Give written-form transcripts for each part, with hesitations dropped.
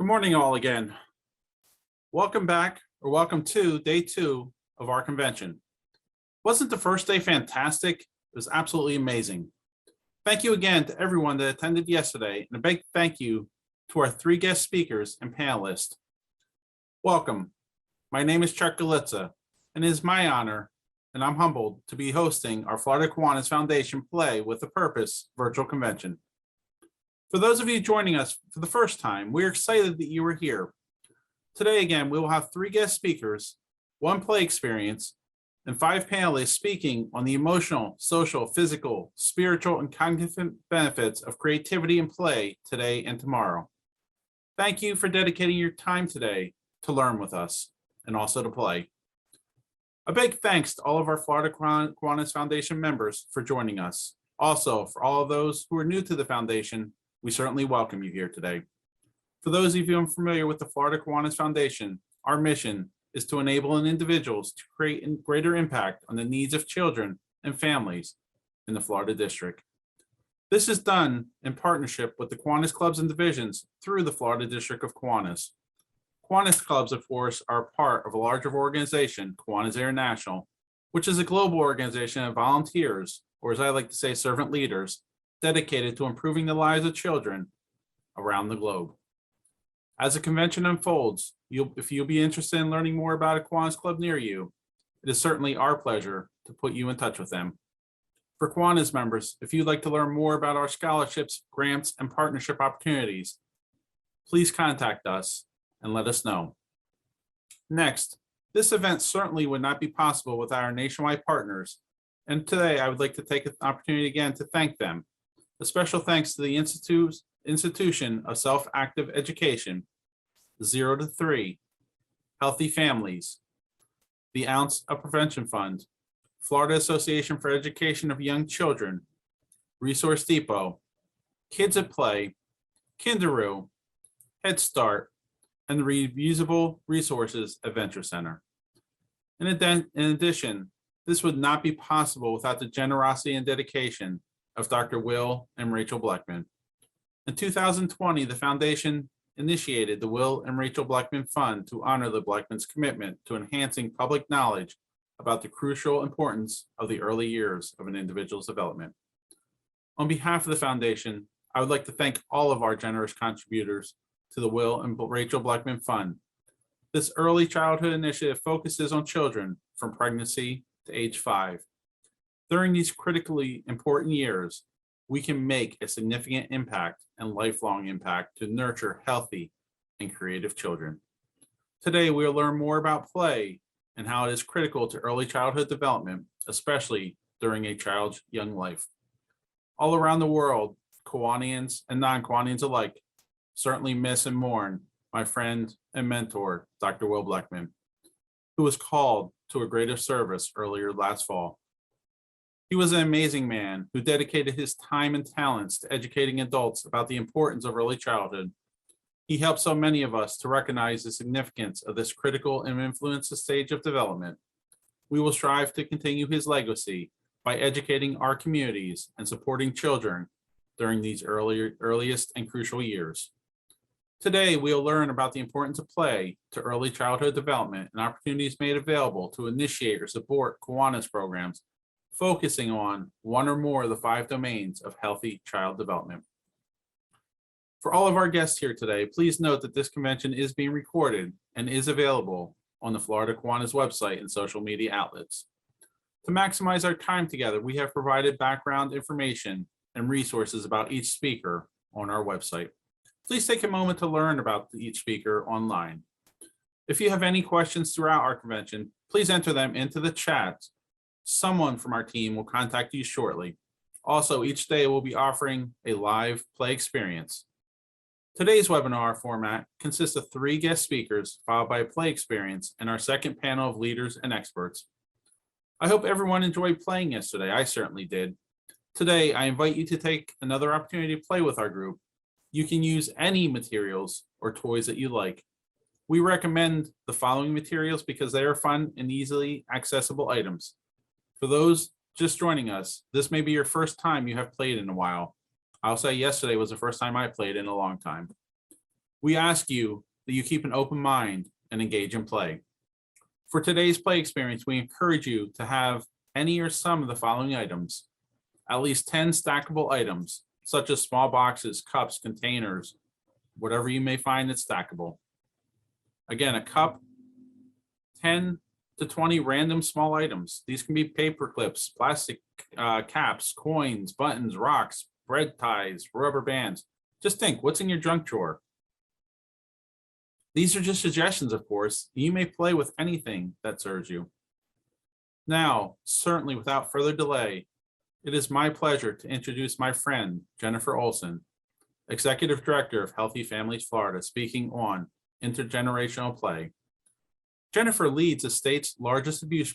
Good morning, all again. Welcome back, or welcome to day 2 of our convention. Wasn't the first day fantastic? It was absolutely amazing. Thank you again to everyone that attended yesterday, and a big thank you to our 3 guest speakers and panelists. Welcome. My name is Chuck Galitza, and it is my honor, and I'm humbled to be hosting our Florida Kiwanis Foundation Play with a Purpose virtual convention. For those of you joining us for the first time, we're excited that you are here. Today, again, we will have 3 guest speakers, 1 play experience, and 5 panelists speaking on the emotional, social, physical, spiritual, and cognitive benefits of creativity and play today and tomorrow. Thank you for dedicating your time today to learn with us and also to play. A big thanks to all of our Florida Kiwanis Foundation members for joining us. Also, for all of those who are new to the foundation, we certainly welcome you here today. For those of you unfamiliar with the Florida Kiwanis Foundation, our mission is to enable individuals to create a greater impact on the needs of children and families in the Florida District. This is done in partnership with the Kiwanis Clubs and Divisions through the Florida District of Kiwanis. Kiwanis Clubs, of course, are part of a larger organization, Kiwanis International, which is a global organization of volunteers, or as I like to say, servant leaders, dedicated to improving the lives of children around the globe. As the convention unfolds, if you'll be interested in learning more about a Kiwanis Club near you, it is certainly our pleasure to put you in touch with them. For Kiwanis members, if you'd like to learn more about our scholarships, grants, and partnership opportunities, please contact us and let us know. Next, this event certainly would not be possible without our nationwide partners, and today I would like to take an opportunity again to thank them. A special thanks to the Institution of Self-Active Education, 0 to 3, Healthy Families, the Ounce of Prevention Fund, Florida Association for Education of Young Children, Resource Depot, Kids at Play, Kinderoo, Head Start, and the Reusable Resources Adventure Center. In addition, this would not be possible without the generosity and dedication of Dr. Will and Rachel Bleckman. In 2020, the foundation initiated the Will and Rachel Bleckman Fund to honor the Bleckman's commitment to enhancing public knowledge about the crucial importance of the early years of an individual's development. On behalf of the foundation, I would like to thank all of our generous contributors to the Will and Rachel Bleckman Fund. This early childhood initiative focuses on children from pregnancy to age 5. During these critically important years, we can make a significant impact and lifelong impact to nurture healthy and creative children. Today, we'll learn more about play and how it is critical to early childhood development, especially during a child's young life. All around the world, Kiwanians and non-Kiwanians alike certainly miss and mourn my friend and mentor, Dr. Will Bleckman, who was called to a greater service earlier last fall. He was an amazing man who dedicated his time and talents to educating adults about the importance of early childhood. He helped so many of us to recognize the significance of this critical and influential stage of development. We will strive to continue his legacy by educating our communities and supporting children during these earliest and crucial years. Today, we'll learn about the importance of play to early childhood development and opportunities made available to initiate or support Kiwanis programs focusing on one or more of the 5 domains of healthy child development. For all of our guests here today, please note that this convention is being recorded and is available on the Florida Kiwanis website and social media outlets. To maximize our time together, we have provided background information and resources about each speaker on our website. Please take a moment to learn about each speaker online. If you have any questions throughout our convention, please enter them into the chat. Someone from our team will contact you shortly. Also, each day we'll be offering a live play experience. Today's webinar format consists of 3 guest speakers, followed by a play experience, and our second panel of leaders and experts. I hope everyone enjoyed playing yesterday. I certainly did. Today, I invite you to take another opportunity to play with our group. You can use any materials or toys that you like. We recommend the following materials because they are fun and easily accessible items. For those just joining us, this may be your first time you have played in a while. I'll say yesterday was the first time I played in a long time. We ask you that you keep an open mind and engage in play. For today's play experience, we encourage you to have any or some of the following items: at least 10 stackable items, such as small boxes, cups, containers, whatever you may find that's stackable. Again, a cup, 10 to 20 random small items. These can be paper clips, plastic caps, coins, buttons, rocks, bread ties, rubber bands. Just think, what's in your junk drawer? These are just suggestions, of course. You may play with anything that serves you. Now, certainly without further delay, it is my pleasure to introduce my friend, Jennifer Ohlsen, Executive Director of Healthy Families Florida, speaking on intergenerational play. Jennifer leads the state's largest abuse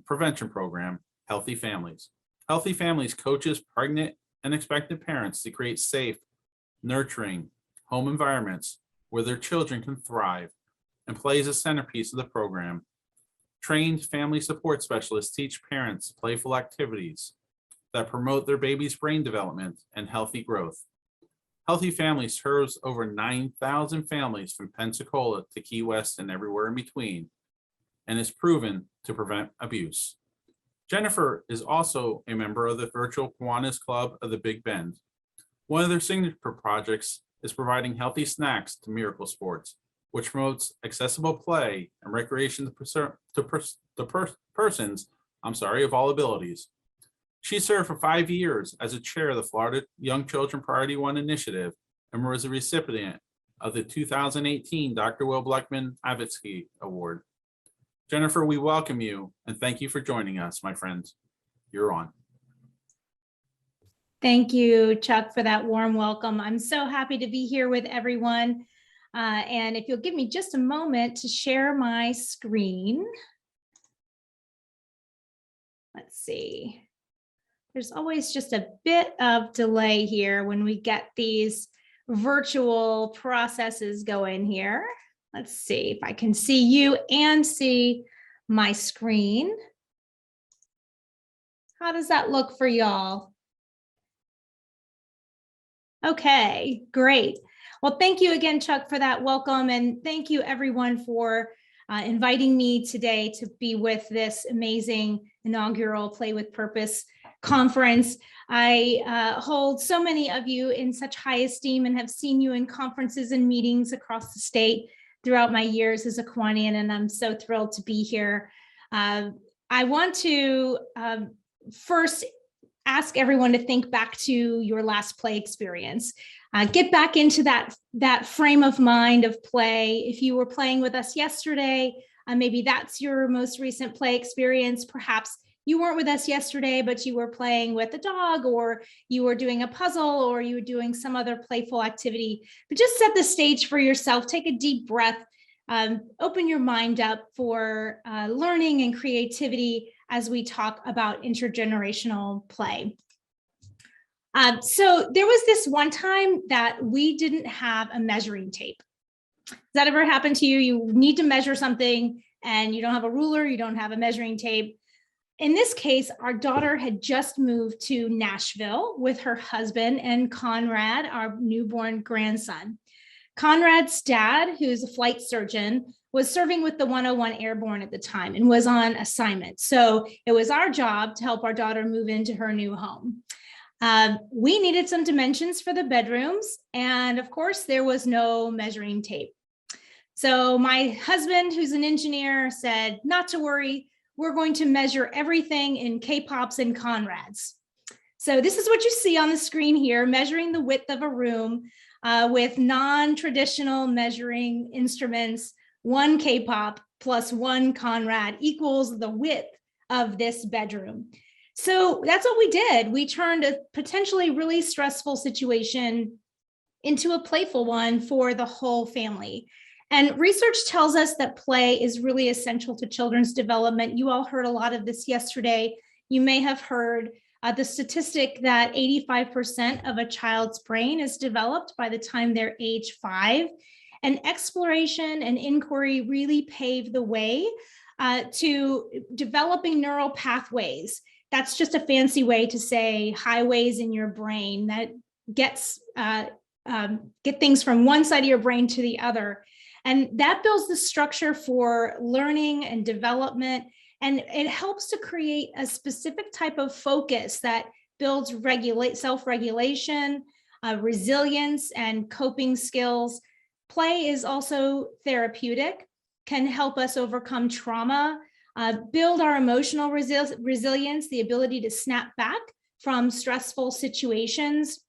prevention program, Healthy Families. Healthy Families coaches pregnant and expectant parents to create safe, nurturing home environments where their children can thrive, and play is a centerpiece of the program. Trained family support specialists teach parents playful activities that promote their baby's brain development and healthy growth. Healthy Families serves over 9,000 families from Pensacola to Key West and everywhere in between, and is proven to prevent abuse. Jennifer is also a member of the virtual Kiwanis Club of the Big Bend. One of their signature projects is providing healthy snacks to Miracle Sports, which promotes accessible play and recreation to persons of all abilities. She served for 5 years as a chair of the Florida Young Children Priority 1 Initiative and was a recipient of the 2018 Dr. Will Bleckman Avitsky Award. Jennifer, we welcome you and thank you for joining us, my friends. You're on. Thank you, Chuck, for that warm welcome. I'm so happy to be here with everyone. And if you'll give me just a moment to share my screen. Let's see. There's always just a bit of delay here when we get these virtual processes going here. Let's see if I can see you and see my screen. How does that look for y'all? Okay, great. Well, thank you again, Chuck, for that welcome. And thank you everyone for inviting me today to be with this amazing inaugural Play with Purpose conference. I hold so many of you in such high esteem and have seen you in conferences and meetings across the state throughout my years as a Kiwanian, and I'm so thrilled to be here. I want to first ask everyone to think back to your last play experience. Get back into that frame of mind of play. If you were playing with us yesterday, maybe that's your most recent play experience. Perhaps you weren't with us yesterday, but you were playing with a dog, or you were doing a puzzle, or you were doing some other playful activity. But just set the stage for yourself. Take a deep breath. Open your mind up for learning and creativity as we talk about intergenerational play. So there was this one time that we didn't have a measuring tape. Has that ever happened to you? You need to measure something and you don't have a ruler, you don't have a measuring tape. In this case, our daughter had just moved to Nashville with her husband and Conrad, our newborn grandson. Conrad's dad, who's a flight surgeon, was serving with the 101 Airborne at the time and was on assignment. So it was our job to help our daughter move into her new home. We needed some dimensions for the bedrooms. And of course, there was no measuring tape. So my husband, who's an engineer, said, not to worry, we're going to measure everything in K-Pops and Conrads. So this is what you see on the screen here, measuring the width of a room with non-traditional measuring instruments. 1 K-Pop plus 1 Conrad equals the width of this bedroom. So that's what we did. We turned a potentially really stressful situation into a playful one for the whole family. And research tells us that play is really essential to children's development. You all heard a lot of this yesterday. You may have heard the statistic that 85% of a child's brain is developed by the time they're age 5. And exploration and inquiry really pave the way to developing neural pathways. That's just a fancy way to say highways in your brain that gets get things from one side of your brain to the other. And that builds the structure for learning and development. And it helps to create a specific type of focus that builds self-regulation, resilience, and coping skills. Play is also therapeutic, can help us overcome trauma, build our emotional resilience, the ability to snap back from stressful situations,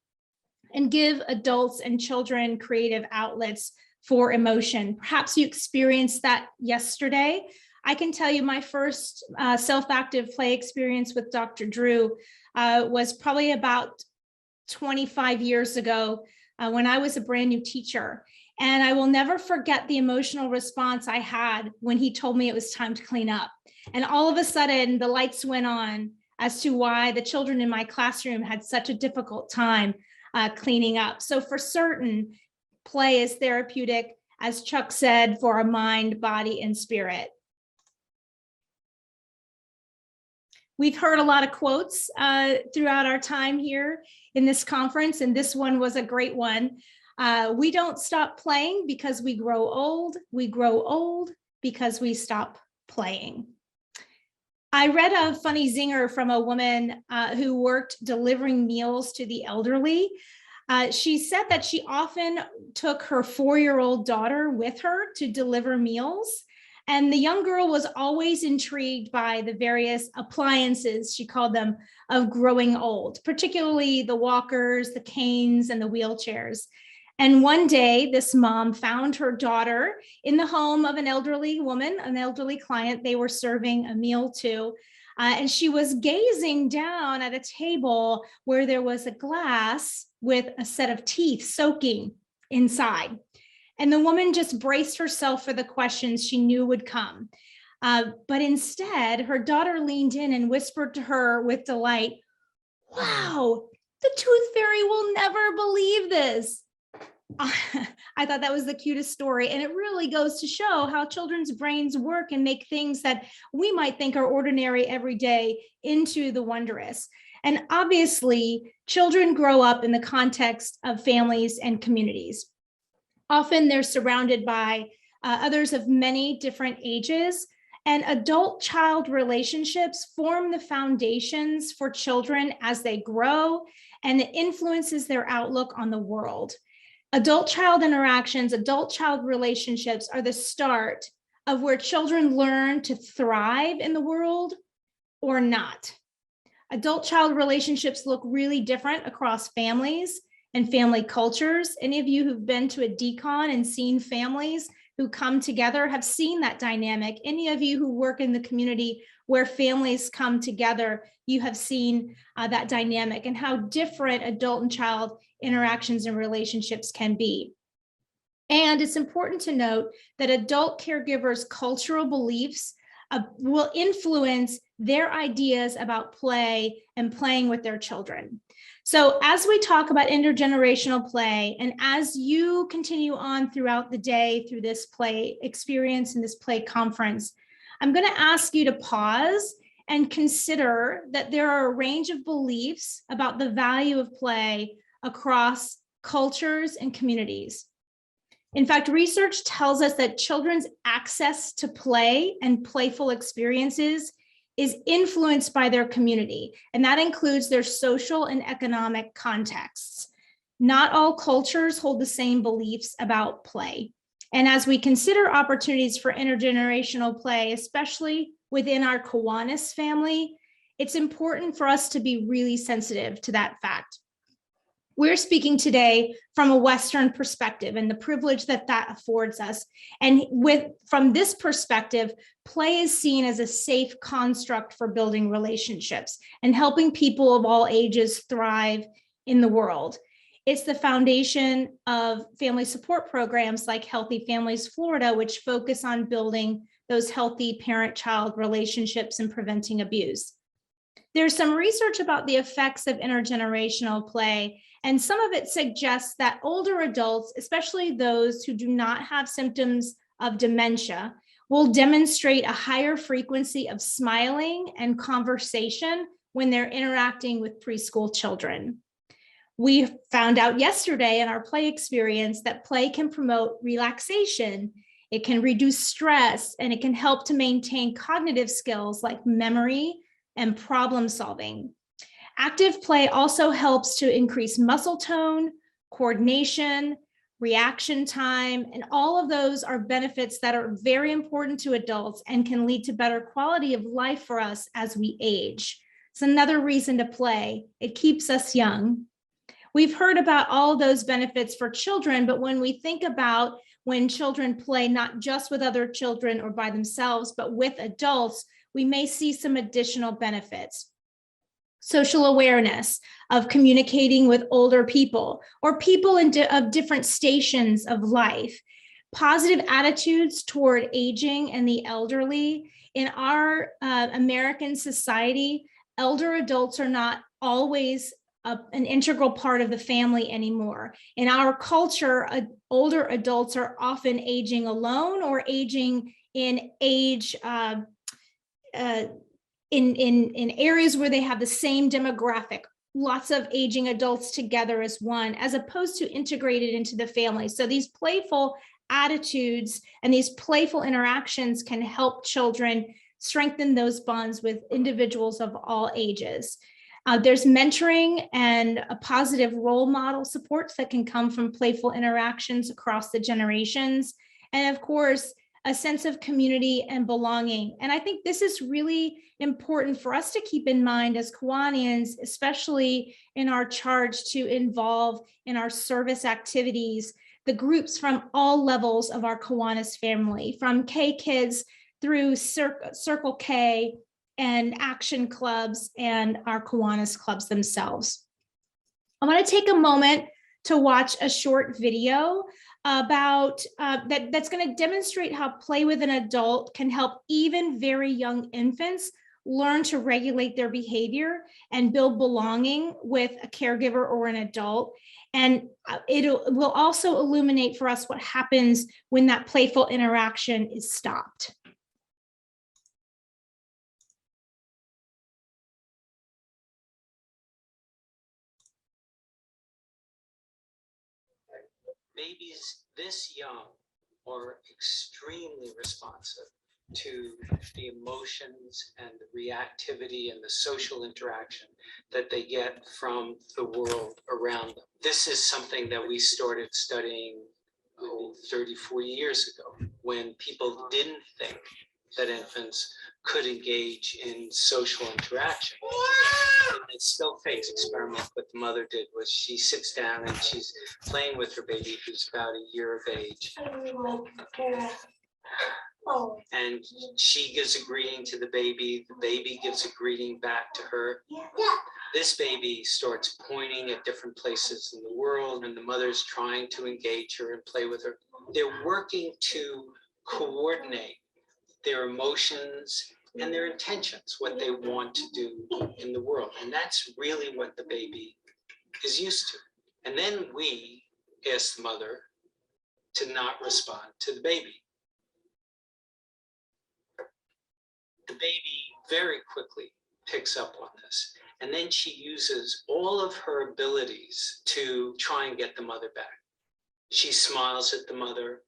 and give adults and children creative outlets for emotion. Perhaps you experienced that yesterday. I can tell you my first self-active play experience with Dr. Drew was probably about 25 years ago when I was a brand new teacher. And I will never forget the emotional response I had when he told me it was time to clean up. And all of a sudden, the lights went on as to why the children in my classroom had such a difficult time cleaning up. So for certain, play is therapeutic, as Chuck said, for our mind, body, and spirit. We've heard a lot of quotes throughout our time here in this conference, and this one was a great one. We don't stop playing because we grow old. We grow old because we stop playing. I read a funny zinger from a woman who worked delivering meals to the elderly. She said that she often took her 4-year-old daughter with her to deliver meals. And the young girl was always intrigued by the various appliances, she called them, of growing old, particularly the walkers, the canes, and the wheelchairs. And one day, this mom found her daughter in the home of an elderly woman, an elderly client they were serving a meal to. And she was gazing down at a table where there was a glass with a set of teeth soaking inside. And the woman just braced herself for the questions she knew would come. But instead, her daughter leaned in and whispered to her with delight, "Wow, the tooth fairy will never believe this." I thought that was the cutest story. And it really goes to show how children's brains work and make things that we might think are ordinary every day into the wondrous. And obviously, children grow up in the context of families and communities. Often they're surrounded by others of many different ages, and adult-child relationships form the foundations for children as they grow, and it influences their outlook on the world. Adult-child interactions, adult-child relationships are the start of where children learn to thrive in the world or not. Adult-child relationships look really different across families and family cultures. Any of you who've been to a decon and seen families who come together have seen that dynamic. Any of you who work in the community where families come together, you have seen that dynamic and how different adult and child interactions and relationships can be. And it's important to note that adult caregivers' cultural beliefs will influence their ideas about play and playing with their children. So as we talk about intergenerational play, and as you continue on throughout the day through this play experience and this play conference, I'm going to ask you to pause and consider that there are a range of beliefs about the value of play across cultures and communities. In fact, research tells us that children's access to play and playful experiences is influenced by their community, and that includes their social and economic contexts. Not all cultures hold the same beliefs about play. And as we consider opportunities for intergenerational play, especially within our Kiwanis family, it's important for us to be really sensitive to that fact. We're speaking today from a Western perspective and the privilege that that affords us. And from this perspective, play is seen as a safe construct for building relationships and helping people of all ages thrive in the world. It's the foundation of family support programs like Healthy Families Florida, which focus on building those healthy parent-child relationships and preventing abuse. There's some research about the effects of intergenerational play, and some of it suggests that older adults, especially those who do not have symptoms of dementia, will demonstrate a higher frequency of smiling and conversation when they're interacting with preschool children. We found out yesterday in our play experience that play can promote relaxation. It can reduce stress, and it can help to maintain cognitive skills like memory and problem solving. Active play also helps to increase muscle tone, coordination, reaction time, and all of those are benefits that are very important to adults and can lead to better quality of life for us as we age. It's another reason to play. It keeps us young. We've heard about all those benefits for children, but when we think about when children play not just with other children or by themselves, but with adults, we may see some additional benefits. Social awareness of communicating with older people or people of different stations of life. Positive attitudes toward aging and the elderly. In our American society, elder adults are not always an integral part of the family anymore. In our culture, older adults are often aging alone or aging in age in areas where they have the same demographic, lots of aging adults together as one, as opposed to integrated into the family. So these playful attitudes and these playful interactions can help children strengthen those bonds with individuals of all ages. There's mentoring and a positive role model supports that can come from playful interactions across the generations. And of course, a sense of community and belonging. And I think this is really important for us to keep in mind as Kiwanians, especially in our charge to involve in our service activities, the groups from all levels of our Kiwanis family, from K Kids through Circle K and Action Clubs and our Kiwanis clubs themselves. I want to take a moment to watch a short video about that's going to demonstrate how play with an adult can help even very young infants learn to regulate their behavior and build belonging with a caregiver or an adult. And it will also illuminate for us what happens when that playful interaction is stopped. Babies this young are extremely responsive to the emotions and the reactivity and the social interaction that they get from the world around them. This is something that we started studying 30, 40 years ago, when people didn't think that infants could engage in social interaction. And it's still phase experiment. What the mother did was she sits down and she's playing with her baby who's about a year of age. And she gives a greeting to the baby gives a greeting back to her. This baby starts pointing at different places in the world, and the mother's trying to engage her and play with her. They're working to coordinate their emotions and their intentions, what they want to do in the world. And that's really what the baby is used to. And then we ask the mother to not respond to the baby. The baby very quickly picks up on this. And then she uses all of her abilities to try and get the mother back. She smiles at the mother.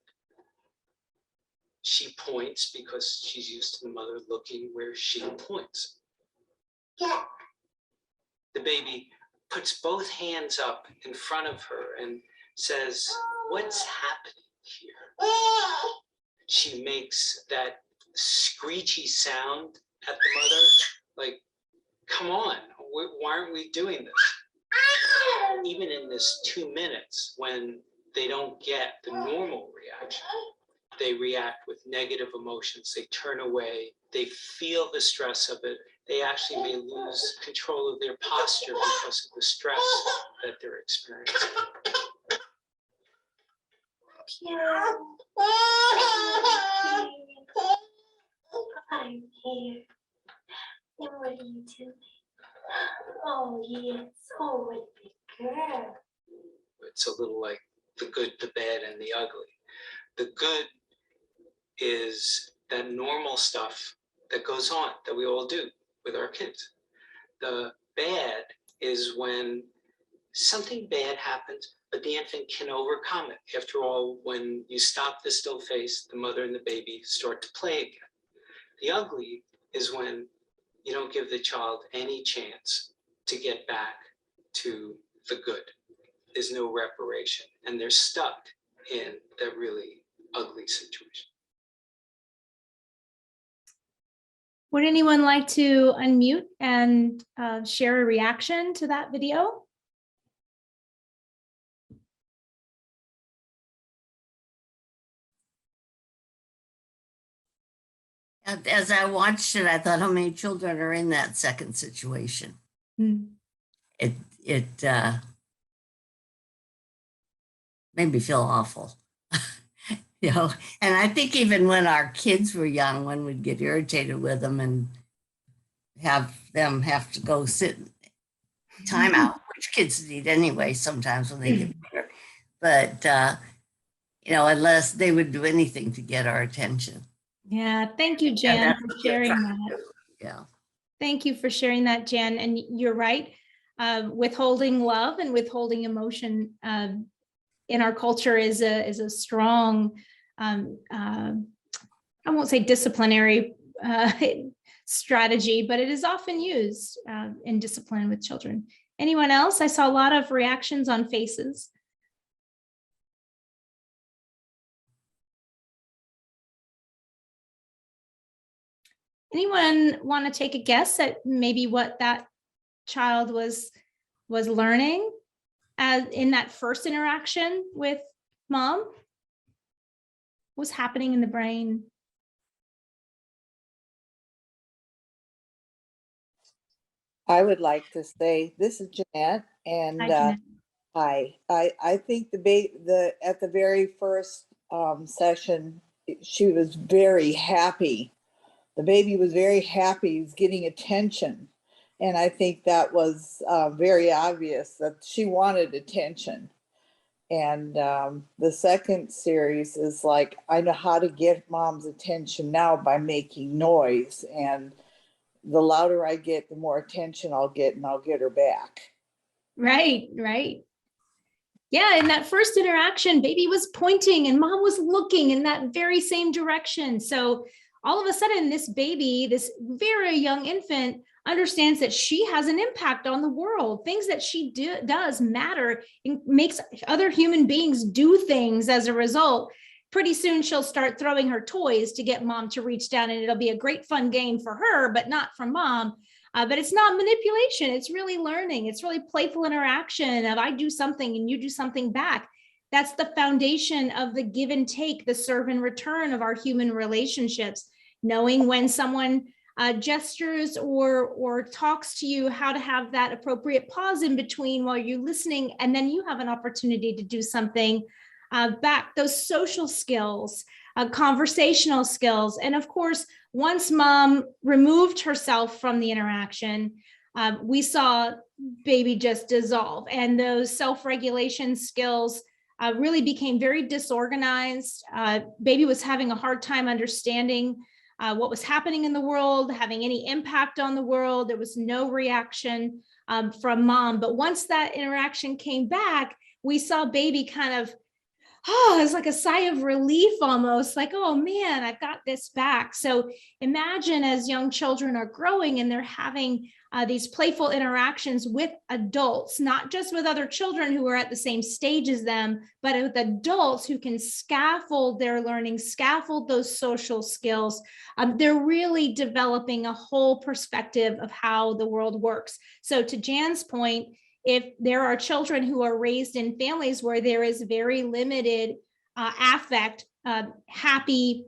She points because she's used to the mother looking where she points. Yeah. The baby puts both hands up in front of her and says, "What's happening here?" She makes that screechy sound at the mother, like, "Come on, why aren't we doing this?" Even in this 2 minutes, when they don't get the normal reaction, they react with negative emotions. They turn away. They feel the stress of it. They actually may lose control of their posture because of the stress that they're experiencing. I'm here. And what are you doing? Oh, yes. Oh, what a big girl. It's a little like the good, the bad, and the ugly. The good is that normal stuff that goes on that we all do with our kids. The bad is when something bad happens, but the infant can overcome it. After all, when you stop the still face, the mother and the baby start to play again. The ugly is when you don't give the child any chance to get back to the good. There's no reparation, and they're stuck in that really ugly situation. Would anyone like to unmute and share a reaction to that video? As I watched it, I thought, how many children are in that second situation? It made me feel awful. You know, and I think even when our kids were young, one would get irritated with them and have them have to go sit time out, which kids need anyway sometimes when they get bigger. But, you know, unless they would do anything to get our attention. Yeah, thank you, Jan, that's for what they're sharing trying to that. do. Yeah. Thank you for sharing that, Jan. And you're right. Withholding love and withholding emotion in our culture is a strong, I won't say disciplinary strategy, but it is often used in discipline with children. Anyone else? I saw a lot of reactions on faces. Anyone want to take a guess at maybe what that child was learning as in that first interaction with mom? What's happening in the brain? I would like to say, this is Jeanette, and Hi, Jeanette. I think at the very first session, she was very happy. The baby was very happy, he was getting attention. And I think that was very obvious that she wanted attention. And the second series is like, I know how to get mom's attention now by making noise. And the louder I get, the more attention I'll get, and I'll get her back. Right, right. Yeah, in that first interaction, baby was pointing and mom was looking in that very same direction. So all of a sudden, this baby, this very young infant, understands that she has an impact on the world. Things that she does matter and makes other human beings do things as a result. Pretty soon she'll start throwing her toys to get mom to reach down, and it'll be a great fun game for her, but not for mom. But it's not manipulation. It's really learning. It's really playful interaction of I do something and you do something back. That's the foundation of the give and take, the serve and return of our human relationships. Knowing when someone gestures or talks to you, how to have that appropriate pause in between while you're listening, and then you have an opportunity to do something back. Those social skills, conversational skills. And of course, once mom removed herself from the interaction, we saw baby just dissolve, and those self-regulation skills really became very disorganized. Baby was having a hard time understanding what was happening in the world, having any impact on the world. There was no reaction from mom. But once that interaction came back, we saw baby kind of, oh, it's like a sigh of relief almost, like, oh man, I've got this back. So imagine as young children are growing and they're having these playful interactions with adults, not just with other children who are at the same stage as them, but with adults who can scaffold their learning, scaffold those social skills. They're really developing a whole perspective of how the world works. So to Jan's point, if there are children who are raised in families where there is very limited affect, happy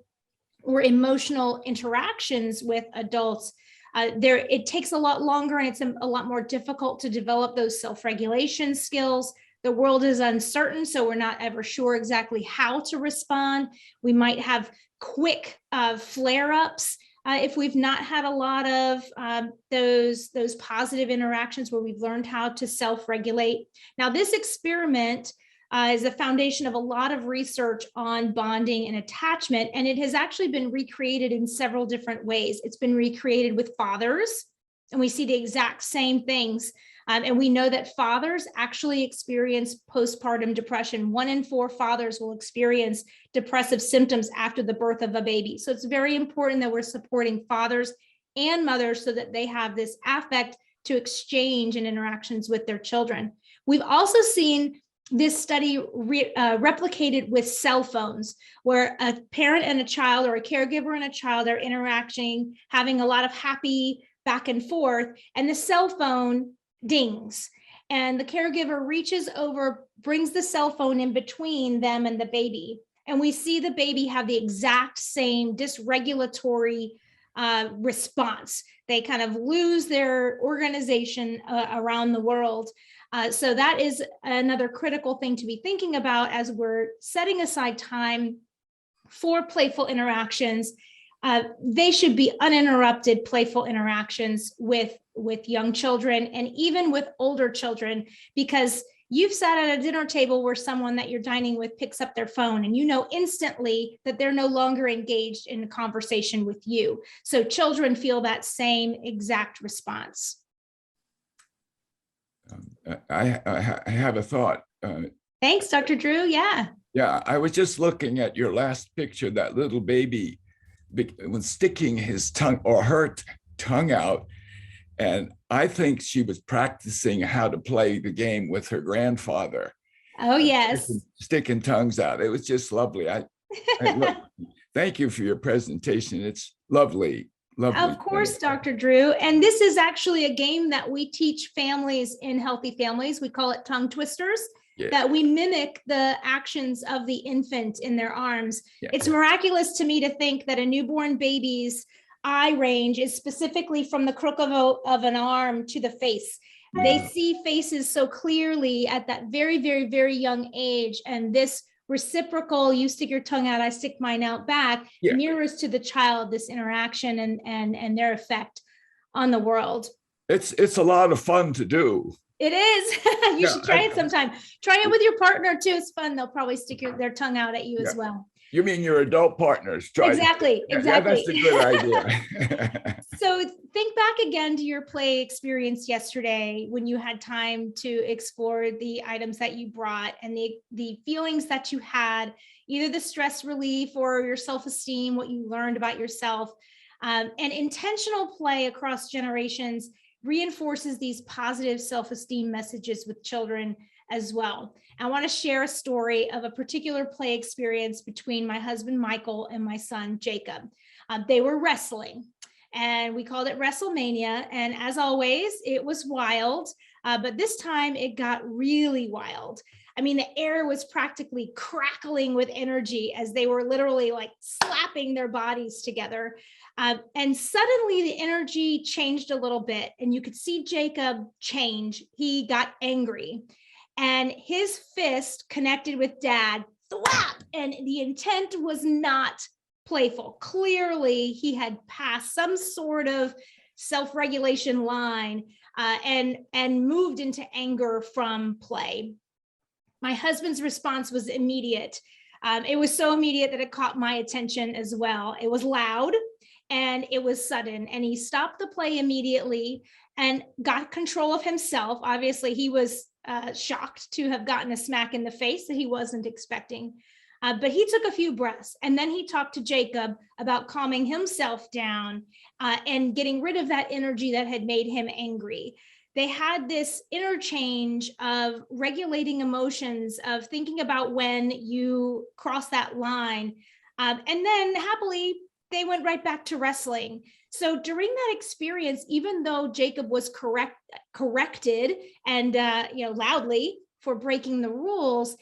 or emotional interactions with adults, it takes a lot longer and it's a lot more difficult to develop those self-regulation skills. The world is uncertain, so we're not ever sure exactly how to respond. We might have quick flare-ups if we've not had a lot of those positive interactions where we've learned how to self-regulate. Now, this experiment is the foundation of a lot of research on bonding and attachment, and it has actually been recreated in several different ways. It's been recreated with fathers, and we see the exact same things And we know that fathers actually experience postpartum depression. 1 in 4 fathers will experience depressive symptoms after the birth of a baby. So it's very important that we're supporting fathers and mothers so that they have this affect to exchange and interactions with their children. We've also seen this study replicated with cell phones, where a parent and a child or a caregiver and a child are interacting, having a lot of happy back and forth, and the cell phone dings. And the caregiver reaches over, brings the cell phone in between them and the baby. And we see the baby have the exact same dysregulatory response. They kind of lose their organization around the world. So that is another critical thing to be thinking about as we're setting aside time for playful interactions. They should be uninterrupted playful interactions with young children and even with older children, because you've sat at a dinner table where someone that you're dining with picks up their phone and you know instantly that they're no longer engaged in a conversation with you. So children feel that same exact response. I have a thought. Thanks, Dr. Drew. Yeah. Yeah, I was just looking at your last picture, that little baby was sticking his tongue or her tongue out. And I think she was practicing how to play the game with her grandfather. Oh, yes. Sticking tongues out. It was just lovely. Thank you for your presentation. It's lovely. Lovely. Of course, Dr. Drew. And this is actually a game that we teach families in Healthy Families. We call it tongue twisters, that we mimic the actions of the infant in their arms. Yeah. It's miraculous to me to think that a newborn baby's eye range is specifically from the crook of an arm to the face. Yeah. They see faces so clearly at that very, very, very young age. And this reciprocal, you stick your tongue out, I stick mine out back, mirrors to the child this interaction and their effect on the world. It's a lot of fun to do. It is. You should try it sometime. Try it with your partner too. It's fun. They'll probably stick their tongue out at you as well. You mean your adult partners? Exactly. That's a good idea. So think back again to your play experience yesterday when you had time to explore the items that you brought and the feelings that you had, either the stress relief or your self-esteem, what you learned about yourself. And intentional play across generations reinforces these positive self-esteem messages with children as well. I want to share a story of a particular play experience between my husband, Michael, and my son, Jacob. They were wrestling and we called it WrestleMania. And as always, it was wild, but this time it got really wild. I mean, the air was practically crackling with energy as they were literally like slapping their bodies together. And suddenly the energy changed a little bit and you could see Jacob change. He got angry and his fist connected with Dad, thwap, and the intent was not playful. Clearly he had passed some sort of self-regulation line and moved into anger from play. My husband's response was immediate. It was so immediate that it caught my attention as well. It was loud and it was sudden, and he stopped the play immediately and got control of himself. Obviously, he was shocked to have gotten a smack in the face that he wasn't expecting. But he took a few breaths and then he talked to Jacob about calming himself down and getting rid of that energy that had made him angry. They had this interchange of regulating emotions, of thinking about when you cross that line. And then happily, they went right back to wrestling. So during that experience, even though Jacob was corrected and loudly for breaking the rules,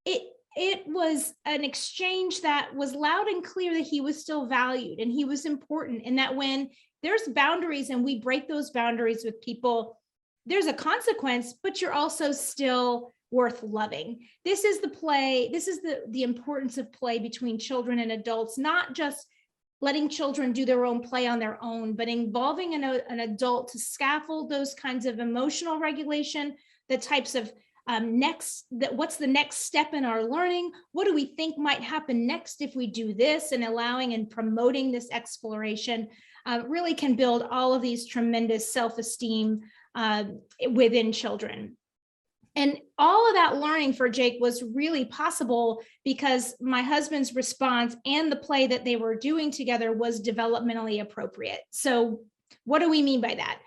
it was an exchange that was loud and clear that he was still valued and he was important, and that when there's boundaries and we break those boundaries with people, there's a consequence, but you're also still worth loving. This is the play. This is the importance of play between children and adults, not just letting children do their own play on their own, but involving an adult to scaffold those kinds of emotional regulation, the types of what's the next step in our learning? What do we think might happen next if we do this? And allowing and promoting this exploration really can build all of these tremendous self-esteem within children. And all of that learning for Jake was really possible because my husband's response and the play that they were doing together was developmentally appropriate. So what do we mean by that?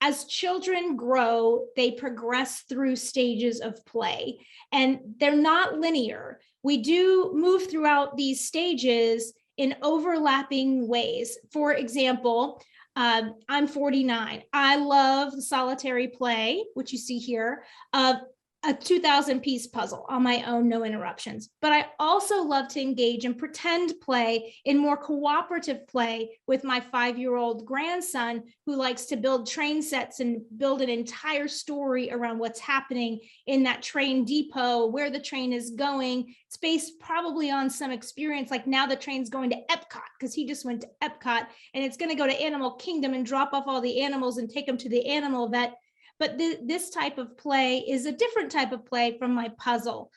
As children grow, they progress through stages of play, and they're not linear. We do move throughout these stages in overlapping ways. For example, I'm 49. I love the solitary play, which you see here, of a 2,000 piece puzzle on my own, no interruptions. But I also love to engage in pretend play, in more cooperative play with my 5-year-old grandson, who likes to build train sets and build an entire story around what's happening in that train depot, where the train is going. It's based probably on some experience, like now the train's going to Epcot, because he just went to Epcot, and it's going to go to Animal Kingdom and drop off all the animals and take them to the animal vet. But this type of play is a different type of play from my puzzle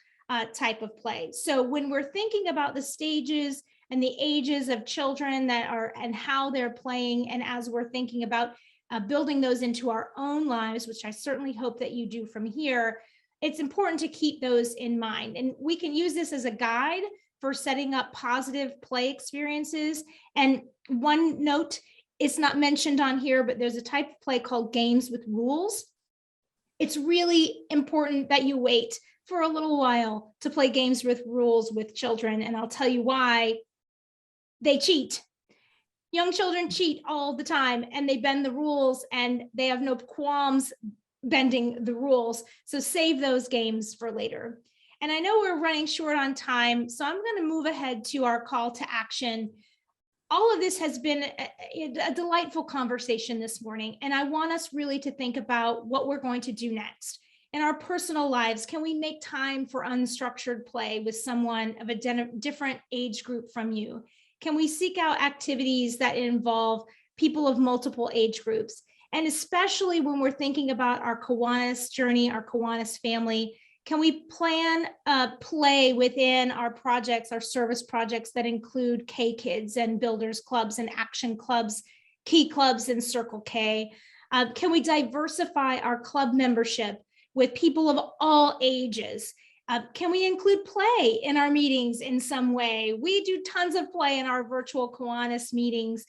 type of play. So when we're thinking about the stages and the ages of children that are and how they're playing, and as we're thinking about building those into our own lives, which I certainly hope that you do from here, it's important to keep those in mind. And we can use this as a guide for setting up positive play experiences. And one note, it's not mentioned on here, but there's a type of play called games with rules. It's really important that you wait for a little while to play games with rules with children. And I'll tell you why. They cheat. Young children cheat all the time, and they bend the rules, and they have no qualms bending the rules. So save those games for later. And I know we're running short on time, so I'm going to move ahead to our call to action. All of this has been a delightful conversation this morning, and I want us really to think about what we're going to do next. In our personal lives, can we make time for unstructured play with someone of a different age group from you? Can we seek out activities that involve people of multiple age groups? And especially when we're thinking about our Kiwanis journey, our Kiwanis family, can we plan play within our projects, our service projects that include K Kids and Builders Clubs and Action Clubs, Key Clubs and Circle K? Can we diversify our club membership with people of all ages? Can we include play in our meetings in some way? We do tons of play in our virtual Kiwanis meetings.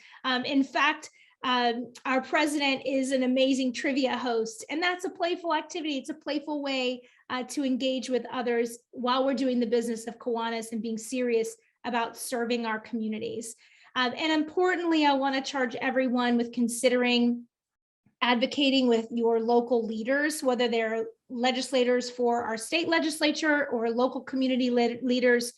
In fact, our president is an amazing trivia host, and that's a playful activity. It's a playful way to engage with others while we're doing the business of Kiwanis and being serious about serving our communities. And importantly, I want to charge everyone with considering advocating with your local leaders, whether they're legislators for our state legislature or local community leaders,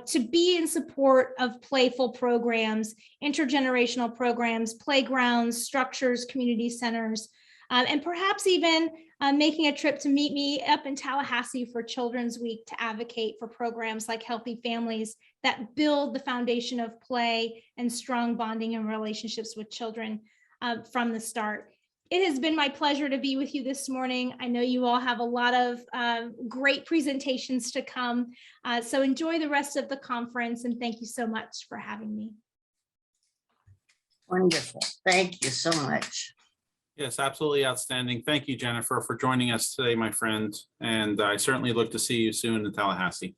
to be in support of playful programs, intergenerational programs, playgrounds, structures, community centers, and perhaps even making a trip to meet me up in Tallahassee for Children's Week to advocate for programs like Healthy Families that build the foundation of play and strong bonding and relationships with children from the start. It has been my pleasure to be with you this morning. I know you all have a lot of great presentations to come. So enjoy the rest of the conference, and thank you so much for having me. Wonderful. Thank you so much. Yes, absolutely outstanding. Thank you, Jennifer, for joining us today, my friend. And I certainly look to see you soon in Tallahassee.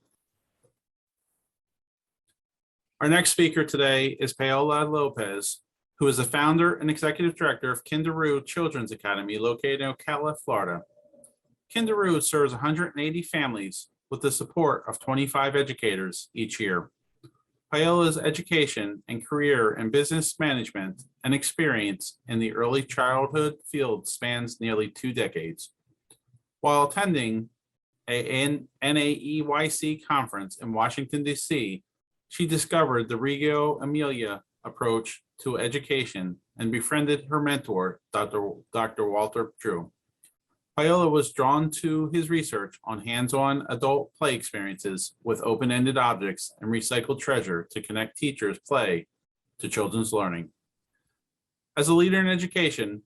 Our next speaker today is Paola Lopez, who is the founder and executive director of Kinderoo Children's Academy, located in Ocala, Florida. Kinderoo serves 180 families with the support of 25 educators each year. Paola's education and career in business management and experience in the early childhood field spans nearly 2 decades. While attending an NAEYC conference in Washington, D.C., she discovered the Reggio Emilia approach to education and befriended her mentor, Dr. Walter Drew. Paola was drawn to his research on hands-on adult play experiences with open-ended objects and recycled treasure to connect teachers' play to children's learning. As a leader in education,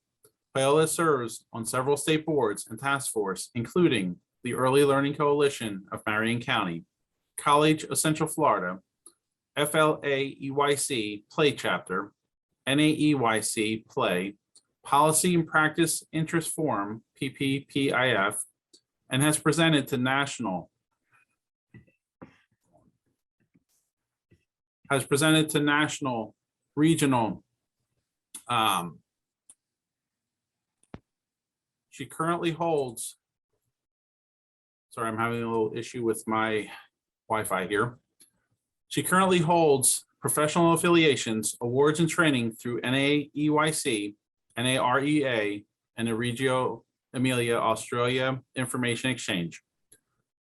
Paola serves on several state boards and task force, including the Early Learning Coalition of Marion County, College of Central Florida, FLAEYC Play Chapter, NAEYC Play, Policy and Practice Interest Forum, PPPIF, and has presented to national regional. She currently holds, sorry, I'm having a little issue with my Wi-Fi here. She currently holds professional affiliations, awards, and training through NAEYC, NAREA, and the Reggio Emilia Australia Information Exchange.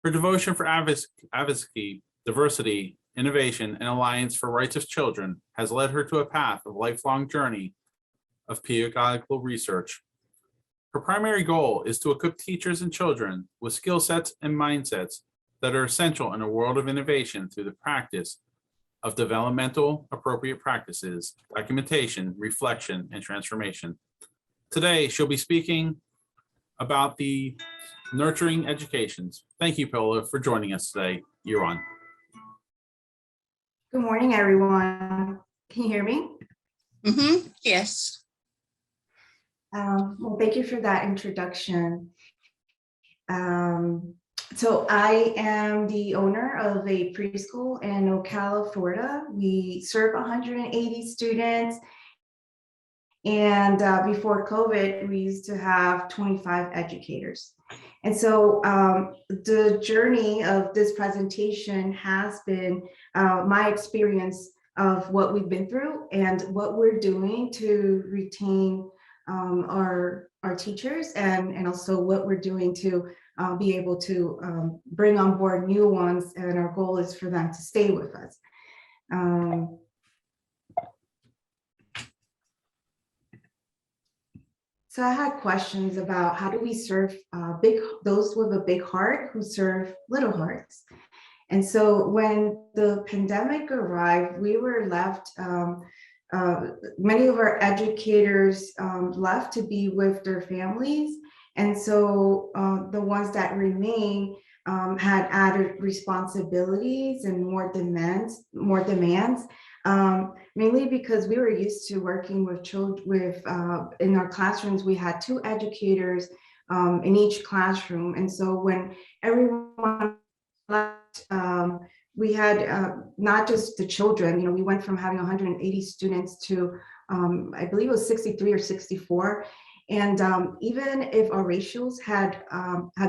Her devotion for advocacy, diversity, innovation, and alliance for rights of children has led her to a path of lifelong journey of pedagogical research. Her primary goal is to equip teachers and children with skill sets and mindsets that are essential in a world of innovation through the practice of developmental appropriate practices, documentation, reflection, and transformation. Today, she'll be speaking about the nurturing educations. Thank you, Paola, for joining us today. You're on. Good morning, everyone. Can you hear me? Yes. Well, thank you for that introduction. So I am the owner of a preschool in Ocala, Florida. We serve 180 students. And before COVID, we used to have 25 educators. And so the journey of this presentation has been my experience of what we've been through and what we're doing to retain our teachers, and also what we're doing to be able to bring on board new ones. And our goal is for them to stay with us. So I had questions about how do we serve those with a big heart who serve little hearts. And so when the pandemic arrived, we were left, many of our educators left to be with their families. And so the ones that remain had added responsibilities and more demands, mainly because we were used to working with children in our classrooms. We had 2 educators in each classroom. And so when everyone left, we had not just the children, we went from having 180 students to, I believe it was 63 or 64. And even if our ratios had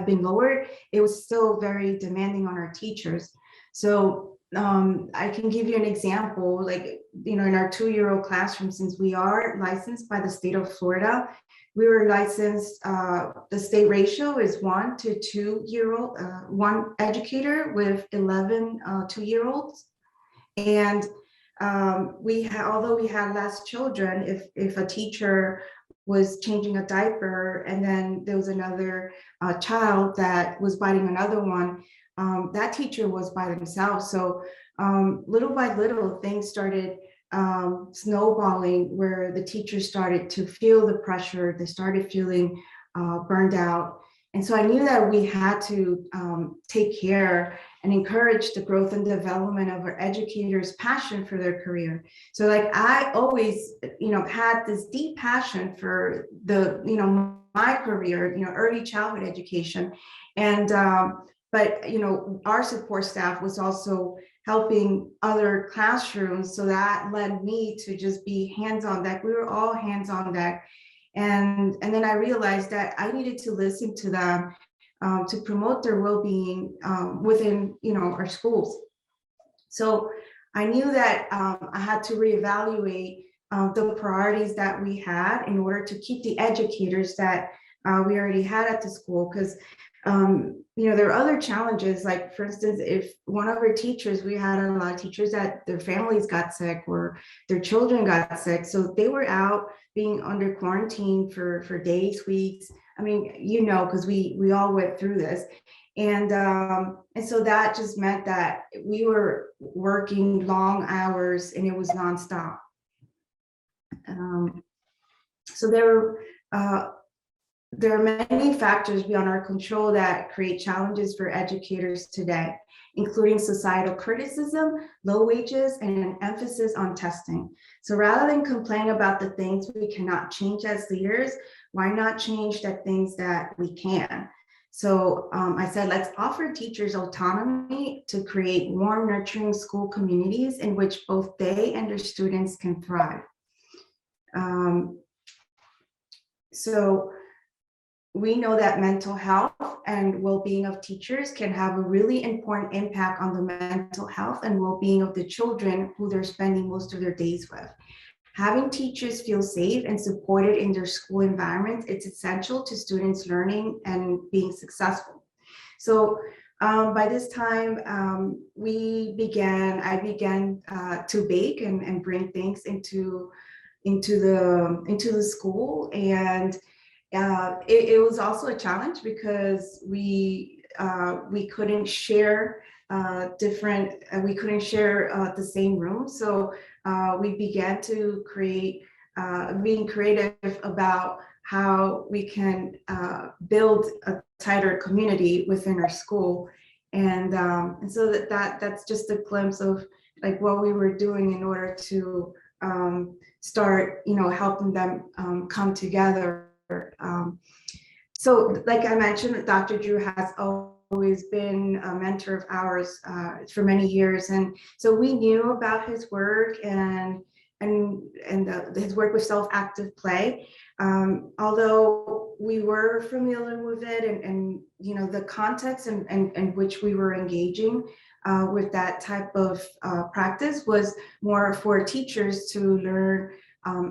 been lowered, it was still very demanding on our teachers. So I can give you an example, like, in our 2-year-old classroom, since we are licensed by the state of Florida, we were licensed, the state ratio is 1 to 2-year-old, 1 educator with 11 2-year-olds. And although we had less children, if a teacher was changing a diaper and then there was another child that was biting another one, that teacher was by themselves. So little by little, things started snowballing, where the teachers started to feel the pressure. They started feeling burned out. And so I knew that we had to take care and encourage the growth and development of our educators' passion for their career. So like I always, had this deep passion for my career, early childhood education. And but our support staff was also helping other classrooms. So that led me to just be hands on deck. We were all hands on deck. And then I realized that I needed to listen to them to promote their well-being within our schools. So I knew that I had to reevaluate the priorities that we had in order to keep the educators that we already had at the school. Because there are other challenges, like for instance, if one of our teachers, we had a lot of teachers that their families got sick or their children got sick. So they were out being under quarantine for days, weeks. I mean, because we all went through this. And so that just meant that we were working long hours and it was nonstop. So there were there are many factors beyond our control that create challenges for educators today, including societal criticism, low wages, and an emphasis on testing. So rather than complain about the things we cannot change as leaders, why not change the things that we can? So I said, let's offer teachers autonomy to create warm, nurturing school communities in which both they and their students can thrive. So we know that mental health and well-being of teachers can have a really important impact on the mental health and well-being of the children who they're spending most of their days with. Having teachers feel safe and supported in their school environment, it's essential to students learning and being successful. So by this time, I began to bake and bring things into the school, and it was also a challenge because we couldn't share the same room. So we began to create, being creative about how we can build a tighter community within our school. And so that's just a glimpse of like what we were doing in order to start, helping them come together. So like I mentioned, Dr. Drew has always been a mentor of ours for many years. And so we knew about his work and his work with self-active play. Although we were familiar with it and the context in which we were engaging with that type of practice was more for teachers to learn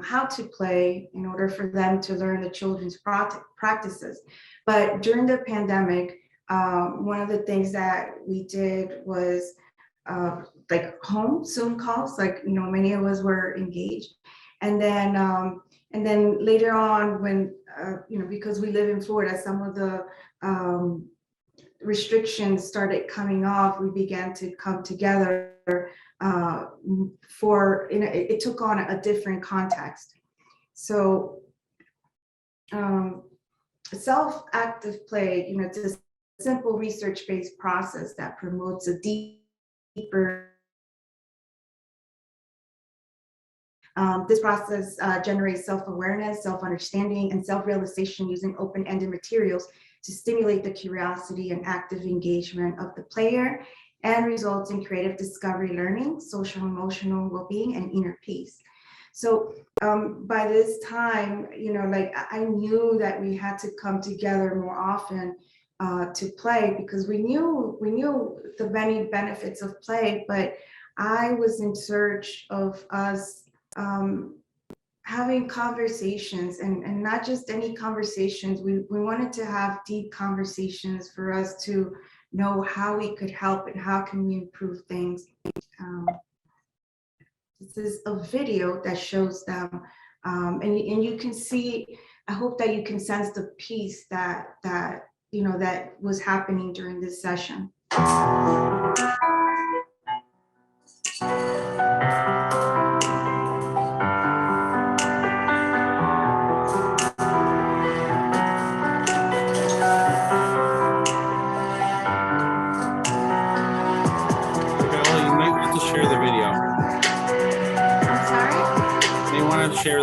how to play in order for them to learn the children's practices. But during the pandemic, one of the things that we did was like home Zoom calls, like, many of us were engaged. And then later on when, because we live in Florida, some of the restrictions started coming off, we began to come together it took on a different context. So self-active play, it's a simple research-based process that promotes a deeper this process generates self-awareness, self-understanding, and self-realization using open-ended materials to stimulate the curiosity and active engagement of the player, and results in creative discovery, learning, social emotional well-being, and inner peace. So by this time, I knew that we had to come together more often to play, because we knew the many benefits of play, but I was in search of us having conversations, and not just any conversations. We wanted to have deep conversations for us to know how we could help and how can we improve things. This is a video that shows them, and you can see, I hope that you can sense the peace that was happening during this session. Share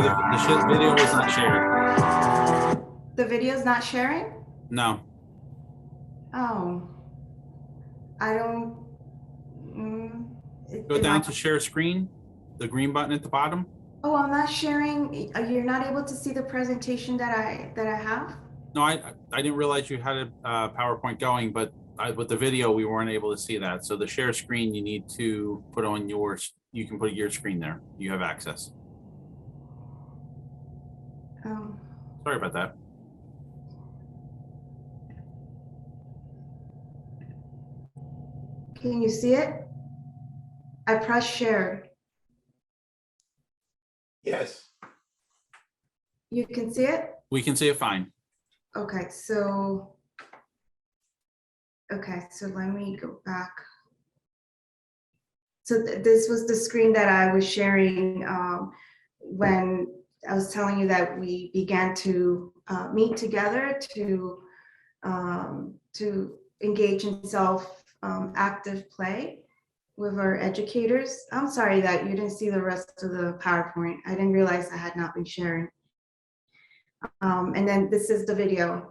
the video was not shared. The video is not sharing? No. Oh, I don't. Go down to share screen, the green button at the bottom. Oh, I'm not sharing. You're not able to see the presentation that I have? No, I didn't realize you had a PowerPoint going, but with the video we weren't able to see that. So the share screen, you need to put on yours. You can put your screen there. You have access. Sorry about that. Can you see it? I press share. Yes. You can see it? We can see it fine. Okay, so let me go back. So this was the screen that I was sharing when I was telling you that we began to meet together to engage in active play with our educators. I'm sorry that you didn't see the rest of the PowerPoint. I didn't realize I had not been sharing. And then this is the video.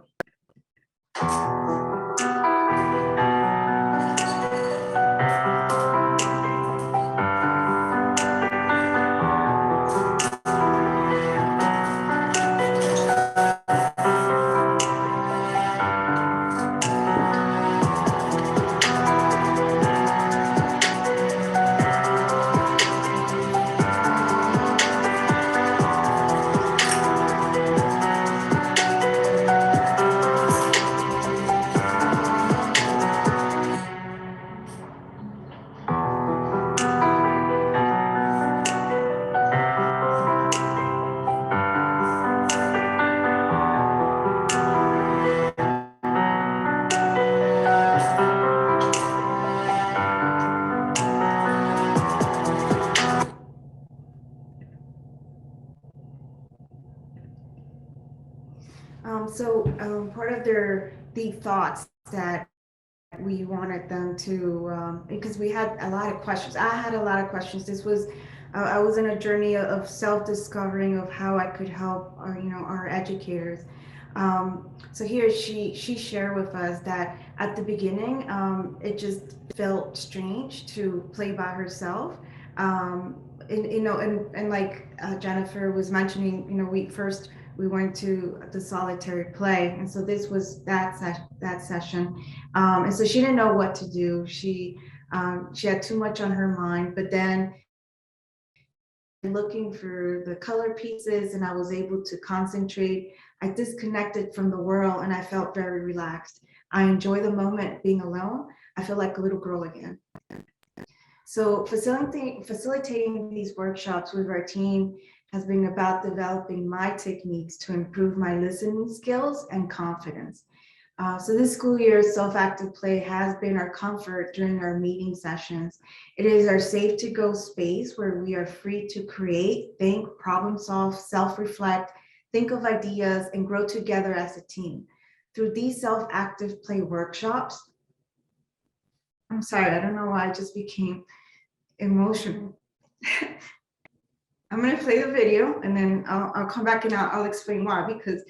Part of their deep thoughts that we wanted them to, because we had a lot of questions. I had a lot of questions. This was, I was in a journey of self-discovering of how I could help our educators. So here she shared with us that at the beginning, it just felt strange to play by herself. And like Jennifer was mentioning, we went to the solitary play, and so this was that session, and so she didn't know what to do. She had too much on her mind, but then looking for the color pieces, and I was able to concentrate. I disconnected from the world, and I felt very relaxed. I enjoy the moment being alone. I feel like a little girl again. So facilitating these workshops with our team has been about developing my techniques to improve my listening skills and confidence. So this school year, self-active play has been our comfort during our meeting sessions. It is our safe to go space where we are free to create, think, problem solve, self-reflect, think of ideas, and grow together as a team. Through these self-active play workshops, I'm sorry, I don't know why I just became emotional. I'm going to play the video, and then I'll come back and I'll explain why, because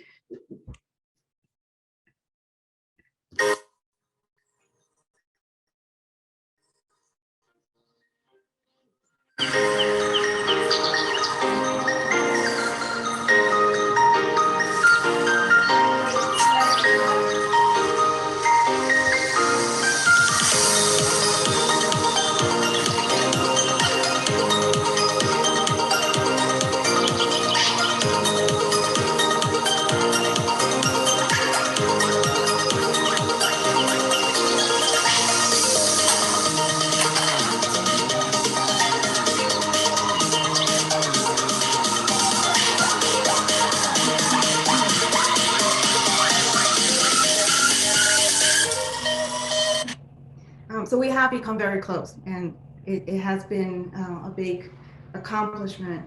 so we have become very close, and it has been a big accomplishment.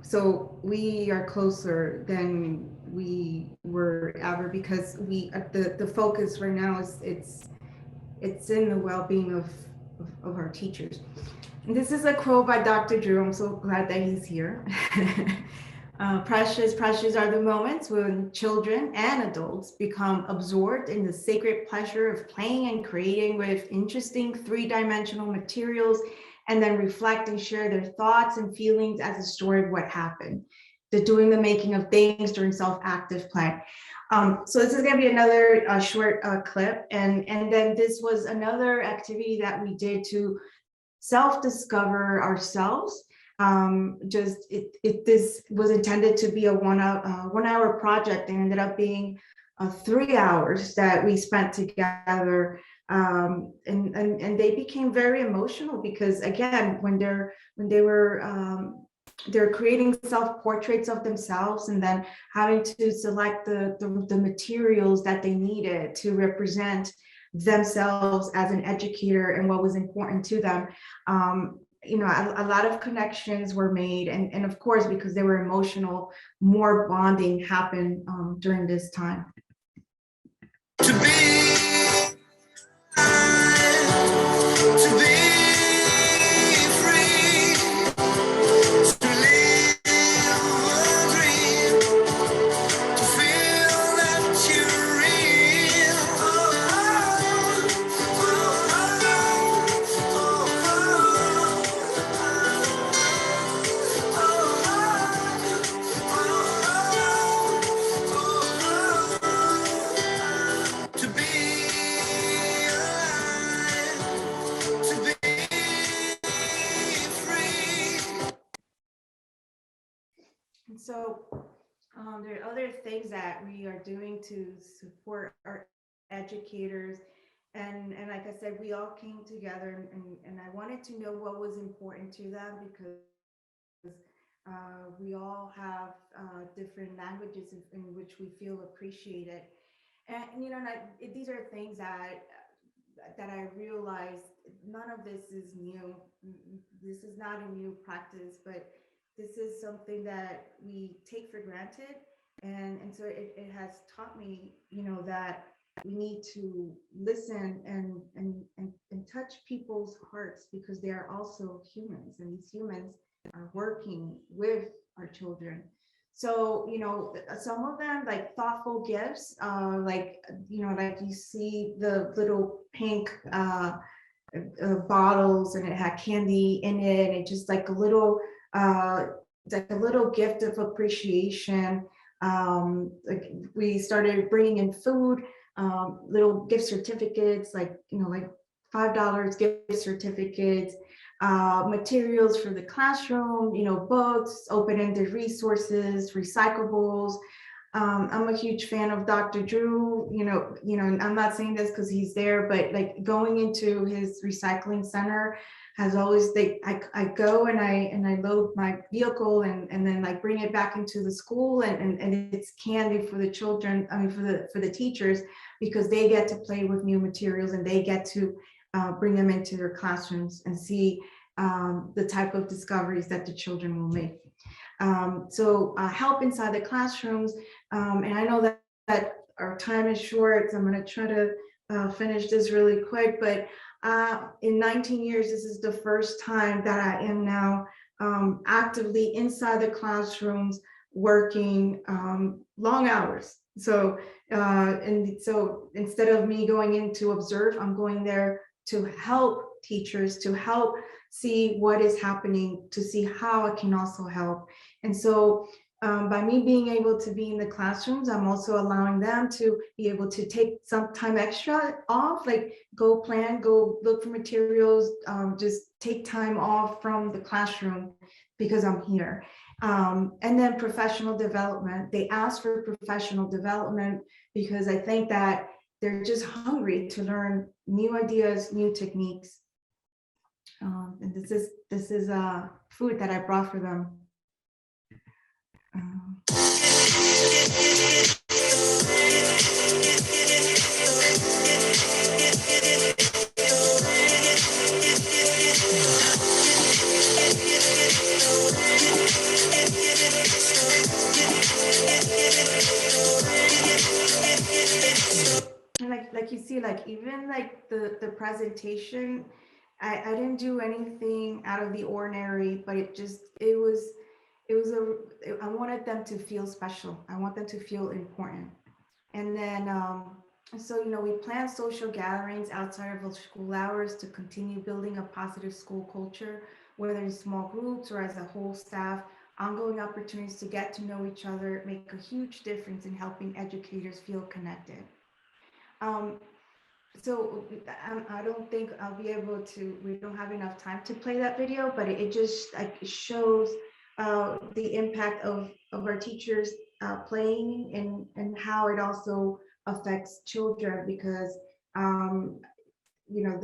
So we are closer than we were ever, because the focus right now is it's in the well-being of our teachers. And this is a quote by Dr. Drew. I'm so glad that he's here. Precious are the moments when children and adults become absorbed in the sacred pleasure of playing and creating with interesting three-dimensional materials, and then reflect and share their thoughts and feelings as a story of what happened. They're doing the making of things during self-active play. So this is going to be another short clip, and then this was another activity that we did to self-discover ourselves. This was intended to be a one hour project, and ended up being 3 hours that we spent together, and they became very emotional, because again, when they're creating self-portraits of themselves, and then having to select the materials that they needed to represent themselves as an educator and what was important to them. you know, a lot of connections were made, and of course, because they were emotional, more bonding happened during this time. To be free, to live a dream, to feel that you're real. To be alive, to be free. And so there are other things that we are doing to support our educators. And like I said, we all came together, and I wanted to know what was important to them, because we all have different languages in which we feel appreciated. And, you know, these are things that I realized none of this is new. This is not a new practice, but this is something that we take for granted. And so it has taught me, you know, that we need to listen and touch people's hearts, because they are also humans, and these humans are working with our children. So, you know, some of them, like thoughtful gifts, like, you know, like you see the little pink bottles, and it had candy in it, and it just like a little gift of appreciation. Like we started bringing in food, little gift certificates, like, you know, like $5 gift certificates, materials for the classroom, you know, books, open-ended resources, recyclables. I'm a huge fan of Dr. Drew, you know, and I'm not saying this because he's there, but like going into his recycling center has always, I go and I load my vehicle and then like bring it back into the school, and it's candy for the children, I mean, for the teachers, because they get to play with new materials, and they get to bring them into their classrooms and see the type of discoveries that the children will make. So help inside the classrooms. And I know that our time is short, so I'm going to try to finish this really quick, but in 19 years, this is the first time that I am now actively inside the classrooms working long hours. So, and so instead of me going in to observe, I'm going there to help teachers, to help see what is happening, to see how I can also help. And so by me being able to be in the classrooms, I'm also allowing them to be able to take some time extra off, like go plan, go look for materials, just take time off from the classroom because I'm here. And then professional development. They ask for professional development because I think that they're just hungry to learn new ideas, new techniques. And this is food that I brought for them. And like you see, like even like the presentation, I didn't do anything out of the ordinary, but I wanted them to feel special. I want them to feel important. And then, so, you know, we plan social gatherings outside of school hours to continue building a positive school culture, whether in small groups or as a whole staff. Ongoing opportunities to get to know each other make a huge difference in helping educators feel connected. So I don't think I'll be able to, we don't have enough time to play that video, but it just like shows the impact of our teachers playing and how it also affects children, because you know,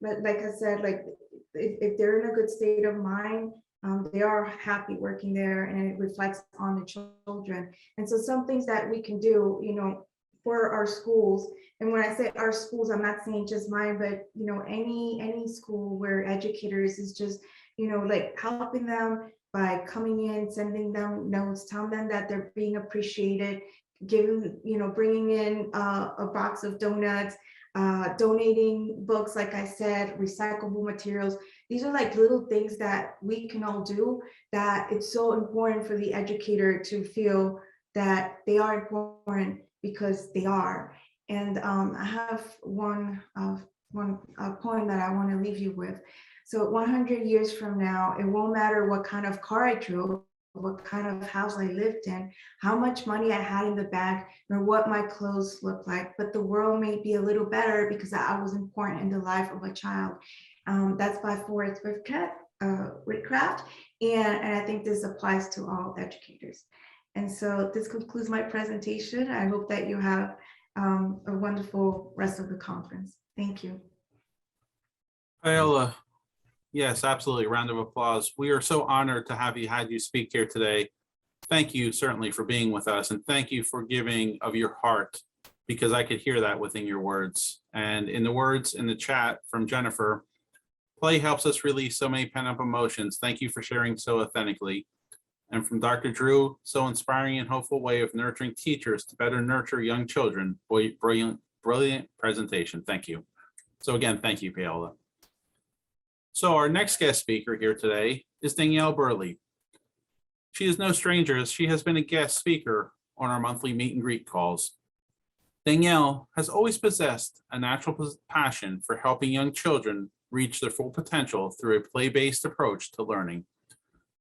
like I said, like if they're in a good state of mind, they are happy working there, and it reflects on the children. And so some things that we can do, you know, for our schools, and when I say our schools, I'm not saying just mine, but you know, any school where educators is just, like helping them by coming in, sending them notes, telling them that they're being appreciated, bringing in a box of donuts, donating books, like I said, recyclable materials. These are like little things that we can all do, that it's so important for the educator to feel that they are important, because they are. And I have one point that I want to leave you with. So 100 years from now, it won't matter what kind of car I drove, what kind of house I lived in, how much money I had in the bank, or what my clothes look like, but the world may be a little better because I was important in the life of a child. That's by Forrest Whitcraft, and I think this applies to all educators. And so this concludes my presentation. I hope that you have a wonderful rest of the conference. Thank you. Paola, yes, absolutely. Round of applause. We are so honored to have you speak here today. Thank you certainly for being with us, and thank you for giving of your heart, because I could hear that within your words. And in the words in the chat from Jennifer, play helps us release so many pent-up emotions. Thank you for sharing so authentically. And from Dr. Drew, so inspiring and hopeful way of nurturing teachers to better nurture young children. Brilliant presentation. Thank you. So again, thank you, Paola. So our next guest speaker here today is Danielle Burley. She is no stranger, as she has been a guest speaker on our monthly meet and greet calls. Danielle has always possessed a natural passion for helping young children reach their full potential through a play-based approach to learning.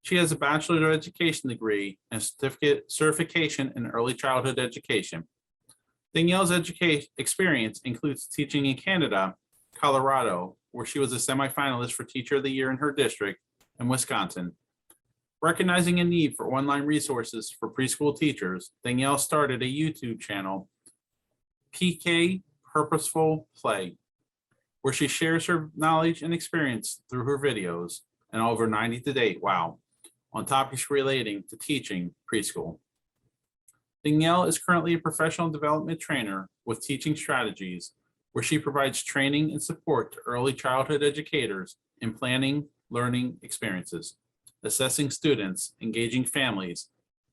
She has a Bachelor of Education degree and certification in early childhood education. Danielle's experience includes teaching in Canada, Colorado, where she was a semifinalist for Teacher of the Year in her district, and Wisconsin. Recognizing a need for online resources for preschool teachers, Danielle started a YouTube channel, PK Purposeful Play, where she shares her knowledge and experience through her videos, and over 90 to date, wow, on topics relating to teaching preschool. Danielle is currently a professional development trainer with Teaching Strategies, where she provides training and support to early childhood educators in planning learning experiences, assessing students, engaging families,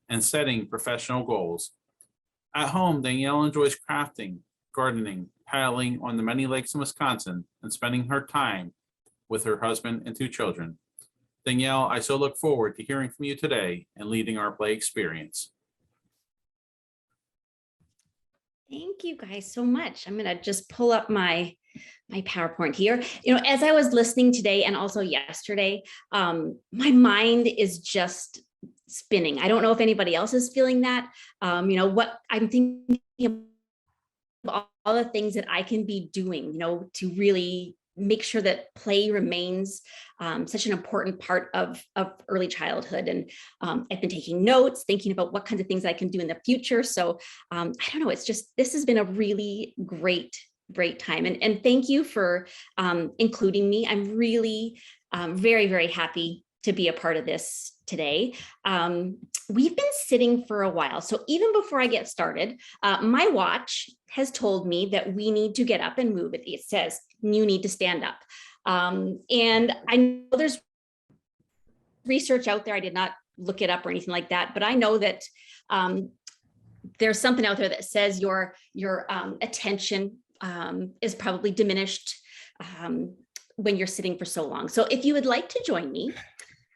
and setting professional goals. At home, Danielle enjoys crafting, gardening, paddling on the many lakes in Wisconsin, and spending her time with her husband and 2 children. Danielle, I so look forward to hearing from you today and leading our play experience. Thank you guys so much. I'm going to just pull up my PowerPoint here. As I was listening today and also yesterday, my mind is just spinning. I don't know if anybody else is feeling that. What I'm thinking of, all the things that I can be doing, to really make sure that play remains such an important part of early childhood. And I've been taking notes, thinking about what kinds of things I can do in the future. So I don't know, this has been a really great time. And thank you for including me. I'm really very, very happy to be a part of this today. We've been sitting for a while. So even before I get started, my watch has told me that we need to get up and move. It says, you need to stand up. And I know there's research out there. I did not look it up or anything like that, but I know that there's something out there that says your attention is probably diminished when you're sitting for so long. So if you would like to join me,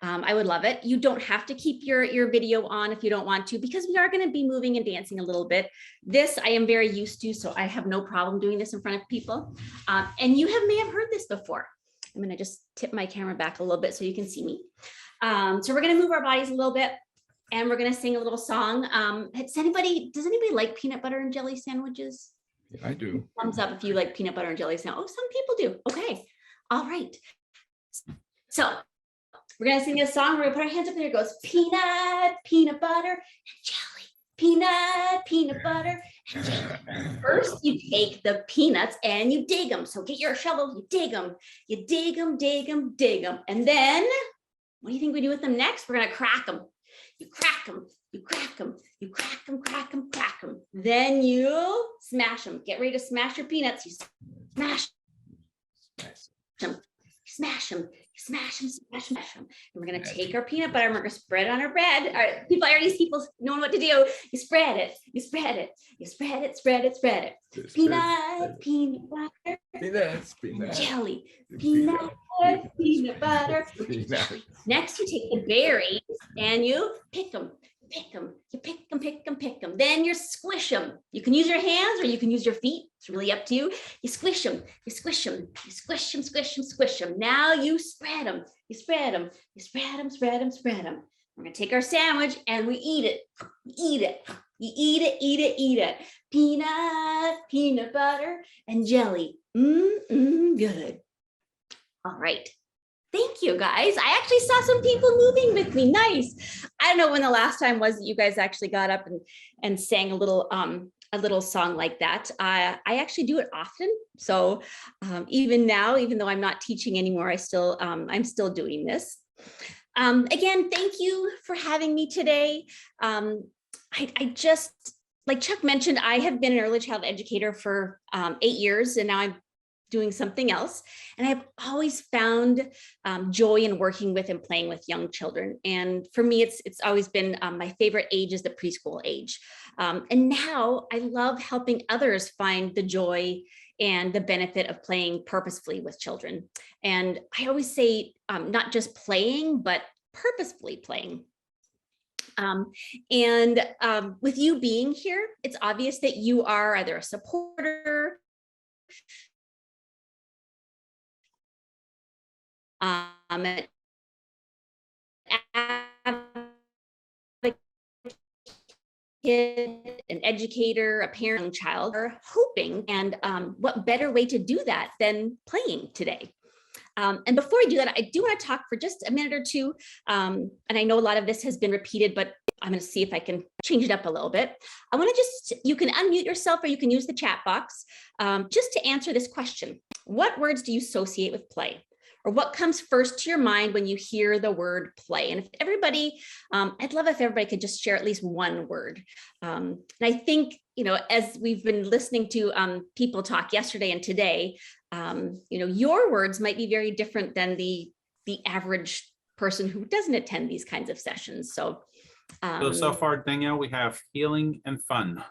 I would love it. You don't have to keep your video on if you don't want to, because we are going to be moving and dancing a little bit. This I am very used to, so I have no problem doing this in front of people. And you may have heard this before. I'm going to just tip my camera back a little bit so you can see me. So we're going to move our bodies a little bit, and we're going to sing a little song. Does anybody like peanut butter and jelly sandwiches? I do. Thumbs up if you like peanut butter and jelly sandwiches. Oh, some people do. Okay. All right. So we're going to sing this song. We're going to put our hands up, and it goes peanut butter, and jelly. Peanut butter, and jelly. First, you take the peanuts and you dig them. So get your shovel, you dig them. You dig them, dig them, dig them. And then, what do you think we do with them next? We're going to crack them. You crack them, you crack them, you crack them, crack them, crack them. Then you smash them. Get ready to smash your peanuts. You smash them. smash them, smash them, smash them, smash them. And we're going to take our peanut butter and we're going to spread it on our bread. All right, people, I already see people knowing what to do. You spread it, you spread it, you spread it, spread it, spread it. Peanut, peanut butter, Peanuts, peanuts. jelly, peanut butter, peanut butter. Peanuts. Next, you take the berries and you pick them, you pick them, pick them, pick them. Then you squish them. You can use your hands or you can use your feet. It's really up to you. You squish them, you squish them, you squish them, squish them, squish them. Now you spread them, you spread them, you spread them, spread them, spread them. We're gonna take our sandwich and we eat it, eat it. You eat it, eat it, eat it. Peanut butter, and jelly. Good. All right. Thank you, guys. I actually saw some people moving with me. Nice. I don't know when the last time was that you guys actually got up and sang a little song like that. I actually do it often. So even now, even though I'm not teaching anymore, I'm still doing this. Again, thank you for having me today. I just, like Chuck mentioned, I have been an early child educator for 8 years, and now I'm doing something else. And I've always found joy in working with and playing with young children. And for me, it's always been my favorite age is the preschool age. And now I love helping others find the joy and the benefit of playing purposefully with children. And I always say, not just playing, but purposefully playing. With you being here, it's obvious that you are either a supporter, an educator, a parent, child, are hoping. And what better way to do that than playing today? And before I do that, I do want to talk for just a minute or two. And I know a lot of this has been repeated, but I'm going to see if I can change it up a little bit. I want to you can unmute yourself or you can use the chat box just to answer this question. What words do you associate with play? Or what comes first to your mind when you hear the word play? And if everybody, I'd love if everybody could just share at least one word. And I think, as we've been listening to people talk yesterday and today, your words might be very different than the average person who doesn't attend these kinds of sessions. So far, Danielle, we have healing and fun.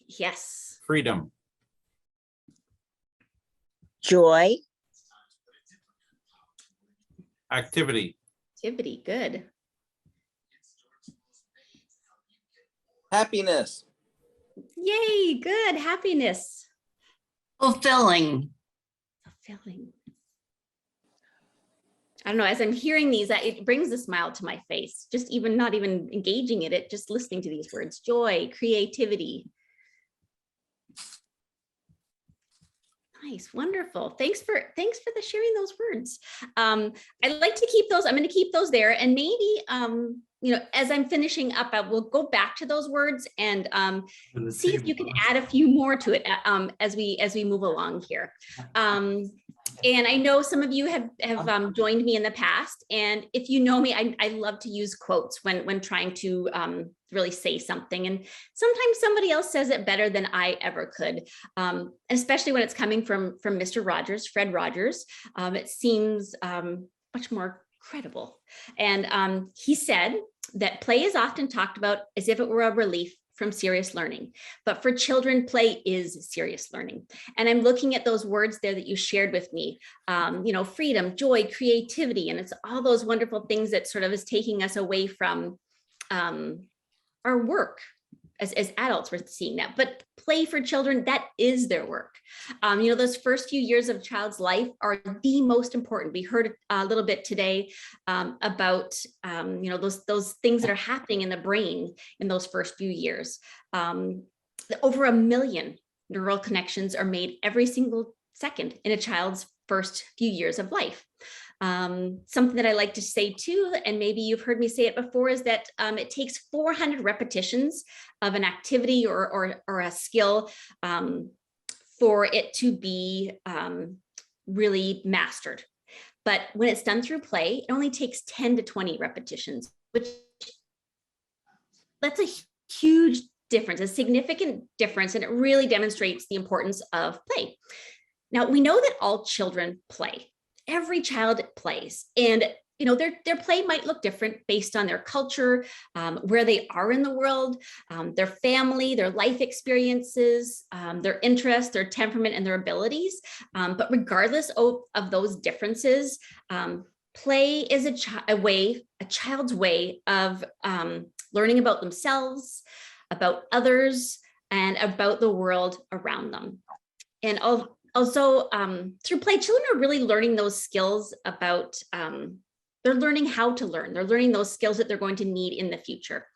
Yes. Freedom. Joy. Activity. Activity, good. Happiness. Yay, good. Happiness. Fulfilling. Fulfilling. I don't know, as I'm hearing these, it brings a smile to my face, just even not even engaging in it, just listening to these words. Joy, creativity. Nice, wonderful. Thanks for the sharing those words. I'd like to keep those. I'm going to keep those there, and maybe as I'm finishing up, I will go back to those words and see if you can add a few more to it as we move along here. And I know some of you have joined me in the past, and if you know me, I love to use quotes when trying to really say something. And sometimes somebody else says it better than I ever could, especially when it's coming from Mr. Rogers, Fred Rogers. It seems much more credible. And he said that play is often talked about as if it were a relief from serious learning, but for children, play is serious learning. And I'm looking at those words there that you shared with me, freedom, joy, creativity, and it's all those wonderful things that sort of is taking us away from our work. As adults, we're seeing that, but play for children, that is their work. Those first few years of a child's life are the most important. We heard a little bit today about, those things that are happening in the brain in those first few years. Over 1 million neural connections are made every single second in a child's first few years of life. Something that I like to say too, and maybe you've heard me say it before, is that it takes 400 repetitions of an activity or a skill for it to be really mastered. But when it's done through play, it only takes 10 to 20 repetitions, which that's a huge difference, a significant difference, and it really demonstrates the importance of play. Now, we know that all children play. every child plays, and their play might look different based on their culture, where they are in the world, their family, their life experiences, their interests, their temperament, and their abilities. But regardless of those differences, play is a child's way of learning about themselves, about others, and about the world around them. And also through play, children are really learning those skills about they're learning how to learn. They're learning those skills that they're going to need in the future.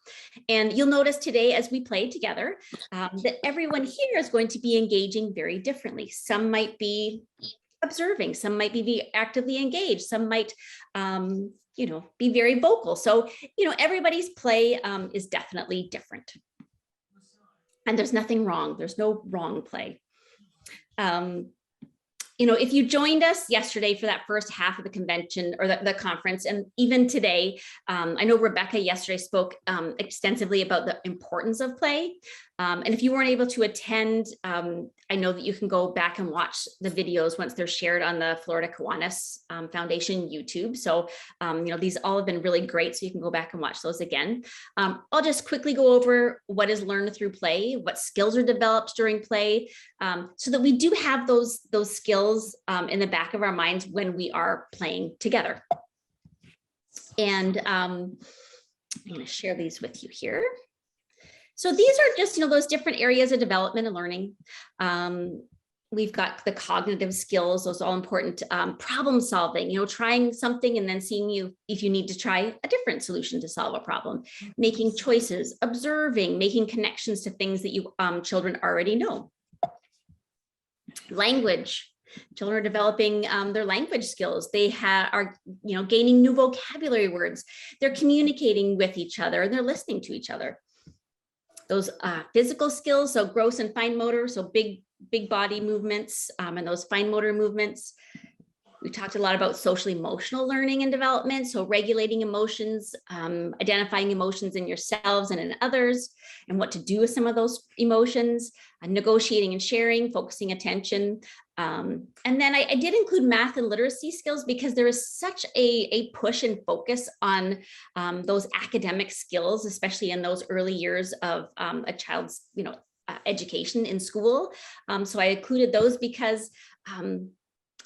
And you'll notice today as we play together that everyone here is going to be engaging very differently. Some might be observing, some might be actively engaged, some might be very vocal. So, everybody's play is definitely different. And there's nothing wrong. There's no wrong play. If you joined us yesterday for that first half of the convention or the conference, and even today, I know Rebecca yesterday spoke extensively about the importance of play. And if you weren't able to attend, I know that you can go back and watch the videos once they're shared on the Florida Kiwanis Foundation YouTube. So, these all have been really great. So you can go back and watch those again. I'll just quickly go over what is learned through play, what skills are developed during play, so that we do have those skills in the back of our minds when we are playing together. And I'm going to share these with you here. So these are just, those different areas of development and learning. We've got the cognitive skills, those all important, problem solving, trying something and then seeing if you need to try a different solution to solve a problem, making choices, observing, making connections to things that you children already know. Language. Children are developing their language skills. They are gaining new vocabulary words. They're communicating with each other and they're listening to each other. Those physical skills, so gross and fine motor, so big body movements and those fine motor movements. We talked a lot about social emotional learning and development, so regulating emotions, identifying emotions in yourselves and in others, and what to do with some of those emotions, negotiating and sharing, focusing attention. And then I did include math and literacy skills because there is such a push and focus on those academic skills, especially in those early years of a child's education in school. So I included those because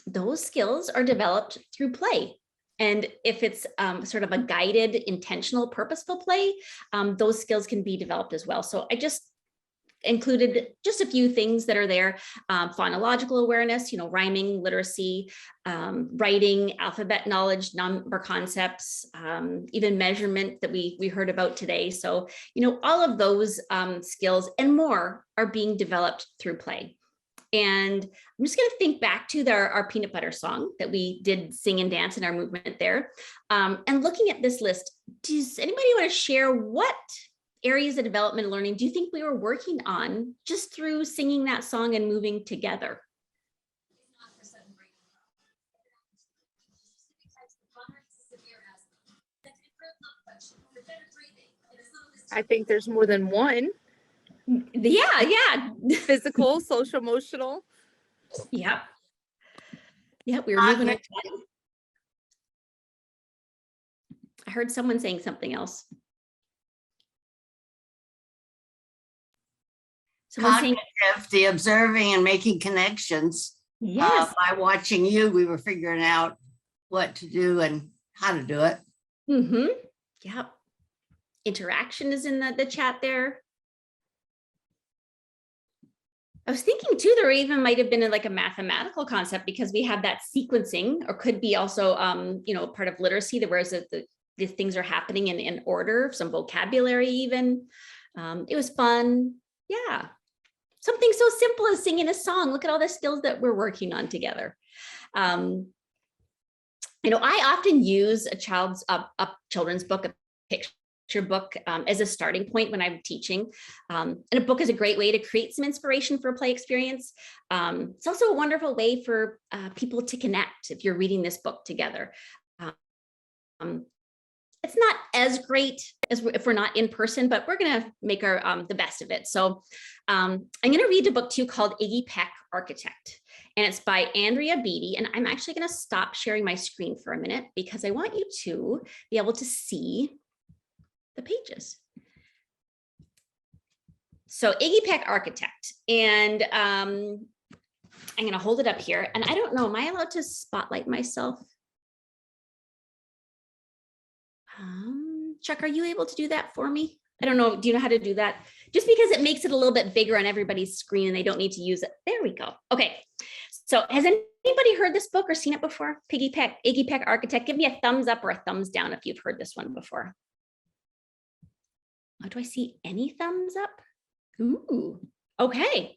those skills are developed through play. And if it's sort of a guided, intentional, purposeful play, those skills can be developed as well. So I just included just a few things that are there. Phonological awareness, rhyming, literacy, writing, alphabet knowledge, number concepts, even measurement that we heard about today. So, all of those skills and more are being developed through play. And I'm just going to think back to our peanut butter song that we did sing and dance in our movement there. And looking at this list, does anybody want to share what areas of development and learning do you think we were working on just through singing that song and moving together? I think there's more than one. Yeah. Physical, social, emotional. Yep. Yeah, we were moving. I heard someone saying something else. Cognitive, the observing and making connections. Yes. By watching you, we were figuring out what to do and how to do it. Mm-hmm. Yep. Interaction is in the chat there. I was thinking too, there even might have been like a mathematical concept because we have that sequencing, or could be also, part of literacy, whereas the things are happening in order, some vocabulary even. It was fun. Yeah. Something so simple as singing a song. Look at all the skills that we're working on together. I often use a children's book, a picture book as a starting point when I'm teaching. And a book is a great way to create some inspiration for a play experience. It's also a wonderful way for people to connect if you're reading this book together. It's not as great as if we're not in person, but we're going to make our the best of it. So I'm going to read a book too called Iggy Peck, Architect. and it's by Andrea Beatty. And I'm actually going to stop sharing my screen for a minute because I want you to be able to see the pages. So Iggy Peck Architect, and I'm going to hold it up here. And I don't know, am I allowed to spotlight myself? Chuck, are you able to do that for me? I don't know. Do you know how to do that? Just because it makes it a little bit bigger on everybody's screen and they don't need to use it. There we go. Okay. So has anybody heard this book or seen it before? Iggy Peck Architect. Give me a thumbs up or a thumbs down if you've heard this one before. Oh, do I see any thumbs up? Ooh, okay.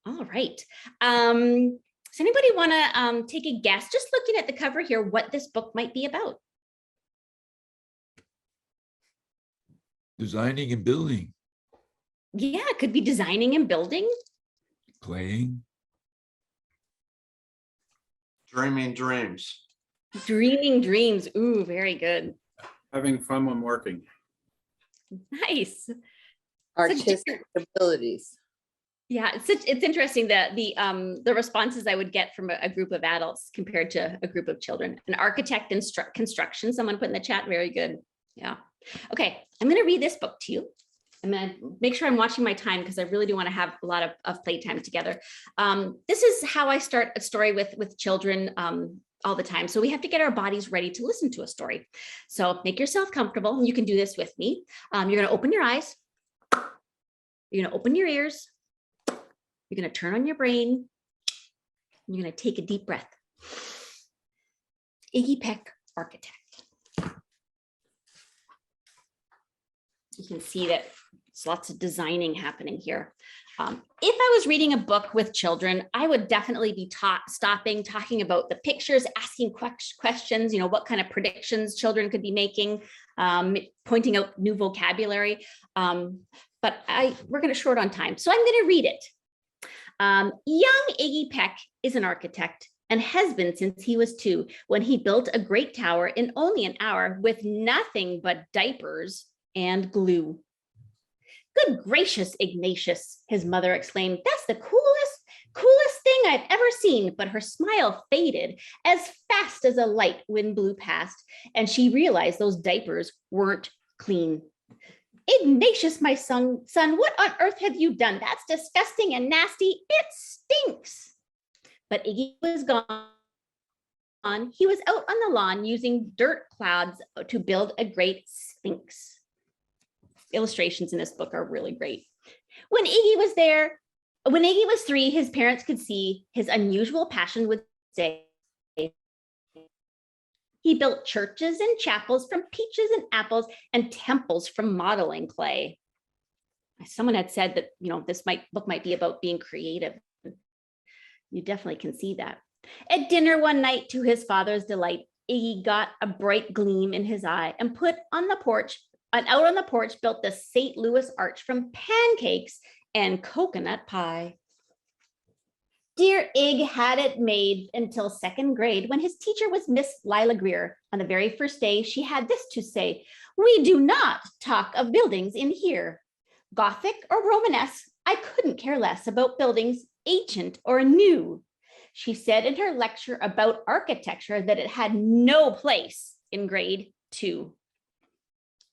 All right. Does anybody want to take a guess, just looking at the cover here, what this book might be about? Designing and building, Yeah, it could be designing and building. playing. Dreaming dreams. Dreaming dreams. Ooh, very good. Having fun when working. Nice. Artistic abilities. Yeah, it's interesting that the responses I would get from a group of adults compared to a group of children. An architect and construction, someone put in the chat, very good. Yeah. Okay, I'm going to read this book to you. I'm going to make sure I'm watching my time because I really do want to have a lot of playtime together. This is how I start a story with children all the time. So we have to get our bodies ready to listen to a story. So make yourself comfortable. You can do this with me. You're going to open your eyes. You're going to open your ears. You're going to turn on your brain. You're going to take a deep breath. Iggy Peck Architect. You can see that there's lots of designing happening here. If I was reading a book with children, I would definitely be talking about the pictures, asking questions, you know, what kind of predictions children could be making, pointing out new vocabulary. But we're going to short on time, so I'm going to read it. Young Iggy Peck is an architect and has been since he was 2, when he built a great tower in only an hour with nothing but diapers and glue. Good gracious, Ignatius, his mother exclaimed. That's the coolest thing I've ever seen. But her smile faded as fast as a light wind blew past, and she realized those diapers weren't clean. Ignatius, my son, what on earth have you done? That's disgusting and nasty. It stinks. But Iggy was gone. He was out on the lawn using dirt clouds to build a great sphinx. Illustrations in this book are really great. When Iggy was 3, his parents could see his unusual passion with stay. He built churches and chapels from peaches and apples and temples from modeling clay. Someone had said that, you know, this book might be about being creative. You definitely can see that. At dinner one night, to his father's delight, Iggy got a bright gleam in his eye and out on the porch built the St. Louis Arch from pancakes and coconut pie. Dear Ig had it made until 2nd grade, when his teacher was Miss Lila Greer. On the very first day, she had this to say: "We do not talk of buildings in here. Gothic or Romanesque, I couldn't care less about buildings, ancient or new." She said in her lecture about architecture that it had no place in grade 2.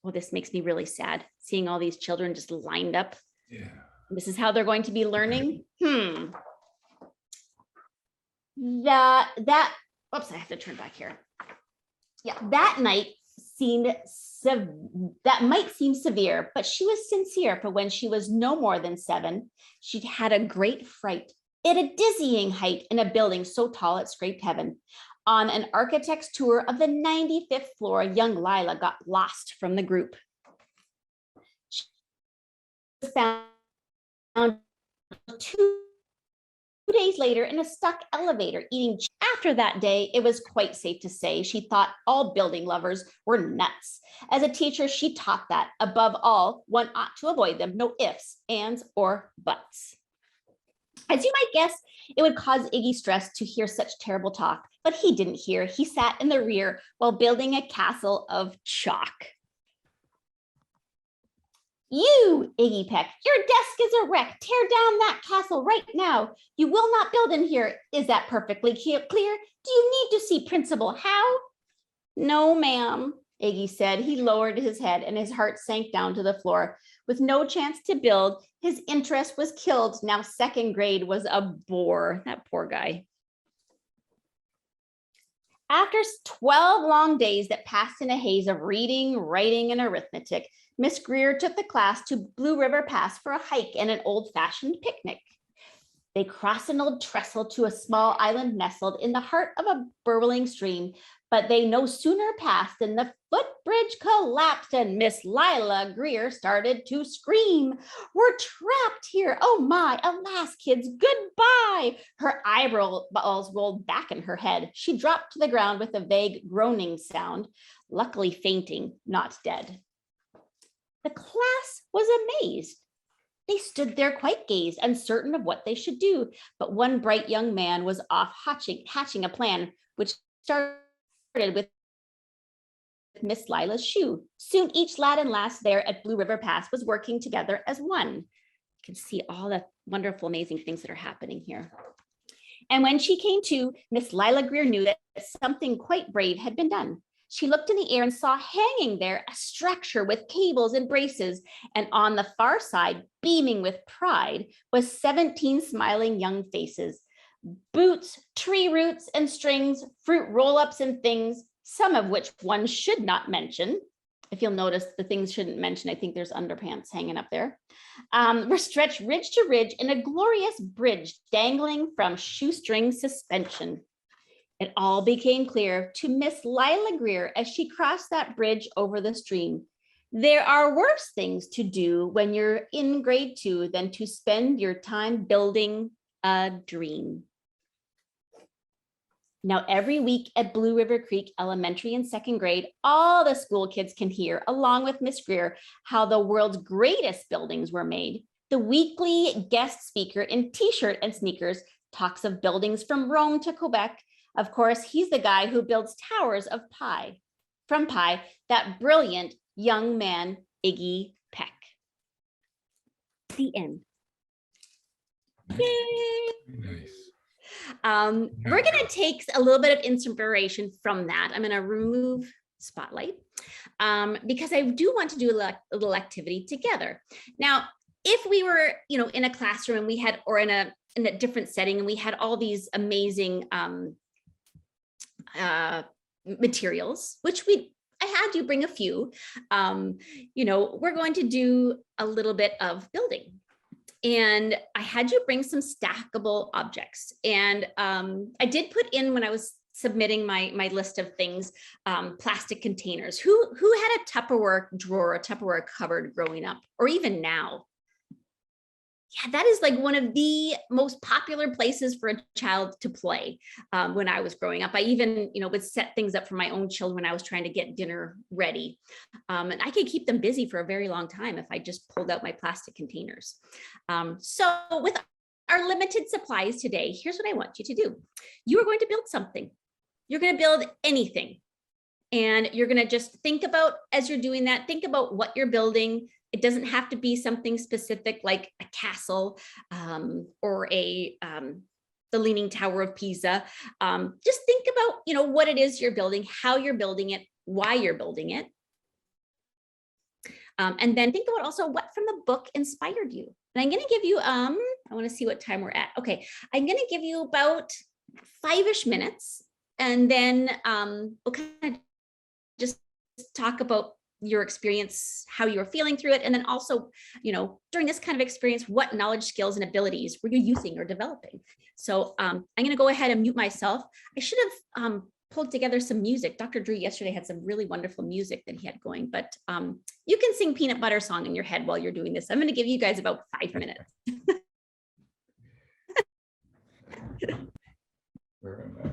Well, this makes me really sad, seeing all these children just lined up. Yeah. This is how they're going to be learning. Oops, I have to turn back here. Yeah, that might seem severe, but she was sincere, for when she was no more than 7, she'd had a great fright at a dizzying height in a building so tall it scraped heaven. On an architect's tour of the 95th floor, young Lila got lost from the group. She was found 2 days later in a stuck elevator eating. After that day, it was quite safe to say she thought all building lovers were nuts. As a teacher, she taught that, above all, one ought to avoid them. No ifs, ands, or buts. As you might guess, it would cause Iggy stress to hear such terrible talk, but he didn't hear. He sat in the rear while building a castle of chalk. You, Iggy pecked, your desk is a wreck. Tear down that castle right now. You will not build in here. Is that perfectly clear? Do you need to see Principal How? No, ma'am, Iggy said. He lowered his head and his heart sank down to the floor. With no chance to build, his interest was killed. Now second grade was a bore. That poor guy. After 12 long days that passed in a haze of reading, writing, and arithmetic, Miss Greer took the class to Blue River Pass for a hike and an old-fashioned picnic. They crossed an old trestle to a small island nestled in the heart of a burbling stream, but they no sooner passed than the footbridge collapsed and Miss Lila Greer started to scream. We're trapped here. Oh my, alas, kids, goodbye. Her eyeballs rolled back in her head. She dropped to the ground with a vague groaning sound, luckily fainting, not dead. The class was amazed. They stood there quite dazed, uncertain of what they should do. But one bright young man was off hatching a plan, which started with Miss Lila's shoe. Soon each lad and lass there at Blue River Pass was working together as one. You can see all the wonderful, amazing things that are happening here. And when she came to, Miss Lila Greer knew that something quite brave had been done. She looked in the air and saw hanging there a structure with cables and braces, and on the far side, beaming with pride, was 17 smiling young faces. Boots, tree roots and strings, fruit roll-ups and things, some of which one should not mention. If you'll notice, the things shouldn't mention, I think there's underpants hanging up there, were stretched ridge to ridge in a glorious bridge dangling from shoestring suspension. It all became clear to Miss Lila Greer as she crossed that bridge over the stream. There are worse things to do when you're in grade 2 than to spend your time building a dream. Now, every week at Blue River Creek Elementary and second grade, all the school kids can hear, along with Miss Greer, how the world's greatest buildings were made. The weekly guest speaker in t-shirt and sneakers talks of buildings from Rome to Quebec. Of course, he's the guy who builds towers of pie. From pie, that brilliant young man, Iggy Peck. The end. Yay! Nice. We're going to take a little bit of inspiration from that. I'm going to remove spotlight because I do want to do a little activity together. Now, if we were, in a classroom and we had, or in a different setting, and we had all these amazing materials, which I had you bring a few, we're going to do a little bit of building. And I had you bring some stackable objects. And I did put in, when I was submitting my list of things, plastic containers. Who had a Tupperware drawer, a Tupperware cupboard growing up, or even now? Yeah, that is like one of the most popular places for a child to play when I was growing up. I even, would set things up for my own children when I was trying to get dinner ready. And I could keep them busy for a very long time if I just pulled out my plastic containers. So with our limited supplies today, here's what I want you to do. You are going to build something. You're going to build anything. And you're going to just think about, as you're doing that, think about what you're building. It doesn't have to be something specific like a castle or the Leaning Tower of Pisa. Just think about, what it is you're building, how you're building it, why you're building it. And then think about also what from the book inspired you. And I'm going to give you, I want to see what time we're at. Okay, I'm going to give you about 5-ish minutes. And then we'll kind of just talk about your experience, how you were feeling through it. And then also, during this kind of experience, what knowledge, skills, and abilities were you using or developing? So I'm going to go ahead and mute myself. I should have pulled together some music. Dr. Drew yesterday had some really wonderful music that he had going, but you can sing Peanut Butter Song in your head while you're doing this. I'm going to give you guys about 5 minutes. Where am I?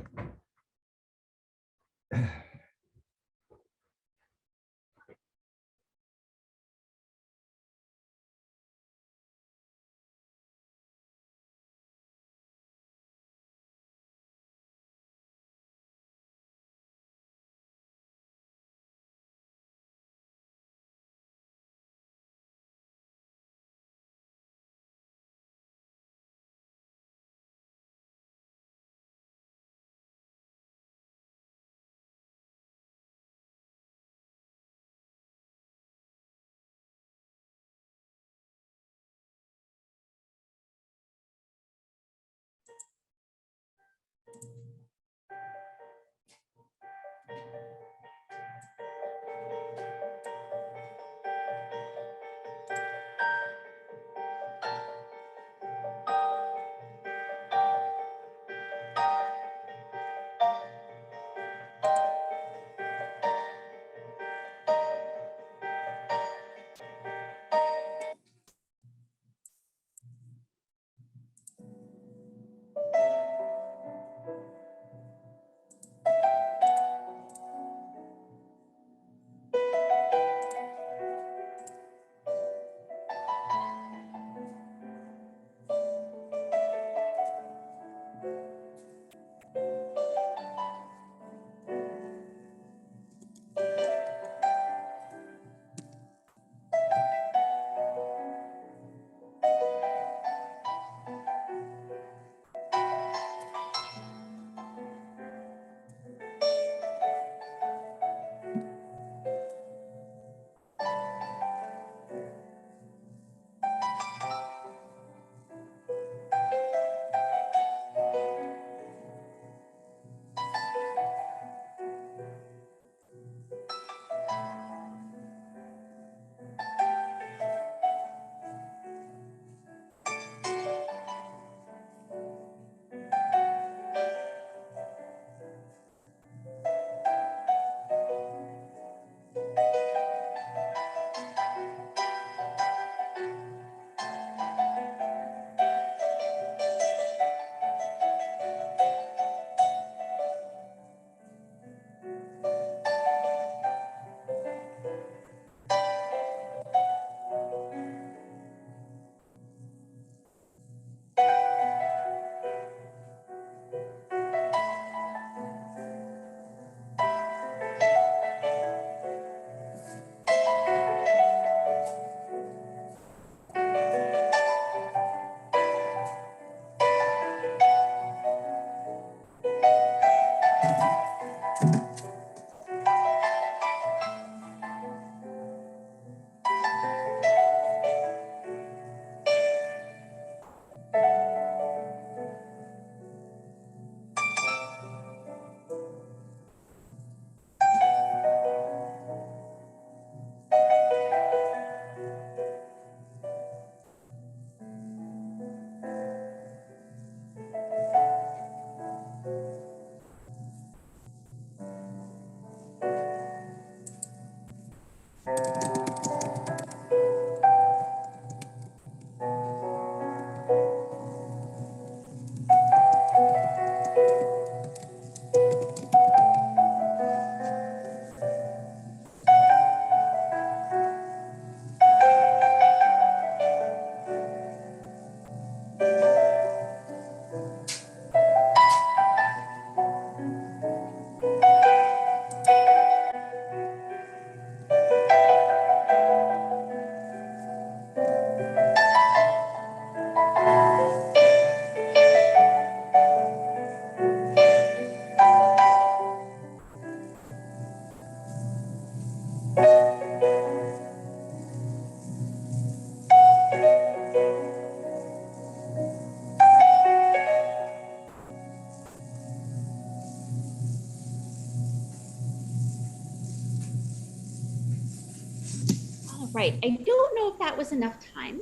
right. I don't know if that was enough time,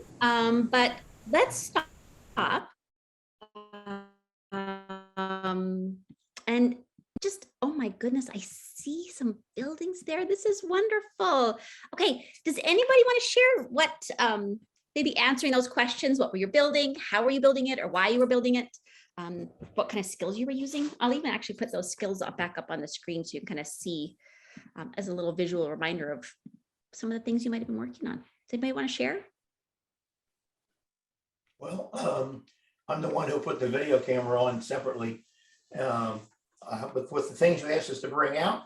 but let's stop. And just, oh my goodness, I see some buildings there. This is wonderful. Okay, does anybody want to share what, maybe answering those questions? What were you building? How were you building it, or why you were building it? What kind of skills you were using? I'll even actually put those skills up back up on the screen so you can kind of see as a little visual reminder of some of the things you might have been working on. Does anybody want to share? Well, I'm the one who put the video camera on separately. But with the things you asked us to bring out,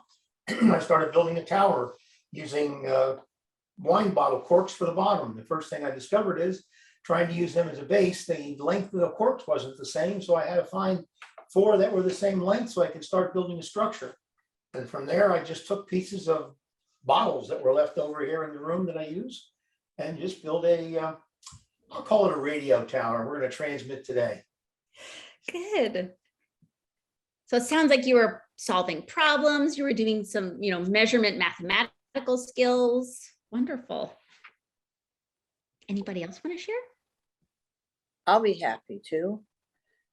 I started building a tower using wine bottle corks for the bottom. The first thing I discovered is trying to use them as a base, the length of the corks wasn't the same. So I had to find 4 that were the same length so I could start building a structure. And from there, I just took pieces of bottles that were left over here in the room that I use and just build a, I'll call it a radio tower. We're going to transmit today. Good. So it sounds like you were solving problems, you were doing some, measurement mathematical skills. Wonderful. Anybody else want to share? I'll be happy to.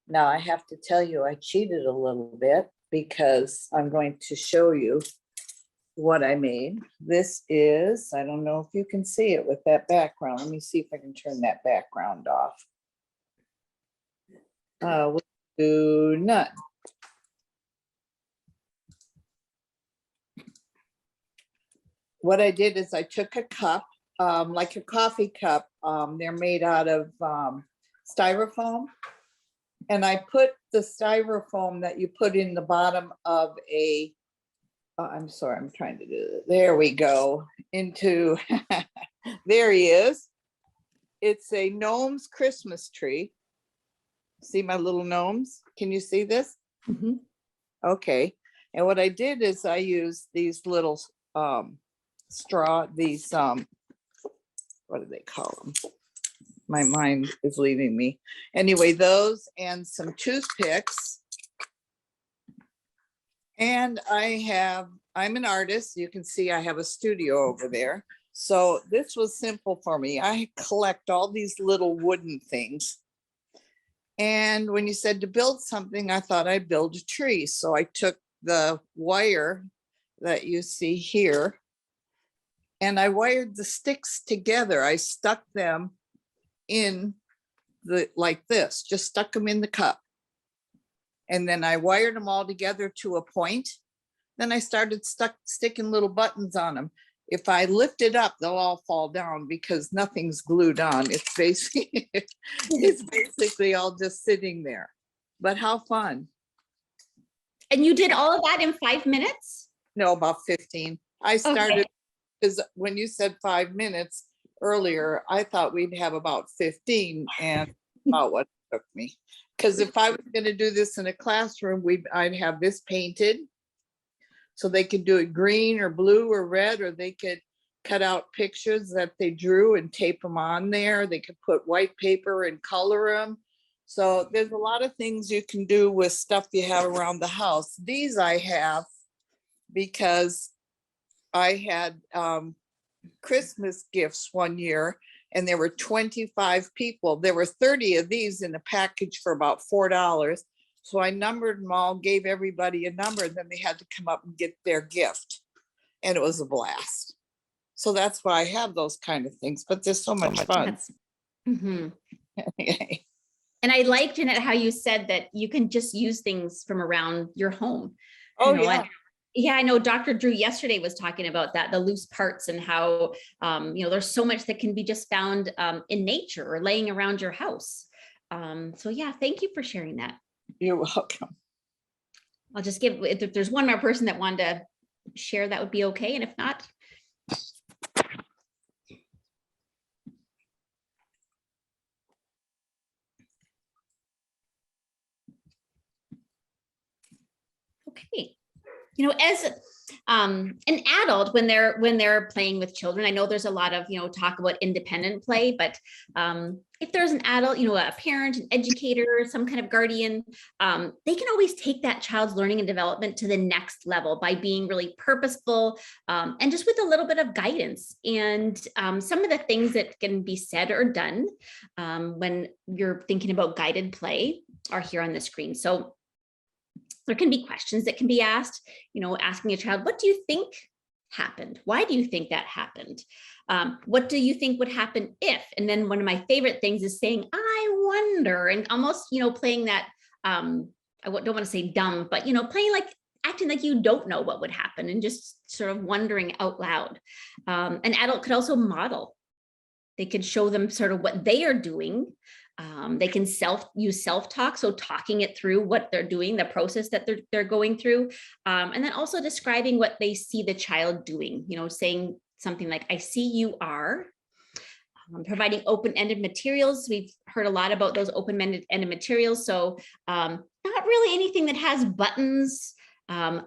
Now I have to tell you, I cheated a little bit because I'm going to show you what I made. This is, I don't know if you can see it with that background. Let me see if I can turn that background off. We'll do none. What I did is I took a cup, like a coffee cup. They're made out of styrofoam. And I put the styrofoam that you put in the bottom of a, I'm sorry, I'm trying to do it. There we go. Into, there he is. It's a gnome's Christmas tree. See my little gnomes? Can you see this? Mm-hmm. Okay. And what I did is I used these little straw, these, what do they call them? My mind is leaving me. Anyway, those and some toothpicks. And I'm an artist. You can see I have a studio over there. So this was simple for me. I collect all these little wooden things. And when you said to build something, I thought I'd build a tree. So I took the wire that you see here and I wired the sticks together. I stuck them in the, like this, just stuck them in the cup. And then I wired them all together to a point. Then I started sticking little buttons on them. If I lift it up, they'll all fall down because nothing's glued on. It's basically all just sitting there. But how fun. And you did all of that in 5 minutes? No, about 15. I started, because when you said 5 minutes earlier, I thought we'd have about 15 and about what it took me. Because if I was going to do this in a classroom, I'd have this painted. So they could do it green or blue or red, or they could cut out pictures that they drew and tape them on there. They could put white paper and color them. So there's a lot of things you can do with stuff you have around the house. These I have because I had Christmas gifts one year and there were 25 people. There were 30 of these in a package for about $4. So I numbered them all, gave everybody a number, and then they had to come up and get their gift. And it was a blast. So that's why I have those kind of things, but they're so much fun. And I liked in it how you said that you can just use things from around your home. Oh, yeah. yeah. I know Dr. Drew yesterday was talking about that, the loose parts and how, there's so much that can be just found in nature or laying around your house. So yeah, thank you for sharing that. You're welcome. I'll just give, if there's one more person that wanted to share, that would be okay. And if not. Okay. As an adult, when they're playing with children, I know there's a lot of, talk about independent play, but if there's an adult, a parent, an educator, some kind of guardian, they can always take that child's learning and development to the next level by being really purposeful and just with a little bit of guidance. And some of the things that can be said or done when you're thinking about guided play are here on the screen. So there can be questions that can be asked, asking a child, what do you think happened? Why do you think that happened? What do you think would happen if? And then one of my favorite things is saying, I wonder, and almost, playing that, I don't want to say dumb, but, playing like, acting like you don't know what would happen and just sort of wondering out loud. An adult could also model. They could show them sort of what they are doing. They can use self-talk, so talking it through what they're doing, the process that they're going through, and then also describing what they see the child doing, saying something like, I see you are. Providing open-ended materials. We've heard a lot about those open-ended materials, so not really anything that has buttons,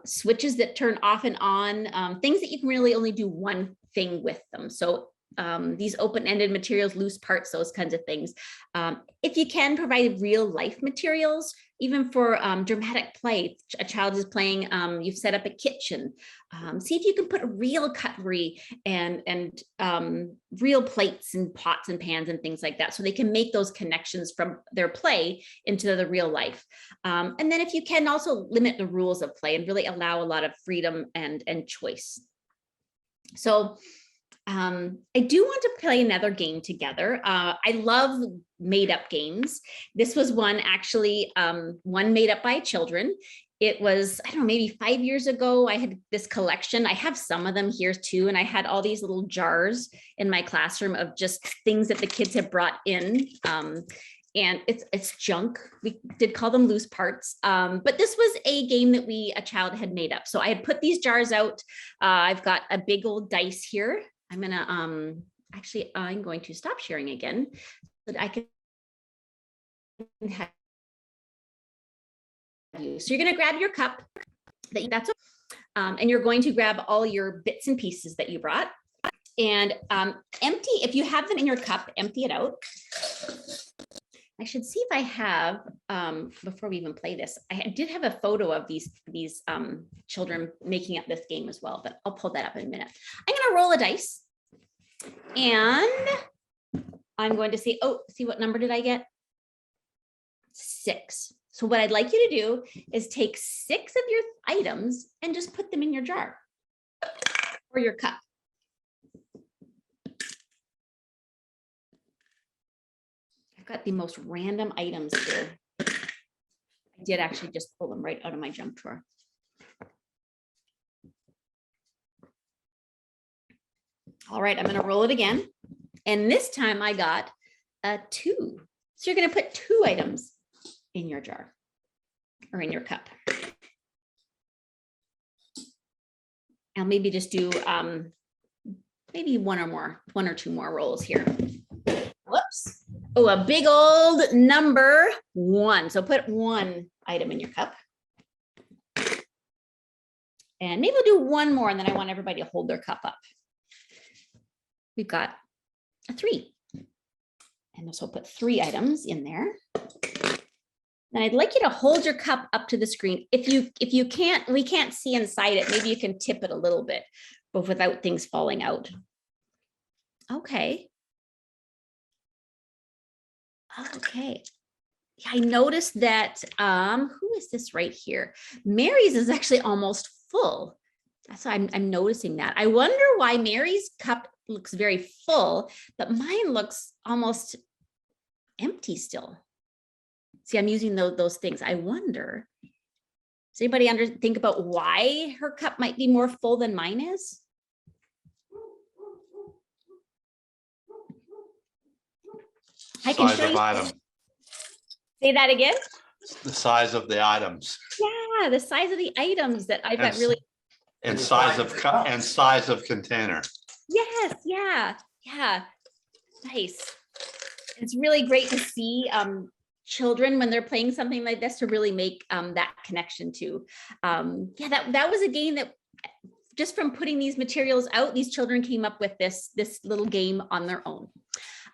switches that turn off and on, things that you can really only do one thing with them. So these open-ended materials, loose parts, those kinds of things. If you can provide real life materials, even for dramatic play, a child is playing, you've set up a kitchen. See if you can put real cutlery and real plates and pots and pans and things like that, so they can make those connections from their play into the real life. And then if you can also limit the rules of play and really allow a lot of freedom and choice. So I do want to play another game together. I love made up games. This was one actually, one made up by children. It was, I don't know, maybe 5 years ago, I had this collection. I have some of them here too. And I had all these little jars in my classroom of just things that the kids have brought in. And it's junk. We did call them loose parts. But this was a game that a child had made up. So I had put these jars out. I've got a big old dice here. I'm gonna, actually, I'm going to stop sharing again so that I can have you. So you're gonna grab your cup, and you're going to grab all your bits and pieces that you brought, and empty, if you have them in your cup, empty it out. I should see if I have, before we even play this, I did have a photo of these children making up this game as well, but I'll pull that up in a minute. I'm gonna roll a dice and I'm going to see, oh, see what number did I get? 6. So what I'd like you to do is take 6 of your items and just put them in your jar or your cup. I've got the most random items here. I did actually just pull them right out of my junk drawer. All right, I'm going to roll it again. And this time I got a 2. So you're going to put 2 items in your jar or in your cup. I'll maybe just do maybe 1 or 2 more rolls here. Whoops. Oh, a big old number 1. So put 1 item in your cup. And maybe we'll do 1 more, and then I want everybody to hold their cup up. We've got a 3. And so put 3 items in there. And I'd like you to hold your cup up to the screen. If you can't, we can't see inside it, maybe you can tip it a little bit, but without things falling out. Okay. Okay. I noticed that, who is this right here? Mary's is actually almost full. That's why I'm noticing that. I wonder why Mary's cup looks very full, but mine looks almost empty still. See, I'm using those things. I wonder, does anybody think about why her cup might be more full than mine is? I can show you. Item. Say that again. The size of the items. Yeah, the size of the items that I've got really. And size of cup and size of container. Yes, yeah, nice. It's really great to see children when they're playing something like this to really make that connection to. Yeah, that was a game that just from putting these materials out, these children came up with this little game on their own.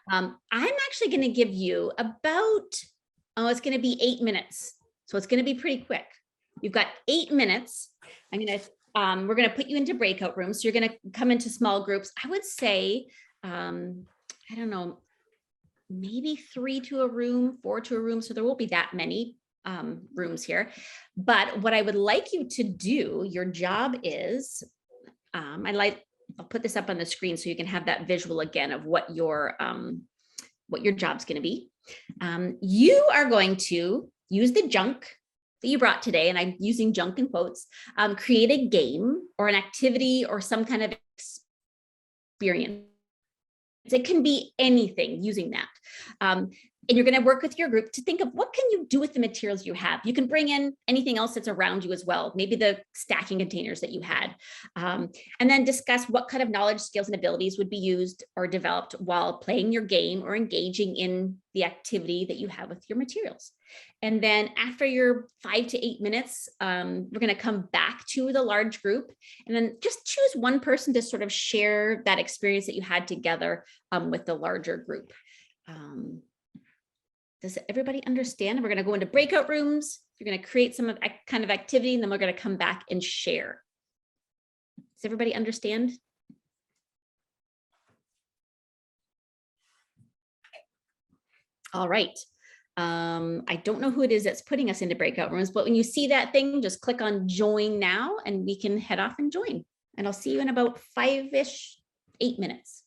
I'm actually going to give you about, it's going to be 8 minutes. So it's going to be pretty quick. You've got 8 minutes. We're going to put you into breakout rooms. So you're going to come into small groups. I would say, I don't know, maybe 3 to a room, 4 to a room. So there won't be that many rooms here. But what I would like you to do, your job is, I'll put this up on the screen so you can have that visual again of what your job's going to be. You are going to use the junk that you brought today, and I'm using junk in quotes, create a game or an activity or some kind of experience. It can be anything using that. And you're going to work with your group to think of what can you do with the materials you have. You can bring in anything else that's around you as well, maybe the stacking containers that you had, and then discuss what kind of knowledge, skills, and abilities would be used or developed while playing your game or engaging in the activity that you have with your materials. And then after your 5 to 8 minutes, we're going to come back to the large group and then just choose one person to sort of share that experience that you had together with the larger group. Does everybody understand? We're going to go into breakout rooms. You're going to create some kind of activity, and then we're going to come back and share. Does everybody understand? All right. I don't know who it is that's putting us into breakout rooms, but when you see that thing, just click on join now and we can head off and join. And I'll see you in about 5-ish, 8 minutes.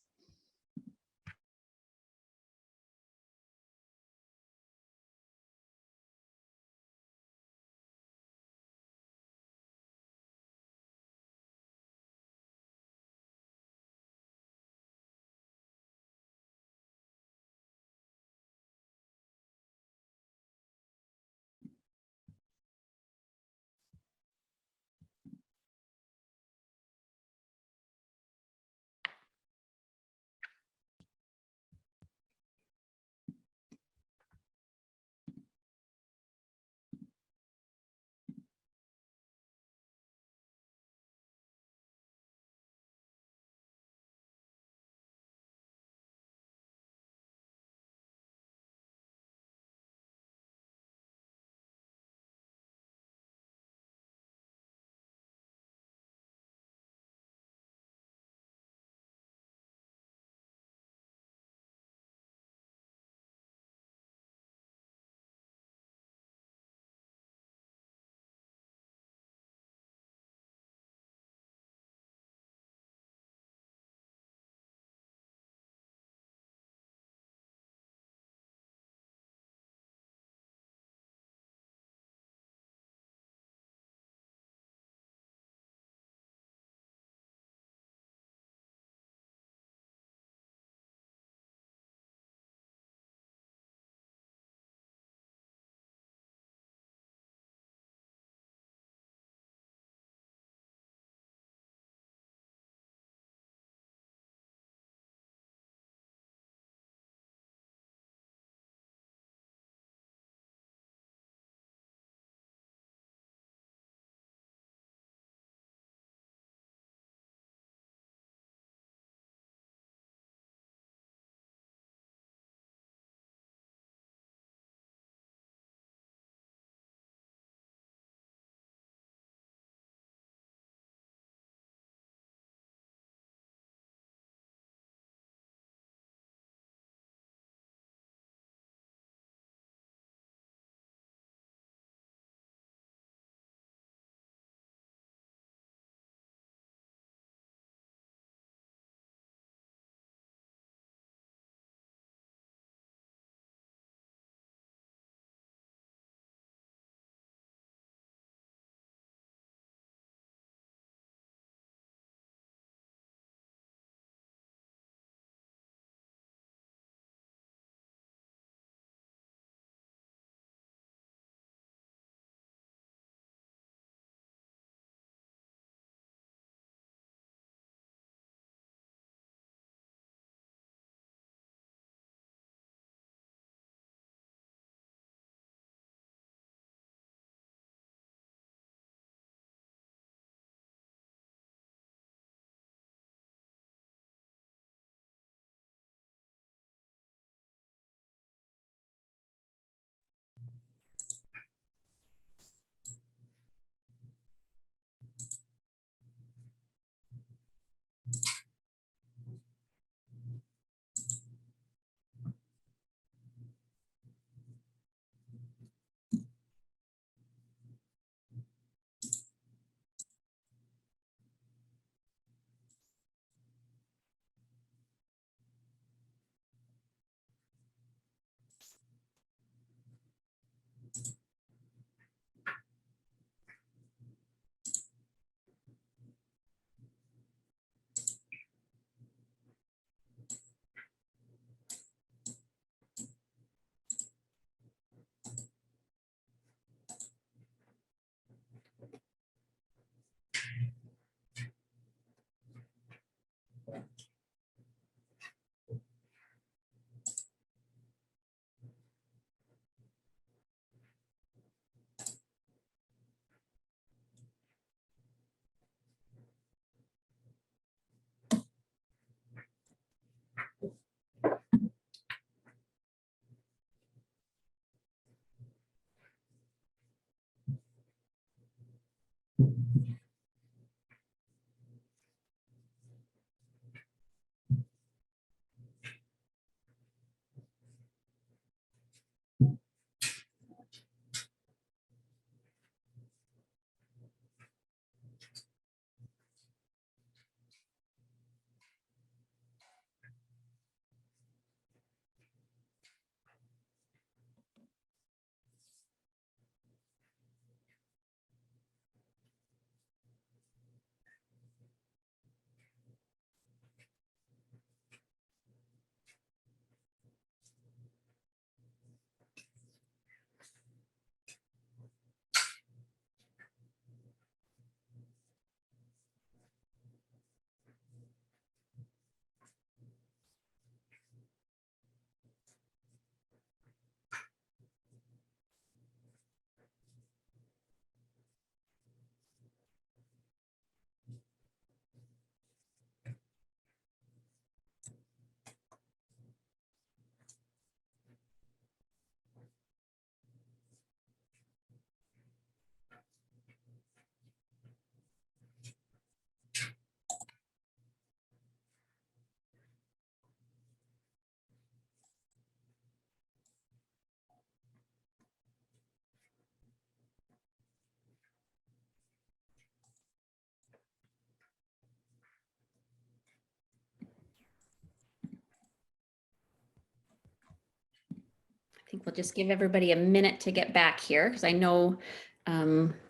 we'll just give everybody a minute to get back here because I know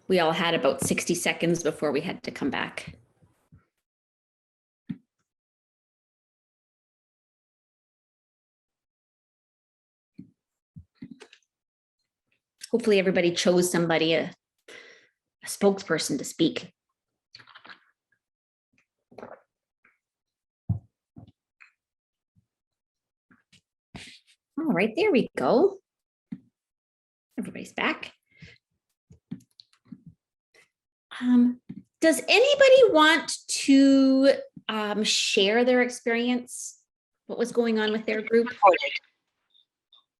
we all had about 60 seconds before we had to come back. Hopefully everybody chose somebody, a spokesperson to speak. All right, there we go. Everybody's back. Does anybody want to share their experience? What was going on with their group?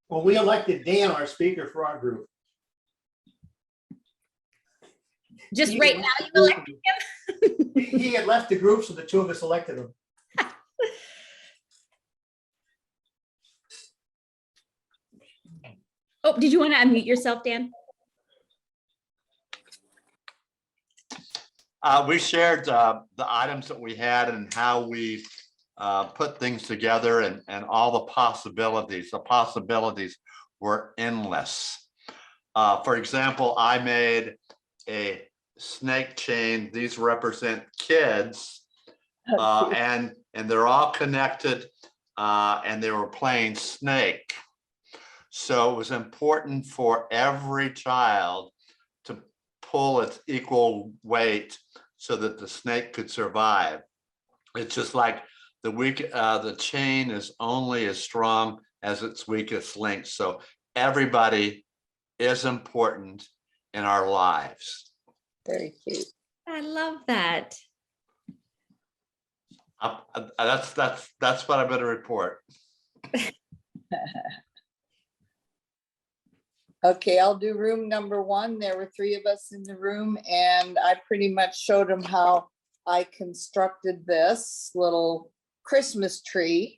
Well, we elected Dan our speaker for our group. Just right now you elected him? He had left the group, so the two of us elected him. Oh, did you want to unmute yourself, Dan? We shared the items that we had and how we put things together and all the possibilities. The possibilities were endless. For example, I made a snake chain. These represent kids, and they're all connected, and they were playing snake. So it was important for every child to pull its equal weight so that the snake could survive. It's just like the chain is only as strong as its weakest link. So everybody is important in our lives. Very cute. I love that. That's what I'm going to report. Okay, I'll do room number one. There were three of us in the room, and I pretty much showed them how I constructed this little Christmas tree.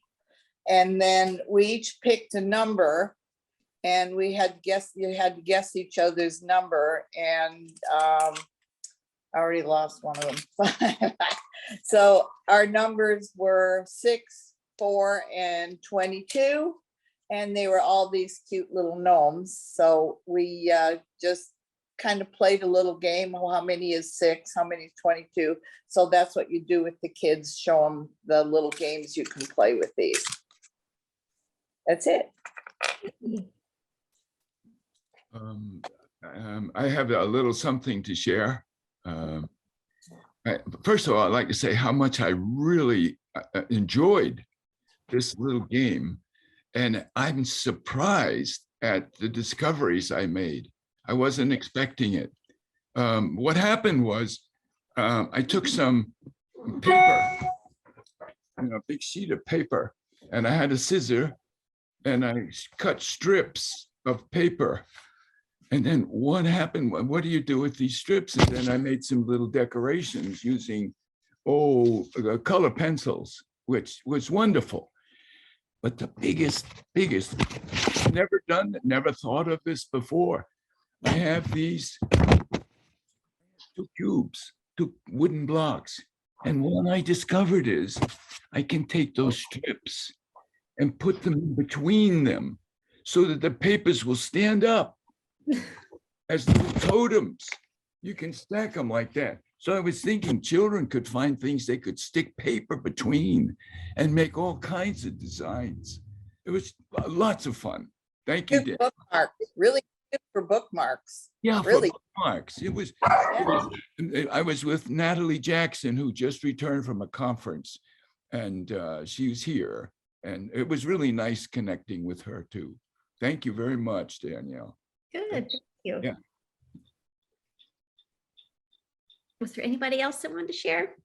And then we each picked a number, and you had to guess each other's number. And I already lost one of them. So our numbers were 6, 4, and 22. And they were all these cute little gnomes. So we just kind of played a little game. Well, how many is 6? How many is 22? So that's what you do with the kids. Show them the little games you can play with these. That's it. I have a little something to share. First of all, I'd like to say how much I really enjoyed this little game. And I'm surprised at the discoveries I made. I wasn't expecting it. What happened was I took some paper, a big sheet of paper, and I had a scissor, and I cut strips of paper. And then what happened? What do you do with these strips? And then I made some little decorations using color pencils, which was wonderful. But the biggest, never done, never thought of this before. I have these 2 cubes, 2 wooden blocks. And what I discovered is I can take those strips and put them in between them so that the papers will stand up as little totems. You can stack them like that. So I was thinking children could find things they could stick paper between and make all kinds of designs. It was lots of fun. Thank you, Dan. Bookmarks, really good for bookmarks. Yeah, really. for bookmarks. I was with Natalie Jackson, who just returned from a conference, and she was here. And it was really nice connecting with her too. Thank you very much, Danielle. Good, thank you. Yeah. Was there anybody else that wanted to share?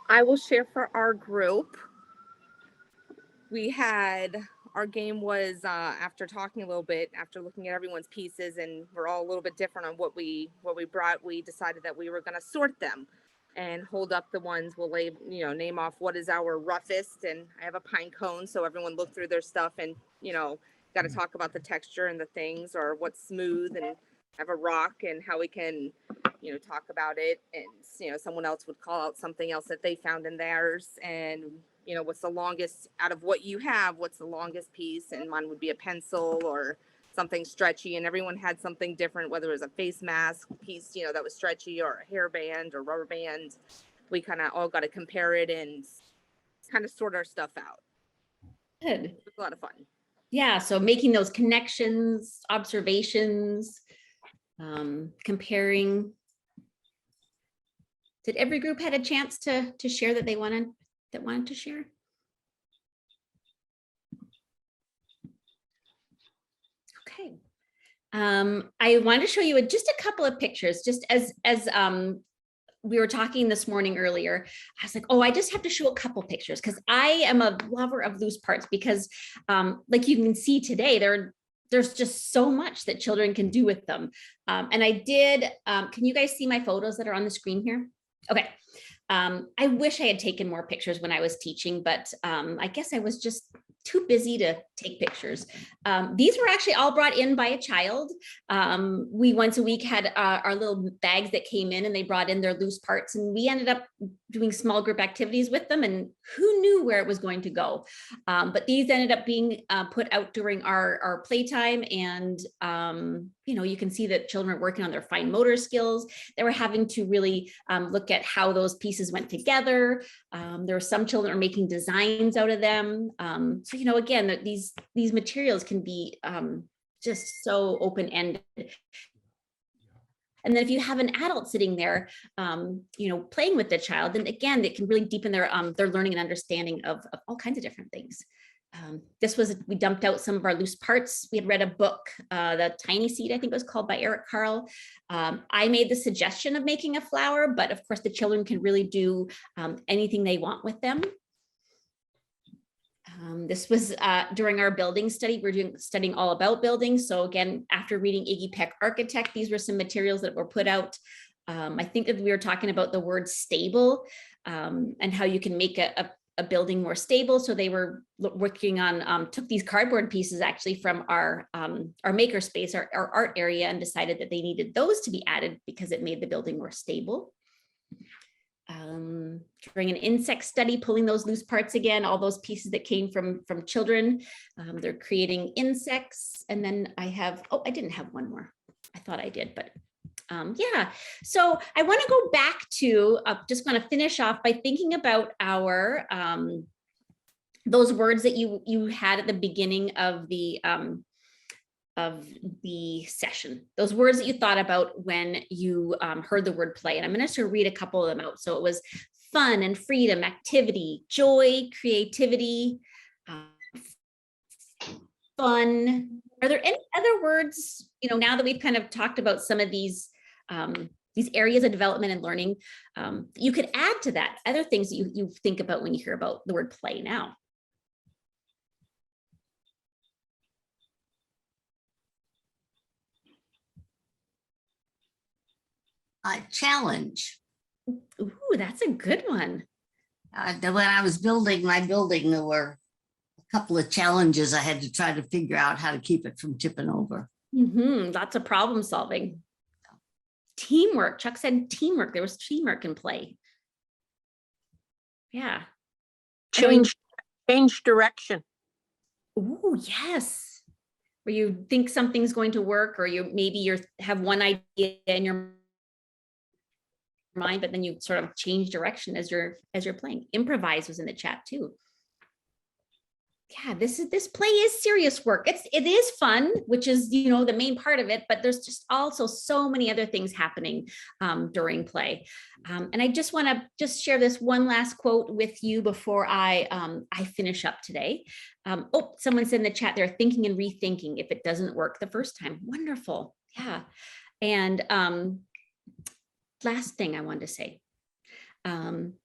I will share for our group. Our game was after talking a little bit, after looking at everyone's pieces, and we're all a little bit different on what we brought, we decided that we were going to sort them and hold up the ones. We'll name off what is our roughest, and I have a pine cone, so everyone look through their stuff and got to talk about the texture and the things, or what's smooth, and have a rock and how we can talk about it. And someone else would call out something else that they found in theirs, and you know, what's the longest out of what you have, what's the longest piece? And mine would be a pencil or something stretchy, and everyone had something different, whether it was a face mask piece, you know, that was stretchy, or a hairband or rubber band. We kind of all got to compare it and kind of sort our stuff out. Good. It was a lot of fun. Yeah, so making those connections, observations, comparing. Did every group had a chance to share that they wanted to share? Okay. I wanted to show you just a couple of pictures, just as we were talking this morning earlier. I was like, oh, I just have to show a couple pictures because I am a lover of loose parts, because like you can see today, there's just so much that children can do with them. And I did, can you guys see my photos that are on the screen here? Okay. I wish I had taken more pictures when I was teaching, but I guess I was just too busy to take pictures. These were actually all brought in by a child. We once a week had our little bags that came in, and they brought in their loose parts, and we ended up doing small group activities with them, and who knew where it was going to go. But these ended up being put out during our playtime, and you know, you can see that children are working on their fine motor skills. They were having to really look at how those pieces went together. There were some children are making designs out of them. So, you know, again, that these materials can be just so open-ended. And then if you have an adult sitting there, you know, playing with the child, then again, it can really deepen their learning and understanding of all kinds of different things. We dumped out some of our loose parts. We had read a book, The Tiny Seed, I think it was called, by Eric Carle. I made the suggestion of making a flower, but of course the children can really do anything they want with them. This was during our building study. We're studying all about buildings. So again, after reading Iggy Peck Architect, these were some materials that were put out. I think that we were talking about the word stable and how you can make a building more stable. So they were working on, took these cardboard pieces actually from our makerspace, our art area, and decided that they needed those to be added because it made the building more stable. During an insect study, pulling those loose parts again, all those pieces that came from children, they're creating insects. And then I didn't have one more. I thought I did, but yeah. So I want to go back to, just want to finish off by thinking about our, those words that you had at the beginning of the session, those words that you thought about when you heard the word play. And I'm going to sort of read a couple of them out. So it was fun and freedom, activity, joy, creativity, fun. Are there any other words, you know, now that we've kind of talked about some of these areas of development and learning, you could add to that, other things that you think about when you hear about the word play now? Challenge. Ooh, that's a good one. When I was building my building, there were a couple of challenges I had to try to figure out how to keep it from tipping over. Lots of problem solving. Teamwork. Chuck said teamwork. There was teamwork in play. Yeah. Change direction. Oh, yes. Where you think something's going to work, or you have one idea in your mind, but then you sort of change direction as you're playing. Improvise was in the chat too. Yeah, this play is serious work. It is fun, which is, you know, the main part of it, but there's just also so many other things happening during play. And I just want to just share this one last quote with you before I finish up today. Oh, someone said in the chat, they're thinking and rethinking if it doesn't work the first time. Wonderful. Yeah. And last thing I wanted to say.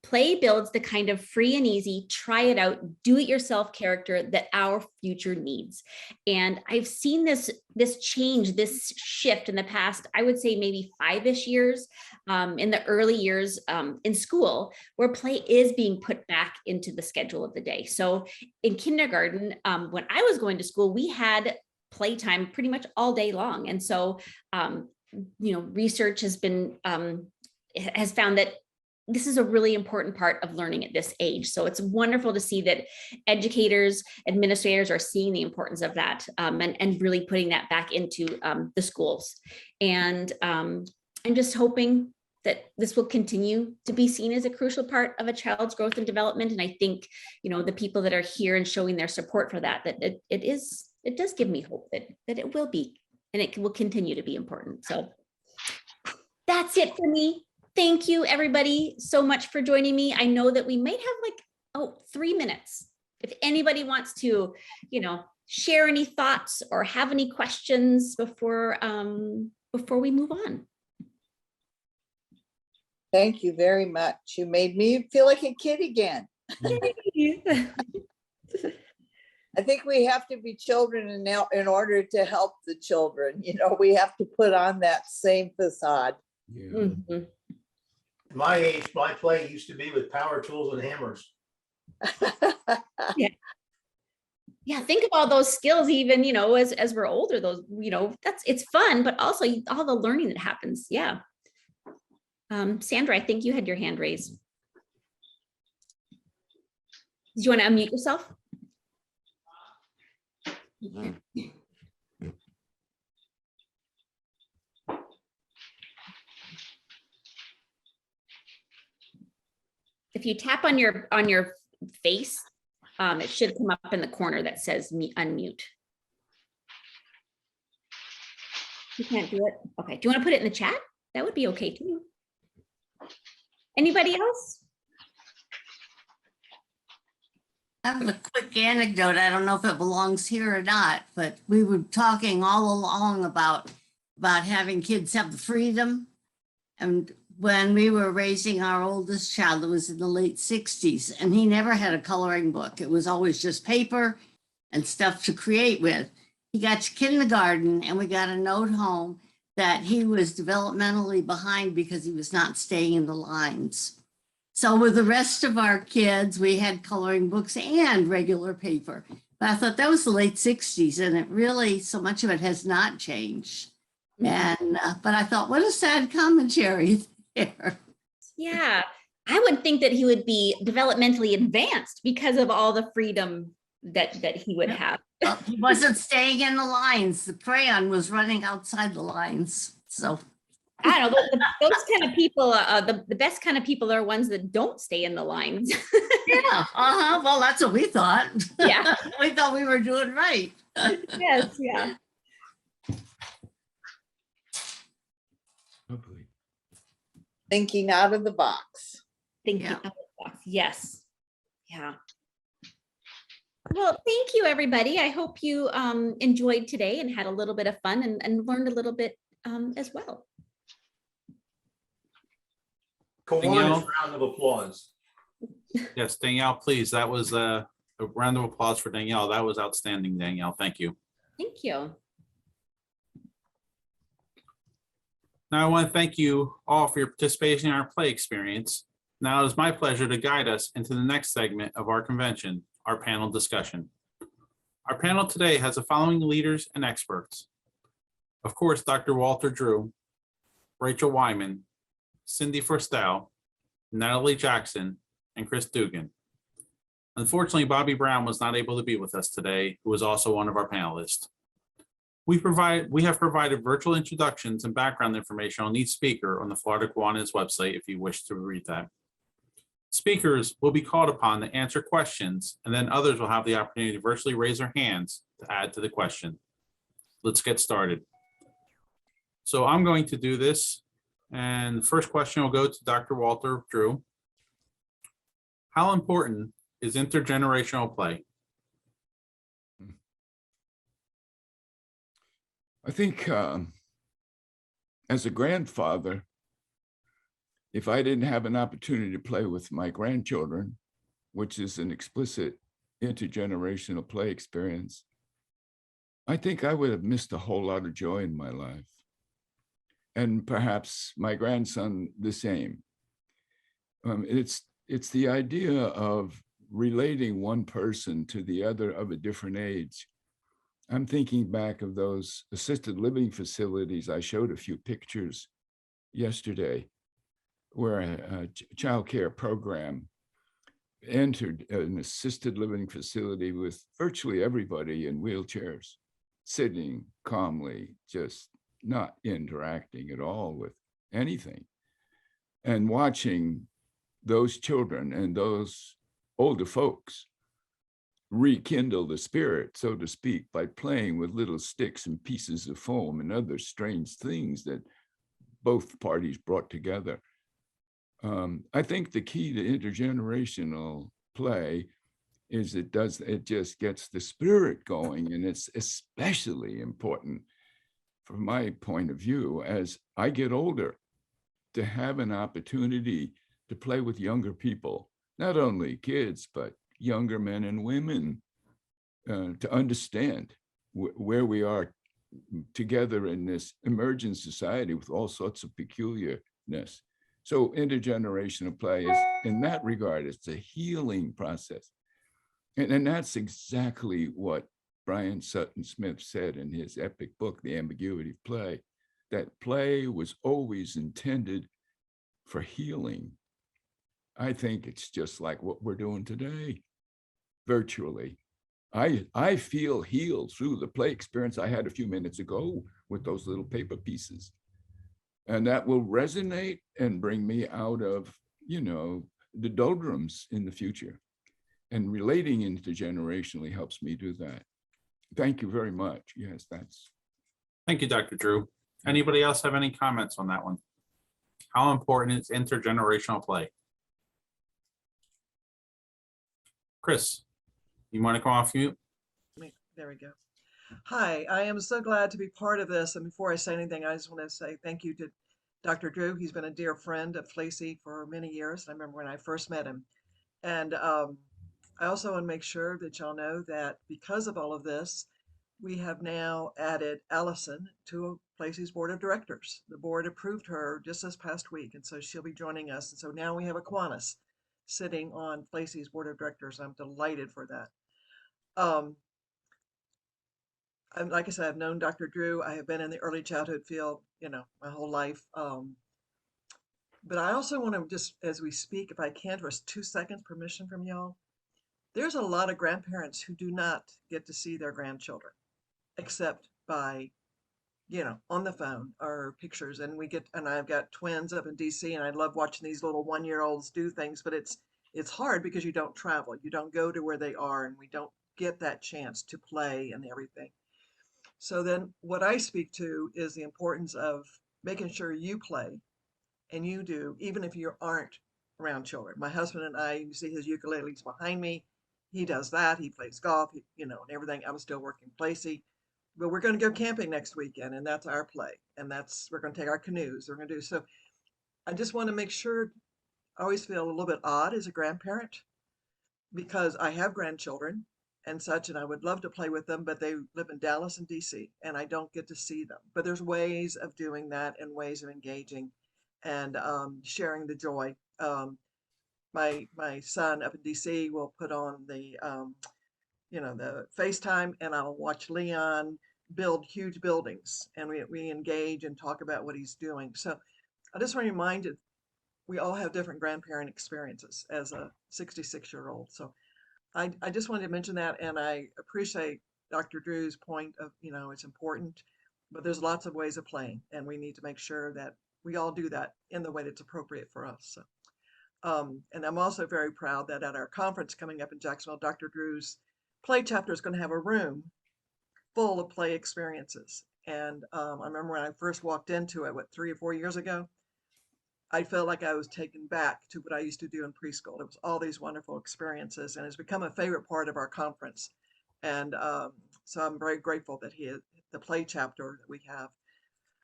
Play builds the kind of free and easy, try it out, do it yourself character that our future needs. And I've seen this change, this shift in the past, I would say maybe 5-ish years, in the early years in school, where play is being put back into the schedule of the day. So in kindergarten, when I was going to school, we had playtime pretty much all day long. And so, you know, research has been, has found that this is a really important part of learning at this age. So it's wonderful to see that educators, administrators are seeing the importance of that, and really putting that back into the schools. And I'm just hoping that this will continue to be seen as a crucial part of a child's growth and development. And I think, the people that are here and showing their support for that, it does give me hope that it will be, and it will continue to be important. So that's it for me. Thank you, everybody, so much for joining me. I know that we might have 3 minutes. If anybody wants to, share any thoughts or have any questions before we move on. Thank you very much. You made me feel like a kid again. I think we have to be children in order to help the children. We have to put on that same facade. Yeah. Mm-hmm. My age, my play used to be with power tools and hammers. Yeah, think of all those skills, even, as we're older, those, it's fun, but also all the learning that happens. Yeah. Sandra, I think you had your hand raised. Do you want to unmute yourself? If you tap on your face, it should come up in the corner that says unmute. You can't do it? Okay, do you want to put it in the chat? That would be okay too. Anybody else? I have a quick anecdote. I don't know if it belongs here or not, but we were talking all along about having kids have the freedom. And when we were raising our oldest child, it was in the late 60s, and he never had a coloring book. It was always just paper and stuff to create with. He got to kindergarten, and we got a note home that he was developmentally behind because he was not staying in the lines. So with the rest of our kids, we had coloring books and regular paper. But I thought that was the late 60s, and it really, so much of it has not changed. And but I thought, what a sad commentary there. Yeah, I would think that he would be developmentally advanced because of all the freedom that he would have. Well, he wasn't staying in the lines. The crayon was running outside the lines. So I don't know, those kind of people, the best kind of people are ones that don't stay in the lines. Yeah, well, that's what we thought. Yeah. We thought we were doing right. Yes, yeah. Thinking out of the box. Thinking out of the box. Yes. Yeah. Well, thank you, everybody. I hope you enjoyed today and had a little bit of fun and learned a little bit as well. Kiwanis, round of applause. Yes, Danielle, please. That was a round of applause for Danielle. That was outstanding, Danielle. Thank you. Thank you. Now I want to thank you all for your participation in our play experience. Now it is my pleasure to guide us into the next segment of our convention, our panel discussion. Our panel today has the following leaders and experts. Of course, Dr. Walter Drew, Rachel Wyman, Cindy Forstell, Natalie Jackson, and Chris Dugan. Unfortunately, Bobby Brown was not able to be with us today, who was also one of our panelists. We have provided virtual introductions and background information on each speaker on the Florida Kiwanis website if you wish to read that. Speakers will be called upon to answer questions, and then others will have the opportunity to virtually raise their hands to add to the question. Let's get started. So I'm going to do this, and the first question will go to Dr. Walter Drew. How important is intergenerational play? I think as a grandfather, if I didn't have an opportunity to play with my grandchildren, which is an explicit intergenerational play experience, I think I would have missed a whole lot of joy in my life. And perhaps my grandson the same. It's the idea of relating one person to the other of a different age. I'm thinking back of those assisted living facilities. I showed a few pictures yesterday where a child care program entered an assisted living facility with virtually everybody in wheelchairs, sitting calmly, just not interacting at all with anything, and watching those children and those older folks rekindle the spirit, so to speak, by playing with little sticks and pieces of foam and other strange things that both parties brought together. I think the key to intergenerational play is it just gets the spirit going, and it's especially important from my point of view as I get older to have an opportunity to play with younger people, not only kids, but younger men and women, to understand where we are together in this emergent society with all sorts of peculiarness. So intergenerational play is, in that regard, it's a healing process. And that's exactly what Brian Sutton Smith said in his epic book, The Ambiguity of Play, that play was always intended for healing. I think it's just like what we're doing today, virtually. I feel healed through the play experience I had a few minutes ago with those little paper pieces. And that will resonate and bring me out of, the doldrums in the future. And relating intergenerationally helps me do that. Thank you very much. Yes, that's. Thank you, Dr. Drew. Anybody else have any comments on that one? How important is intergenerational play? Chris, you want to come off mute? There we go. Hi, I am so glad to be part of this. And before I say anything, I just want to say thank you to Dr. Drew. He's been a dear friend of Flacey for many years. I remember when I first met him. And I also want to make sure that y'all know that because of all of this, we have now added Allison to Flacey's board of directors. The board approved her just this past week, and so she'll be joining us. And so now we have a Kiwanis sitting on Flacey's board of directors. I'm delighted for that. Like I said, I've known Dr. Drew. I have been in the early childhood field, my whole life. But I also want to just, as we speak, if I can, for 2 seconds, permission from y'all. There's a lot of grandparents who do not get to see their grandchildren, except by, on the phone or pictures. And I've got twins up in DC, and I love watching these little 1-year-olds do things, but it's hard because you don't travel. You don't go to where they are, and we don't get that chance to play and everything. So then what I speak to is the importance of making sure you play and you do, even if you aren't around children. My husband and I, you see his ukuleles behind me. He does that. He plays golf, and everything. I'm still working Flacey, but we're going to go camping next weekend, and that's our play. And we're going to take our canoes. We're going to do so. I just want to make sure. I always feel a little bit odd as a grandparent because I have grandchildren and such, and I would love to play with them, but they live in Dallas and DC, and I don't get to see them. But there's ways of doing that and ways of engaging and sharing the joy. My son up in DC will put on the FaceTime, and I'll watch Leon build huge buildings, and we engage and talk about what he's doing. So I just want to remind you, we all have different grandparent experiences as a 66-year-old. So I just wanted to mention that, and I appreciate Dr. Drew's point of, it's important, but there's lots of ways of playing, and we need to make sure that we all do that in the way that's appropriate for us. So, and I'm also very proud that at our conference coming up in Jacksonville, Dr. Drew's play chapter is going to have a room full of play experiences. And I remember when I first walked into it, 3 or 4 years ago, I felt like I was taken back to what I used to do in preschool. It was all these wonderful experiences, and it's become a favorite part of our conference. And so I'm very grateful that the play chapter that we have,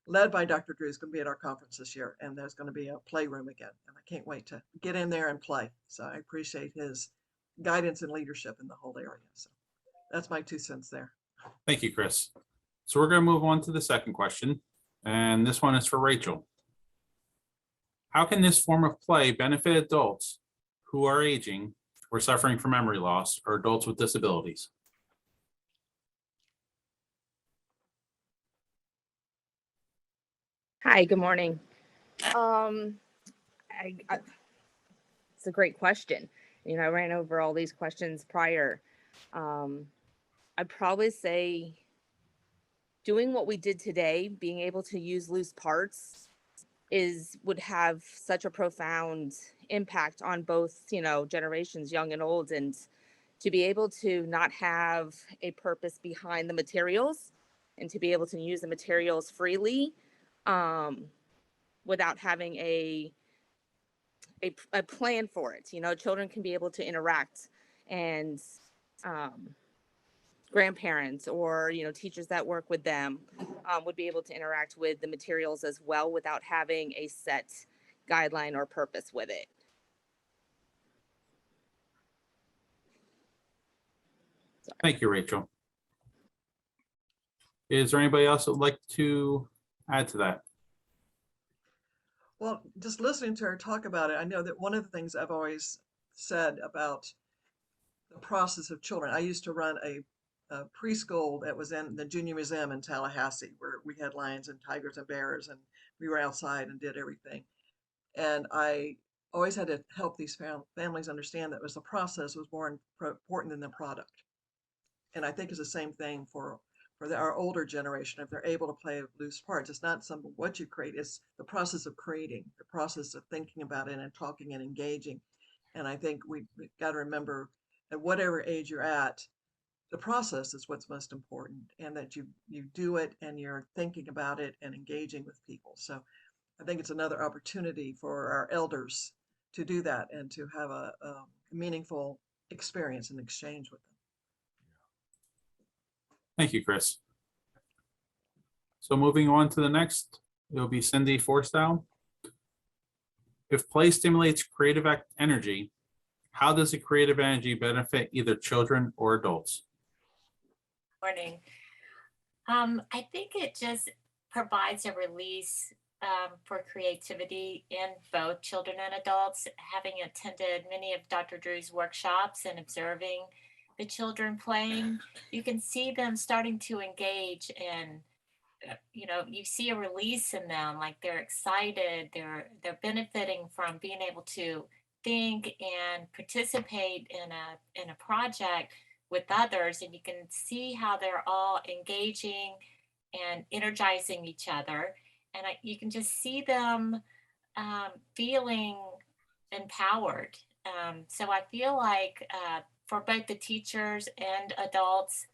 led by Dr. Drew, is going to be at our conference this year, and there's going to be a playroom again. And I can't wait to get in there and play. So I appreciate his guidance and leadership in the whole area. So that's my 2 cents there. Thank you, Chris. So we're going to move on to the second question, and this one is for Rachel. How can this form of play benefit adults who are aging or suffering from memory loss or adults with disabilities? Hi, good morning. it's a great question. You know, I ran over all these questions prior. I'd probably say doing what we did today, being able to use loose parts would have such a profound impact on both, you know, generations, young and old, and to be able to not have a purpose behind the materials and to be able to use the materials freely, without having a plan for it. You know, children can be able to interact, and grandparents or, you know, teachers that work with them would be able to interact with the materials as well without having a set guideline or purpose with it. Thank you, Rachel. Is there anybody else that would like to add to that? Well, just listening to her talk about it, I know that one of the things I've always said about the process of children, I used to run a preschool that was in the Junior Museum in Tallahassee, where we had lions and tigers and bears, and we were outside and did everything. And I always had to help these families understand that it was the process was more important than the product. And I think it's the same thing for our older generation. If they're able to play with loose parts, it's not some what you create, it's the process of creating, the process of thinking about it and talking and engaging. And I think we've got to remember at whatever age you're at, the process is what's most important, and that you do it and you're thinking about it and engaging with people. So I think it's another opportunity for our elders to do that and to have a meaningful experience and exchange with them. Thank you, Chris. So moving on to the next, it'll be Cindy Forstow. If play stimulates creative energy, how does the creative energy benefit either children or adults? Morning. I think it just provides a release for creativity in both children and adults. Having attended many of Dr. Drew's workshops and observing the children playing, you can see them starting to engage, and you know, you see a release in them, like they're excited, they're benefiting from being able to think and participate in a project with others, and you can see how they're all engaging and energizing each other, and you can just see them feeling empowered. So I feel like for both the teachers and adults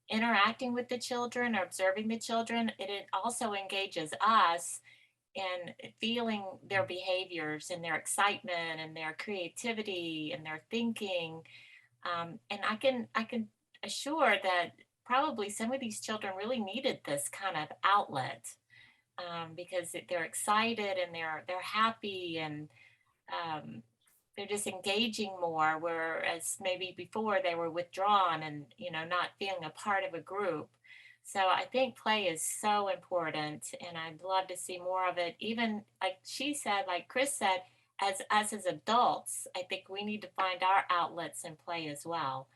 interacting with the children or observing the children, it also engages us in feeling their behaviors and their excitement and their creativity and their thinking. And I can assure that probably some of these children really needed this kind of outlet, because they're excited and they're happy, and they're just engaging more, whereas maybe before they were withdrawn and, you know, not feeling a part of a group. So I think play is so important, and I'd love to see more of it. Even like she said, like Chris said, as us as adults, I think we need to find our outlets in play as well.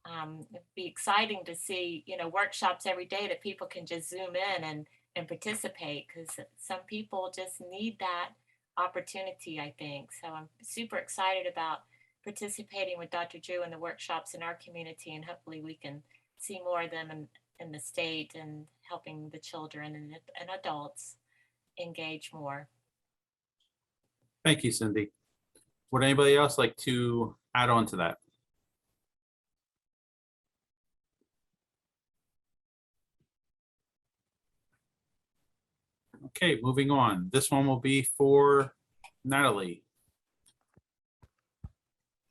It'd be exciting to see, you know, workshops every day that people can just zoom in and participate, because some people just need that opportunity, I think. So I'm super excited about participating with Dr. Drew in the workshops in our community, and hopefully we can see more of them in the state, and helping the children and adults engage more. Thank you, Cindy. Would anybody else like to add on to that? Okay, moving on. This one will be for Natalie.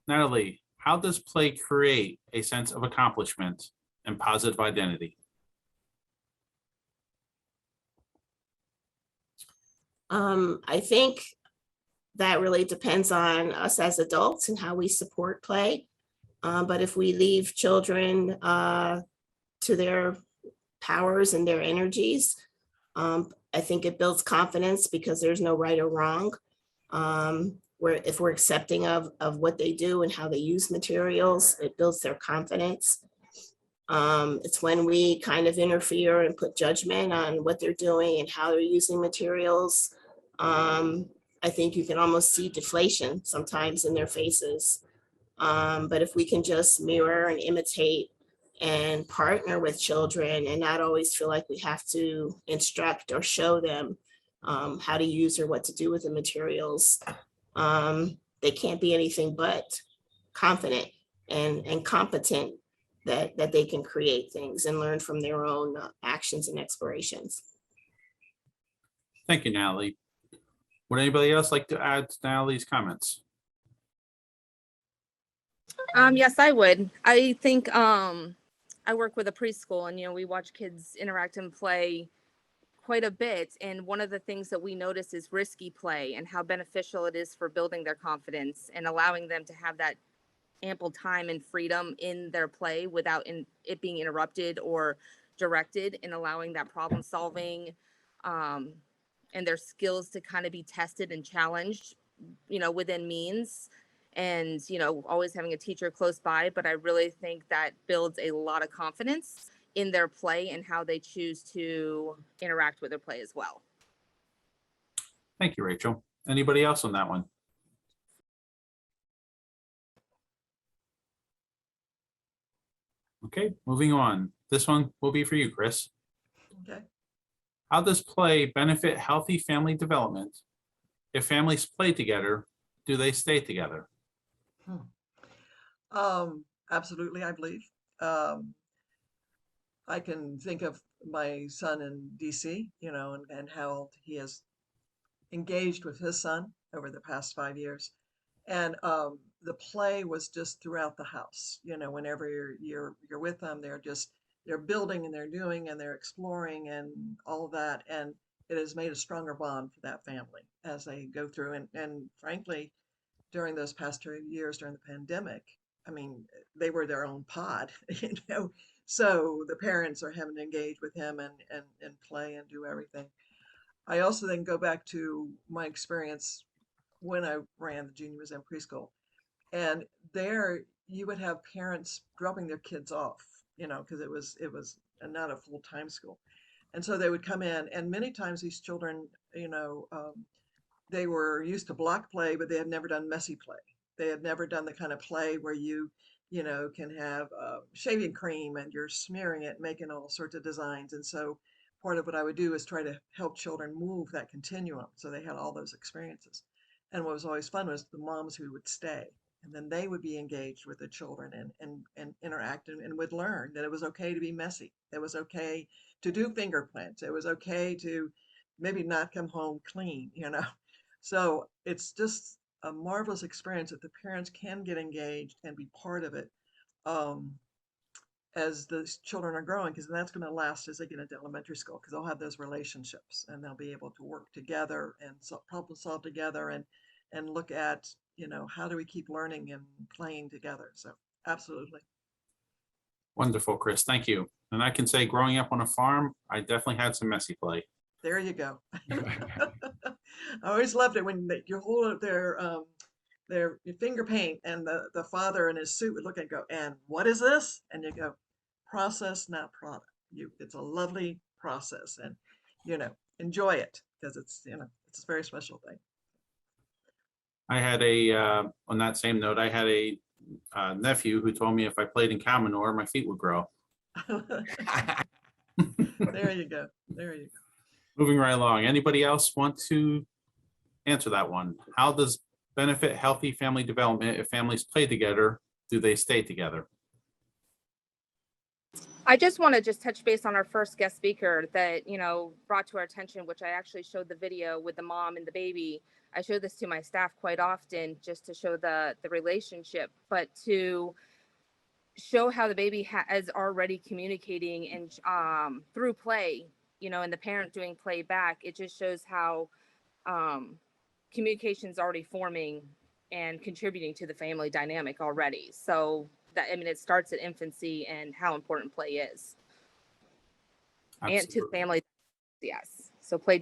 Natalie, how does play create a sense of accomplishment and positive identity? I think that really depends on us as adults and how we support play. But if we leave children to their powers and their energies, I think it builds confidence, because there's no right or wrong. If we're accepting of what they do and how they use materials, it builds their confidence. It's when we kind of interfere and put judgment on what they're doing and how they're using materials, I think you can almost see deflation sometimes in their faces. But if we can just mirror and imitate and partner with children and not always feel like we have to instruct or show them how to use or what to do with the materials, they can't be anything but confident and competent that they can create things and learn from their own actions and explorations. Thank you, Natalie. Would anybody else like to add to Natalie's comments? Yes, I would. I think I work with a preschool, and we watch kids interact and play quite a bit. And one of the things that we notice is risky play and how beneficial it is for building their confidence and allowing them to have that ample time and freedom in their play without it being interrupted or directed, and allowing that problem solving and their skills to kind of be tested and challenged, within means. And, always having a teacher close by. But I really think that builds a lot of confidence in their play and how they choose to interact with their play as well. Thank you, Rachel. Anybody else on that one? Okay, moving on. This one will be for you, Chris. Okay. How does play benefit healthy family development? If families play together, do they stay together? Absolutely, I believe. I can think of my son in DC, and how he has engaged with his son over the past 5 years. And the play was just throughout the house. Whenever you're with them, they're building and they're doing and they're exploring and all of that. And it has made a stronger bond for that family as they go through. And frankly, during those past 2 years during the pandemic, I mean, they were their own pod, so the parents are having to engage with him and play and do everything. I also then go back to my experience when I ran the Junior Museum Preschool, and there you would have parents dropping their kids off, because it was not a full-time school. And so they would come in, and many times these children, they were used to block play, but they had never done messy play. They had never done the kind of play where you can have shaving cream and you're smearing it, making all sorts of designs. And so part of what I would do is try to help children move that continuum. So they had all those experiences. And what was always fun was the moms who would stay, and then they would be engaged with the children and interact and would learn that it was okay to be messy. It was okay to do fingerprints. It was okay to maybe not come home clean, So it's just a marvelous experience that the parents can get engaged and be part of it as the children are growing, because that's going to last as they get into elementary school, because they'll have those relationships and they'll be able to work together and problem solve together and look at, how do we keep learning and playing together. So absolutely. Wonderful, Chris. Thank you. And I can say, growing up on a farm, I definitely had some messy play. There you go. I always loved it when you hold up their finger paint, and the father in his suit would look and go, "And what is this?" And you go, "Process, not product. It's a lovely process, and enjoy it, because it's a very special thing." I had on that same note, I had a nephew who told me if I played in cow manure, my feet would grow. There you go. There you go. Moving right along. Anybody else want to answer that one? How does benefit healthy family development if families play together? Do they stay together? I just want to touch base on our first guest speaker that, brought to our attention, which I actually showed the video with the mom and the baby. I show this to my staff quite often just to show the relationship, but to show how the baby is already communicating and through play, and the parent doing play back. It just shows how communication is already forming and contributing to the family dynamic already. So that, it starts at infancy and how important play is. Absolutely. And to the family. Yes. So play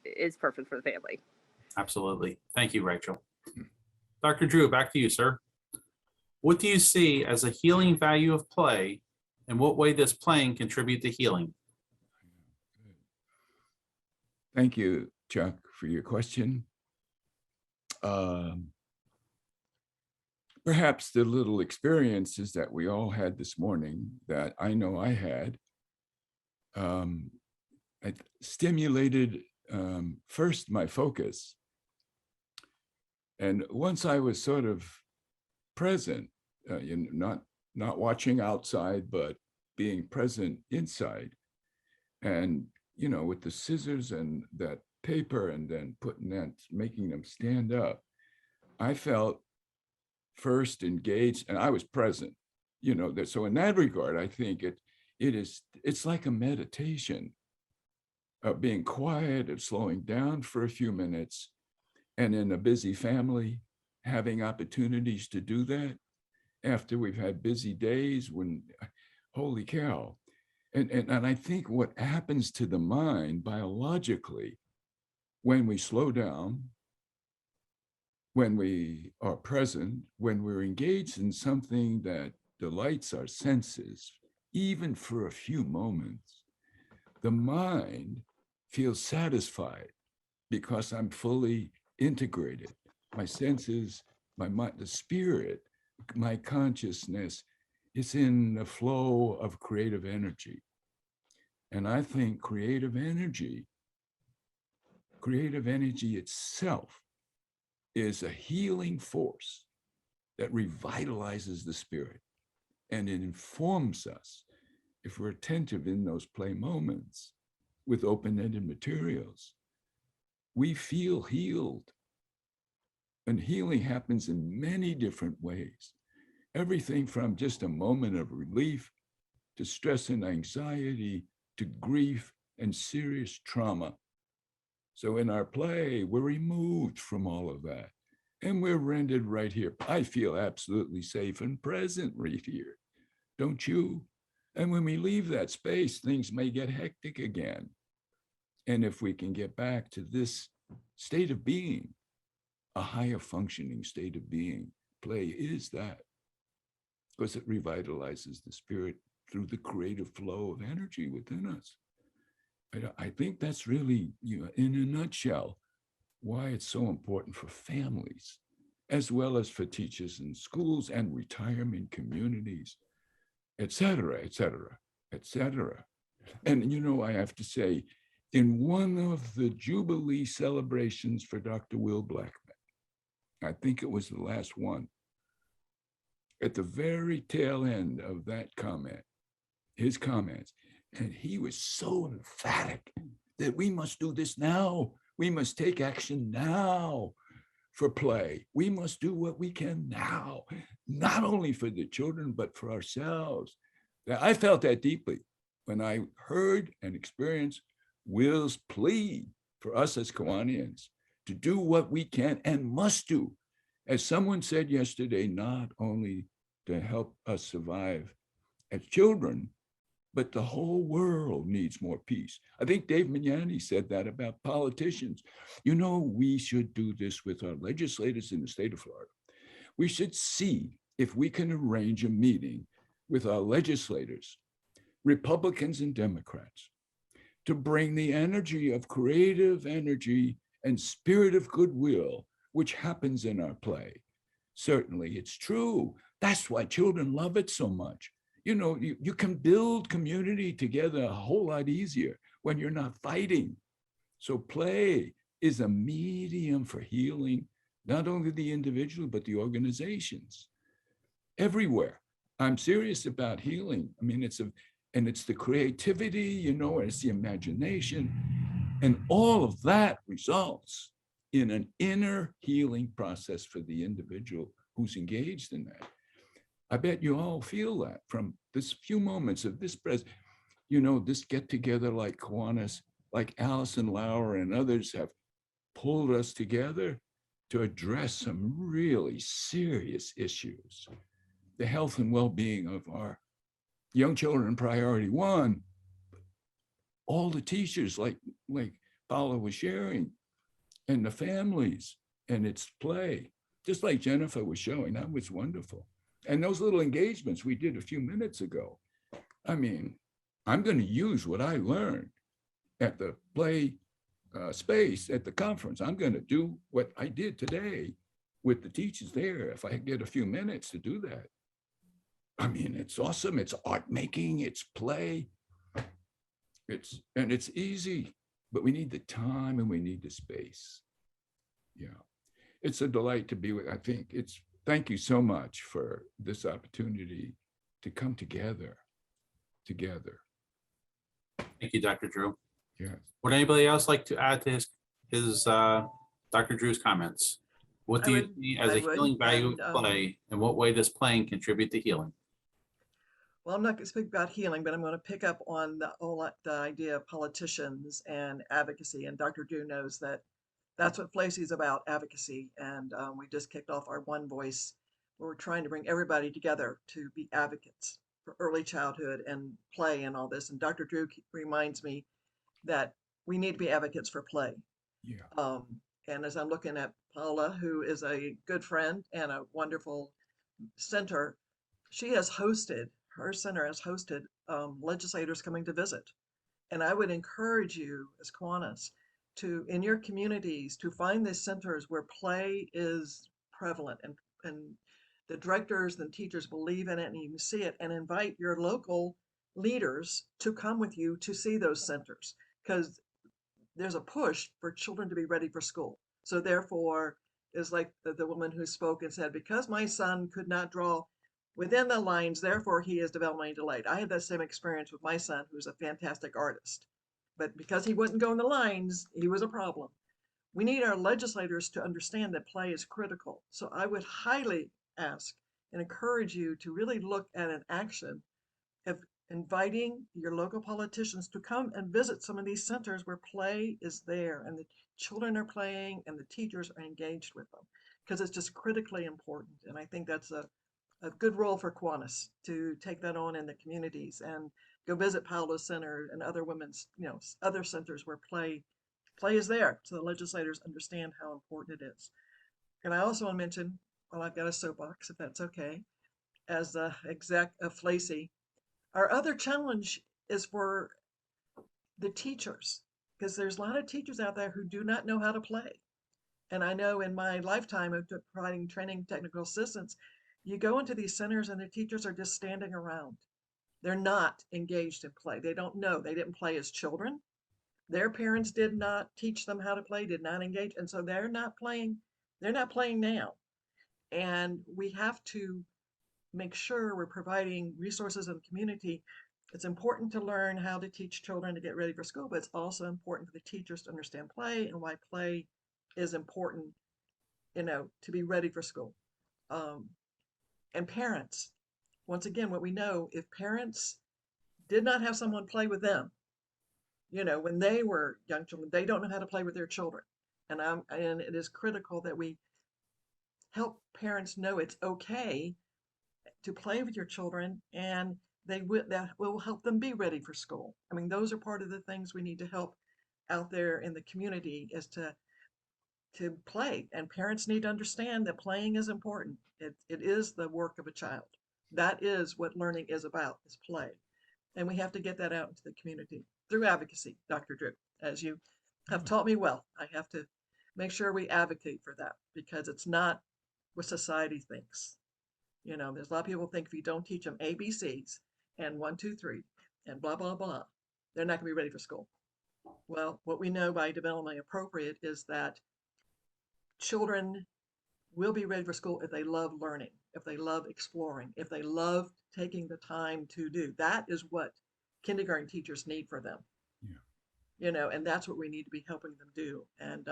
is perfect for the family. Absolutely. Thank you, Rachel. Dr. Drew, back to you, sir. What do you see as a healing value of play, and what way does playing contribute to healing? Thank you, Chuck, for your question. perhaps the little experiences that we all had this morning that I know I had, it stimulated first my focus. And once I was sort of present, not watching outside, but being present inside, and with the scissors and that paper, and then making them stand up, I felt first engaged, and I was present. So in that regard, I think it's like a meditation of being quiet and slowing down for a few minutes, and in a busy family, having opportunities to do that after we've had busy days when, holy cow. And I think what happens to the mind biologically when we slow down, when we are present, when we're engaged in something that delights our senses, even for a few moments, the mind feels satisfied because I'm fully integrated. My senses, my mind, the spirit, my consciousness is in the flow of creative energy. And I think creative energy itself is a healing force that revitalizes the spirit, and it informs us, if we're attentive in those play moments with open-ended materials, we feel healed. And healing happens in many different ways. Everything from just a moment of relief to stress and anxiety to grief and serious trauma. So in our play, we're removed from all of that, and we're rendered right here. I feel absolutely safe and present right here. Don't you? And when we leave that space, things may get hectic again. And if we can get back to this state of being, a higher functioning state of being, play is that, because it revitalizes the spirit through the creative flow of energy within us. I think that's really, in a nutshell, why it's so important for families, as well as for teachers in schools and retirement communities, et cetera, et cetera, et cetera. And, I have to say, in one of the Jubilee celebrations for Dr. Will Blackman, I think it was the last one, at the very tail end of that comment, his comments, and he was so emphatic that we must do this now. We must take action now for play. We must do what we can now, not only for the children, but for ourselves. I felt that deeply when I heard and experienced Will's plea for us as Kiwanians to do what we can and must do. As someone said yesterday, not only to help us survive as children, but the whole world needs more peace. I think Dave Mignani said that about politicians. We should do this with our legislators in the state of Florida. We should see if we can arrange a meeting with our legislators, Republicans and Democrats, to bring the energy of creative energy and spirit of goodwill, which happens in our play. Certainly, it's true. That's why children love it so much. You can build community together a whole lot easier when you're not fighting. So play is a medium for healing, not only the individual, but the organizations everywhere. I'm serious about healing. I mean, it's the creativity, it's the imagination, and all of that results in an inner healing process for the individual who's engaged in that. I bet you all feel that from this few moments of this this get together like Kiwanis, like Allison Lauer and others have pulled us together to address some really serious issues. The health and well-being of our young children, priority one. All the teachers, like Paola was sharing, and the families, and its play, just like Jennifer was showing, that was wonderful. And those little engagements we did a few minutes ago, I mean, I'm going to use what I learned at the play space at the conference. I'm going to do what I did today with the teachers there. If I get a few minutes to do that, I mean, it's awesome. It's art making, it's play. It's easy, but we need the time and we need the space. Yeah. It's a delight to be with, I think thank you so much for this opportunity to come together. Thank you, Dr. Drew. Yeah. Would anybody else like to add to his Dr. Drew's comments? What do you see as a healing value of play, and what way does playing contribute to healing? Well, I'm not going to speak about healing, but I'm going to pick up on the idea of politicians and advocacy. And Dr. Drew knows that that's what Flacey is about, advocacy. And we just kicked off our One Voice, where we're trying to bring everybody together to be advocates for early childhood and play and all this. And Dr. Drew reminds me that we need to be advocates for play. Yeah. And as I'm looking at Paola, who is a good friend and a wonderful center, her center has hosted legislators coming to visit. And I would encourage you as Kiwanis to, in your communities, to find these centers where play is prevalent and the directors and teachers believe in it and you can see it, and invite your local leaders to come with you to see those centers, because there's a push for children to be ready for school. So therefore, is like the woman who spoke and said, because my son could not draw within the lines, therefore he is developmentally delayed. I had that same experience with my son, who's a fantastic artist. But because he wouldn't go in the lines, he was a problem. We need our legislators to understand that play is critical. So I would highly ask and encourage you to really look at an action of inviting your local politicians to come and visit some of these centers where play is there and the children are playing and the teachers are engaged with them, because it's just critically important. And I think that's a good role for Kiwanis to take that on in the communities and go visit Paola's Center and other women's, other centers where play is there, so the legislators understand how important it is. And I also want to mention, well, I've got a soapbox, if that's okay, as the exec of Flacey, our other challenge is for the teachers, because there's a lot of teachers out there who do not know how to play. And I know in my lifetime of providing training technical assistance, you go into these centers and the teachers are just standing around. They're not engaged in play. They don't know. They didn't play as children. Their parents did not teach them how to play, did not engage. And so they're not playing now. And we have to make sure we're providing resources in the community. It's important to learn how to teach children to get ready for school, but it's also important for the teachers to understand play and why play is important, to be ready for school. And parents, once again, what we know, if parents did not have someone play with them, when they were young children, they don't know how to play with their children. And it is critical that we help parents know it's okay to play with your children, and that will help them be ready for school. I mean, those are part of the things we need to help out there in the community, is to play. And parents need to understand that playing is important. It is the work of a child. That is what learning is about, is play. And we have to get that out into the community through advocacy, Dr. Drew, as you have taught me well. I have to make sure we advocate for that, because it's not what society thinks. There's a lot of people think if you don't teach them ABCs and 1, 2, 3 and blah, blah, blah, they're not gonna be ready for school. Well, what we know by developmentally appropriate is that children will be ready for school if they love learning, if they love exploring, if they love taking the time to do. That is what kindergarten teachers need for them. Yeah. And that's what we need to be helping them do. And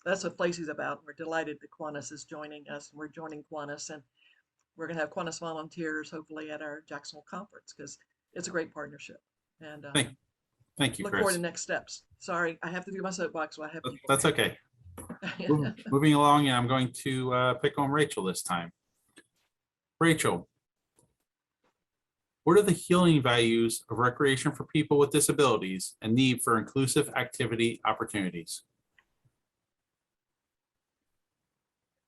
that's what Flacey's about. We're delighted that Kiwanis is joining us, and we're joining Kiwanis, and we're going to have Kiwanis volunteers hopefully at our Jacksonville conference, because it's a great partnership. And thank you, look Chris. forward to next steps. Sorry, I have to do my soapbox, so I have people. That's okay. Moving along, and I'm going to pick on Rachel this time. Rachel, what are the healing values of recreation for people with disabilities and need for inclusive activity opportunities?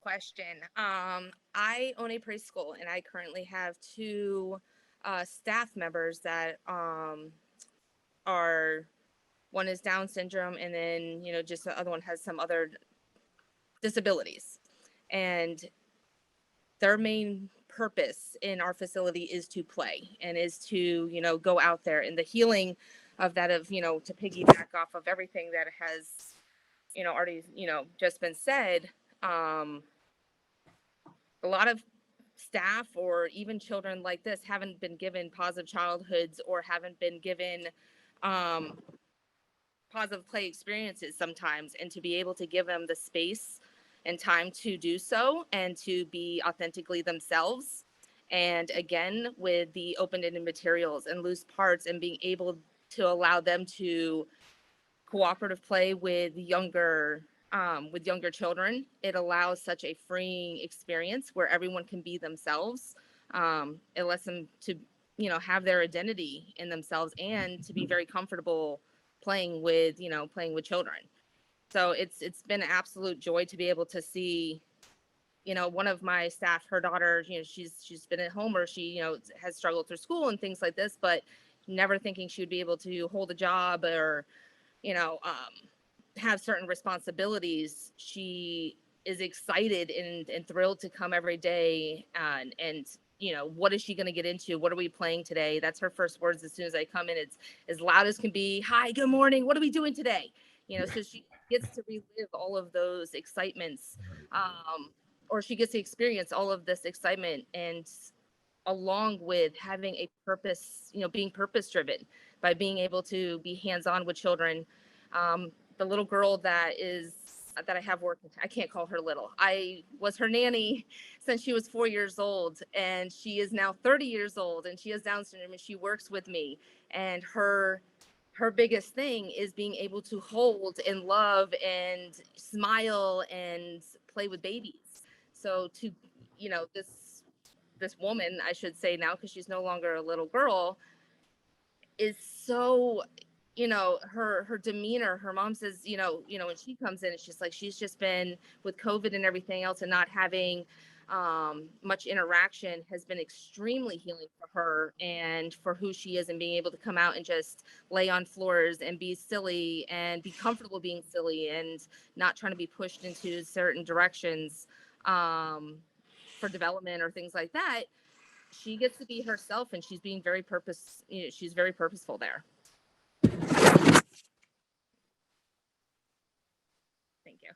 Question. I own a preschool, and I currently have 2 staff members that are one is Down syndrome, and then, you know, just the other one has some other disabilities. And their main purpose in our facility is to play and is to, you know, go out there, and the healing of that, of, you know, to piggyback off of everything that has, you know, already, you know, just been said. A lot of staff or even children like this haven't been given positive childhoods or haven't been given positive play experiences sometimes, and to be able to give them the space and time to do so and to be authentically themselves. And again, with the open-ended materials and loose parts, and being able to allow them to cooperative play with younger children, it allows such a freeing experience where everyone can be themselves. It lets them to, you know, have their identity in themselves and to be very comfortable playing with children. So it's been an absolute joy to be able to see, you know, one of my staff, her daughter, you know, she's been at home, or she, you know, has struggled through school and things like this, but never thinking she would be able to hold a job or, you know, have certain responsibilities. She is excited and thrilled to come every day, and you know, what is she going to get into? What are we playing today? That's her first words as soon as I come in. It's as loud as can be. Hi, good morning. What are we doing today? You know, so she gets to relive all of those excitements, or she gets to experience all of this excitement, and along with having a purpose, you know, being purpose driven by being able to be hands-on with children. The little girl that I have working, I can't call her little. I was her nanny since she was 4 years old, and she is now 30 years old, and she has Down syndrome, and she works with me. And her biggest thing is being able to hold and love and smile and play with babies. So to, you know, this woman, I should say now, because she's no longer a little girl, is so, you know, her demeanor. Her mom says, you know, when she comes in, it's just like she's just been with COVID and everything else, and not having much interaction has been extremely healing for her and for who she is, and being able to come out and just lay on floors and be silly and be comfortable being silly and not trying to be pushed into certain directions for development or things like that. She gets to be herself, and she's being very she's very purposeful there. Thank you.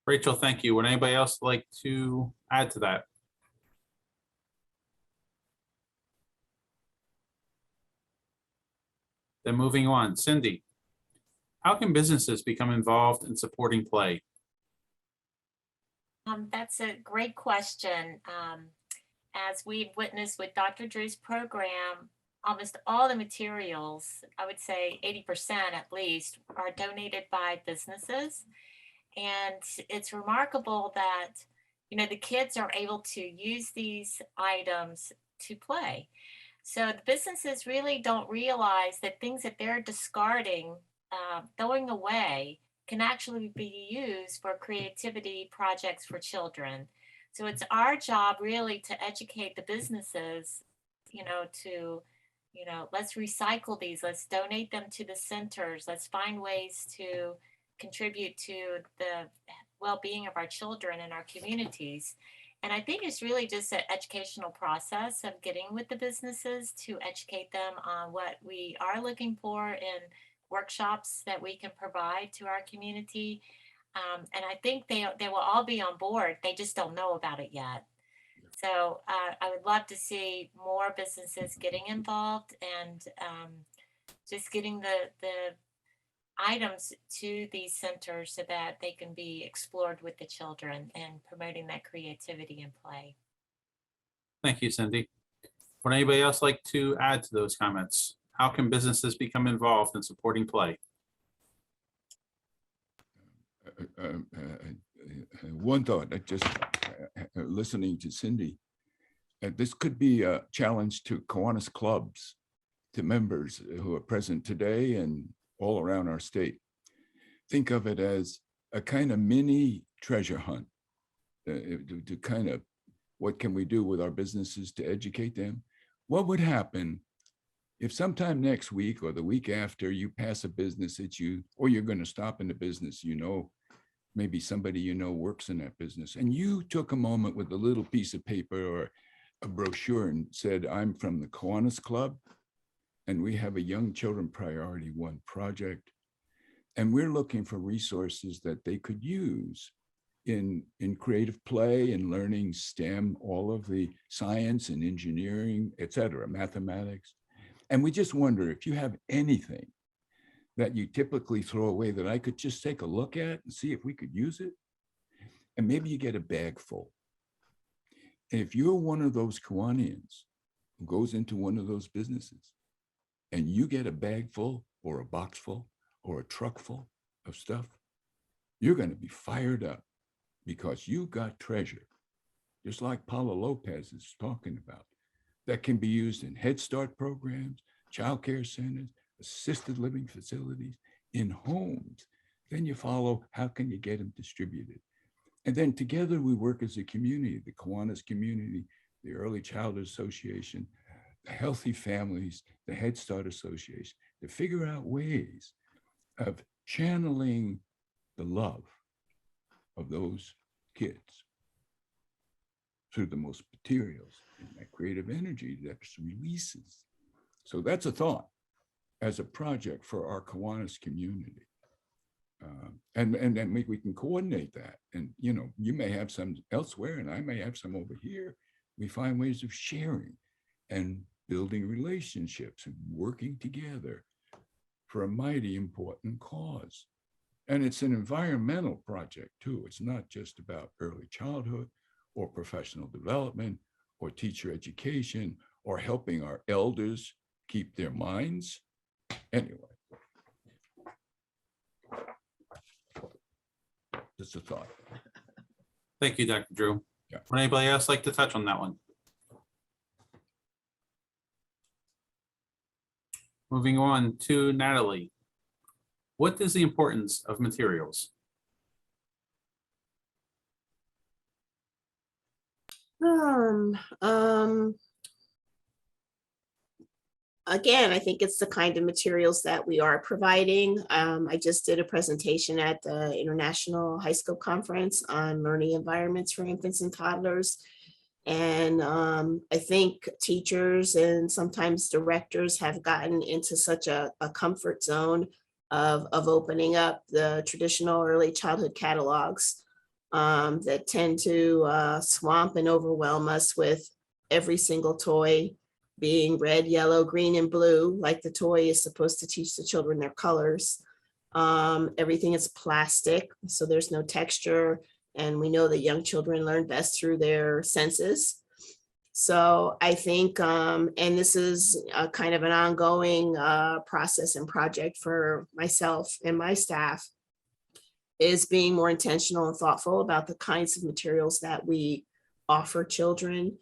Rachel, thank you. Would anybody else like to add to that? Then moving on, Cindy, how can businesses become involved in supporting play? That's a great question. As we've witnessed with Dr. Drew's program, almost all the materials, I would say 80% at least, are donated by businesses. And it's remarkable that, you know, the kids are able to use these items to play. So the businesses really don't realize that things that they're discarding, throwing away, can actually be used for creativity projects for children. So it's our job really to educate the businesses, you know, to, you know, let's recycle these, let's donate them to the centers, let's find ways to contribute to the well-being of our children and our communities. And I think it's really just an educational process of getting with the businesses to educate them on what we are looking for in workshops that we can provide to our community. And I think they will all be on board. They just don't know about it yet. So I would love to see more businesses getting involved and just getting the items to these centers so that they can be explored with the children and promoting that creativity and play. Thank you, Cindy. Would anybody else like to add to those comments? How can businesses become involved in supporting play? One thought, listening to Cindy, this could be a challenge to Kiwanis clubs, to members who are present today and all around our state. Think of it as a kind of mini treasure hunt to kind of, what can we do with our businesses to educate them? What would happen if sometime next week or the week after you pass a business that or you're going to stop in the business, maybe somebody works in that business, and you took a moment with a little piece of paper or a brochure and said, I'm from the Kiwanis Club, and we have a Young Children Priority 1 project, and we're looking for resources that they could use in creative play and learning STEM, all of the science and engineering, et cetera, mathematics. And we just wonder if you have anything that you typically throw away that I could just take a look at and see if we could use it. And maybe you get a bag full. And if you're one of those Kiwanians who goes into one of those businesses and you get a bag full or a box full or a truck full of stuff, you're going to be fired up because you got treasure, just like Paola Lopez is talking about, that can be used in Head Start programs, childcare centers, assisted living facilities, in homes. Then you follow, how can you get them distributed? And then together we work as a community, the Kiwanis community, the Early Childhood Association, the Healthy Families, the Head Start Association, to figure out ways of channeling the love of those kids through the most materials and that creative energy that releases. So that's a thought as a project for our Kiwanis community. And then we can coordinate that. And, you may have some elsewhere and I may have some over here. We find ways of sharing and building relationships and working together for a mighty important cause. And it's an environmental project too. It's not just about early childhood or professional development or teacher education or helping our elders keep their minds. Anyway, just a thought. Thank you, Dr. Drew. Yeah. Would anybody else like to touch on that one? Moving on to Natalie. What is the importance of materials? Again, I think it's the kind of materials that we are providing. I just did a presentation at the International High School Conference on learning environments for infants and toddlers. And I think teachers and sometimes directors have gotten into such a comfort zone of opening up the traditional early childhood catalogs that tend to swamp and overwhelm us with every single toy being red, yellow, green, and blue, like the toy is supposed to teach the children their colors. Everything is plastic, so there's no texture. And we know that young children learn best through their senses. So I think, and this is a kind of an ongoing process and project for myself and my staff, is being more intentional and thoughtful about the kinds of materials that we offer children,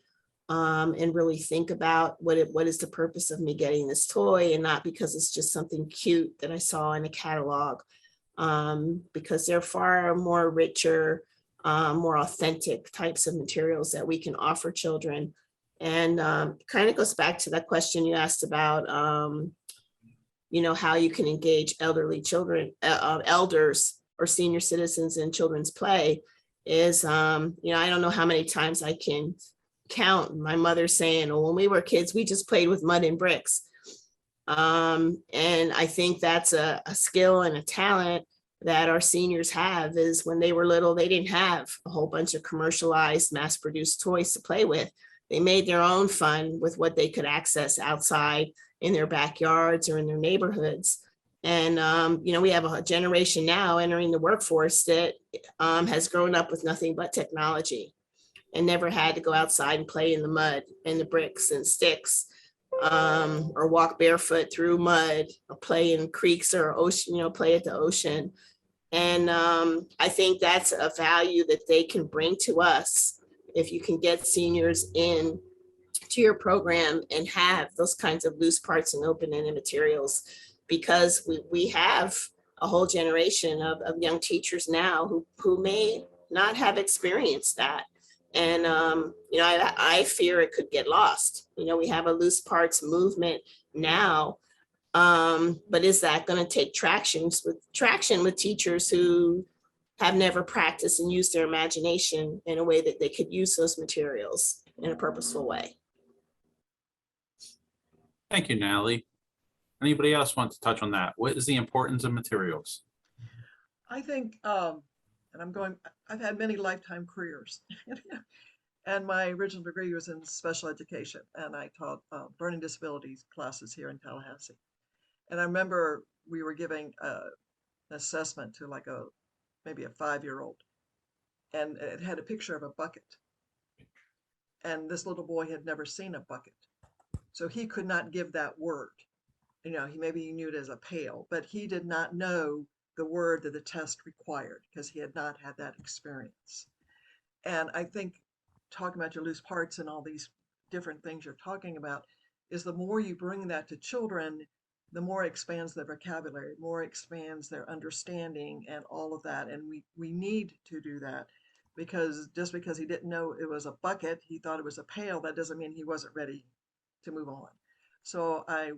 and really think about what is the purpose of me getting this toy, and not because it's just something cute that I saw in a catalog, because they're far more richer, more authentic types of materials that we can offer children. And kind of goes back to that question you asked about, how you can engage elderly children, elders or senior citizens in children's play is, I don't know how many times I can count my mother saying, oh, when we were kids, we just played with mud and bricks. And I think that's a skill and a talent that our seniors have, is when they were little, they didn't have a whole bunch of commercialized, mass-produced toys to play with. They made their own fun with what they could access outside in their backyards or in their neighborhoods. And, we have a generation now entering the workforce that has grown up with nothing but technology and never had to go outside and play in the mud and the bricks and sticks, or walk barefoot through mud, or play in creeks or ocean, play at the ocean. And I think that's a value that they can bring to us if you can get seniors in to your program and have those kinds of loose parts and open-ended materials, because we have a whole generation of young teachers now who may not have experienced that. And, I fear it could get lost. We have a loose parts movement now. But is that going to take traction with teachers who have never practiced and used their imagination in a way that they could use those materials in a purposeful way? Thank you, Natalie. Anybody else want to touch on that? What is the importance of materials? I think, I've had many lifetime careers. And my original degree was in special education, and I taught learning disabilities classes here in Tallahassee. And I remember we were giving an assessment to maybe a 5-year-old, and it had a picture of a bucket. And this little boy had never seen a bucket, so he could not give that word. He maybe knew it as a pail, but he did not know the word that the test required because he had not had that experience. And I think talking about your loose parts and all these different things you're talking about is the more you bring that to children, the more it expands their vocabulary, more expands their understanding and all of that. And we need to do that, because just because he didn't know it was a bucket, he thought it was a pail, that doesn't mean he wasn't ready to move on. So I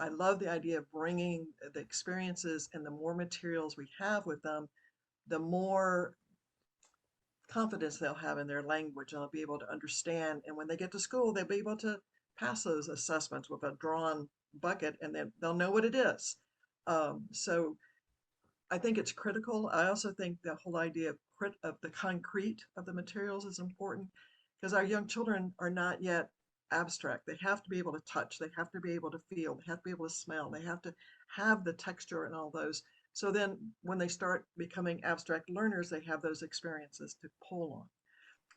love the idea of bringing the experiences, and the more materials we have with them, the more confidence they'll have in their language, and they'll be able to understand. And when they get to school, they'll be able to pass those assessments with a drawn bucket, and then they'll know what it is. So I think it's critical. I also think the whole idea of the concrete of the materials is important, because our young children are not yet abstract. They have to be able to touch, they have to be able to feel, they have to be able to smell, they have to have the texture and all those. So then when they start becoming abstract learners, they have those experiences to pull on.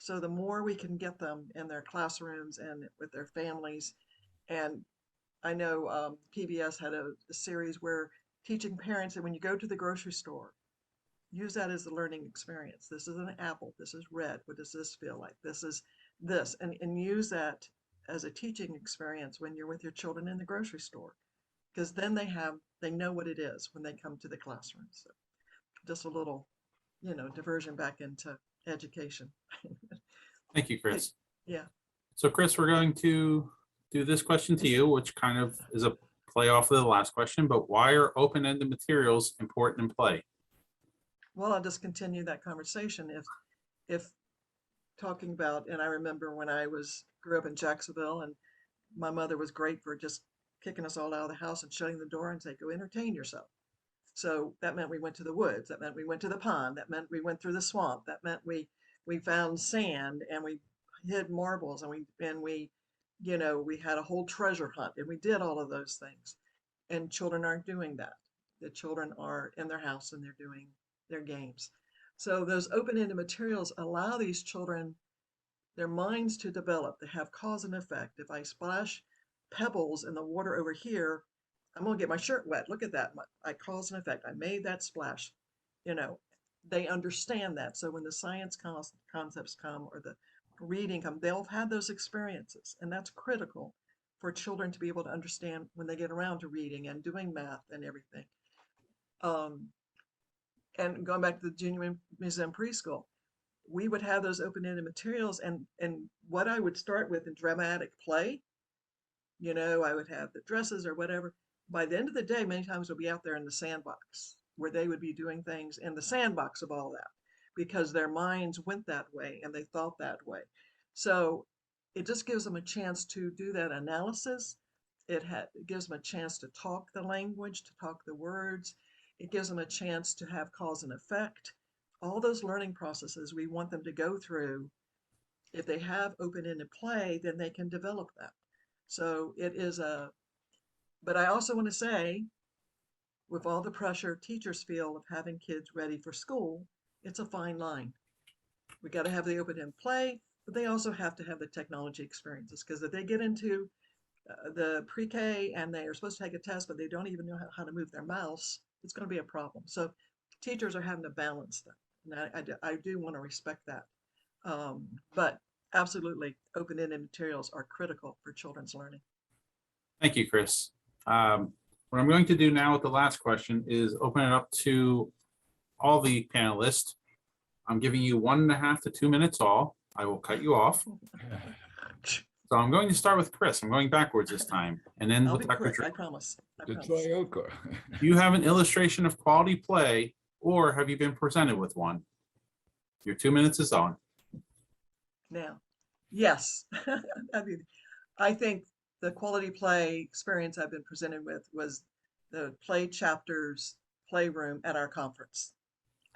So the more we can get them in their classrooms and with their families. And I know PBS had a series where teaching parents that when you go to the grocery store, use that as a learning experience. This is an apple, this is red, what does this feel like? This is this, and use that as a teaching experience when you're with your children in the grocery store, because then they know what it is when they come to the classroom. So just a little, diversion back into education. Thank you, Chris. Yeah. So Chris, we're going to do this question to you, which kind of is a play off of the last question, but why are open-ended materials important in play? Well, I'll just continue that conversation. If talking about, and I remember when I grew up in Jacksonville, and my mother was great for just kicking us all out of the house and shutting the door and say, go entertain yourself. So that meant we went to the woods. That meant we went to the pond. That meant we went through the swamp. That meant we found sand, and we hid marbles, and we had a whole treasure hunt, and we did all of those things. And children aren't doing that. The children are in their house and they're doing their games. So those open-ended materials allow these children, their minds to develop. They have cause and effect. If I splash pebbles in the water over here, I'm gonna get my shirt wet. Look at that. I cause and effect. I made that splash. They understand that. So when the science concepts come, or the reading come, they'll have had those experiences. And that's critical for children to be able to understand when they get around to reading and doing math and everything. And going back to the Junior Museum Preschool, we would have those open-ended materials, and what I would start with in dramatic play, I would have the dresses or whatever. By the end of the day, many times we'll be out there in the sandbox, where they would be doing things in the sandbox of all that, because their minds went that way and they thought that way. So it just gives them a chance to do that analysis. It gives them a chance to talk the language, to talk the words. It gives them a chance to have cause and effect. All those learning processes we want them to go through. If they have open-ended play, then they can develop that. So it is but I also want to say, with all the pressure teachers feel of having kids ready for school, it's a fine line. We got to have the open-ended play, but they also have to have the technology experiences, because if they get into the pre-K and they are supposed to take a test, but they don't even know how to move their mouse, it's going to be a problem. So teachers are having to balance that. And I do want to respect that. But absolutely, open-ended materials are critical for children's learning. Thank you, Chris. What I'm going to do now with the last question is open it up to all the panelists. I'm giving you 1.5 to 2 minutes all. I will cut you off. So I'm going to start with Chris. I'm going backwards this time, and then I'll with be Dr. quick, Drew. I promise. I The promise. Toyota. Do you have an illustration of quality play, or have you been presented with one? Your 2 minutes is on. Now, yes. I mean, I think the quality play experience I've been presented with was the play chapters playroom at our conference.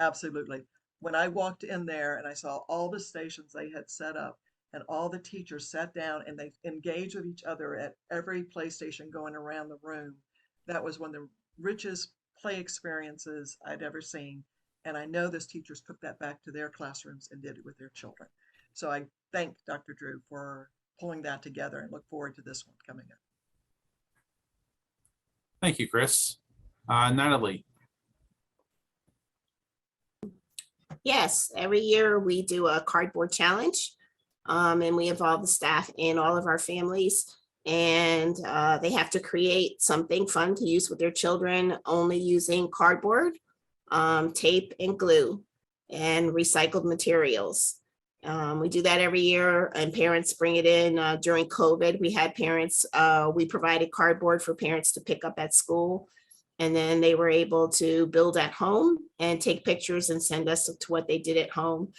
Absolutely. When I walked in there and I saw all the stations they had set up and all the teachers sat down and they engaged with each other at every play station going around the room, that was one of the richest play experiences I'd ever seen. And I know those teachers took that back to their classrooms and did it with their children. So I thank Dr. Drew for pulling that together and look forward to this one coming up. Thank you, Chris. Natalie. Yes, every year we do a cardboard challenge, and we involve the staff and all of our families. And they have to create something fun to use with their children, only using cardboard, tape, and glue, and recycled materials. We do that every year, and parents bring it in. During COVID, we had parents, we provided cardboard for parents to pick up at school. And then they were able to build at home and take pictures and send us to what they did at home.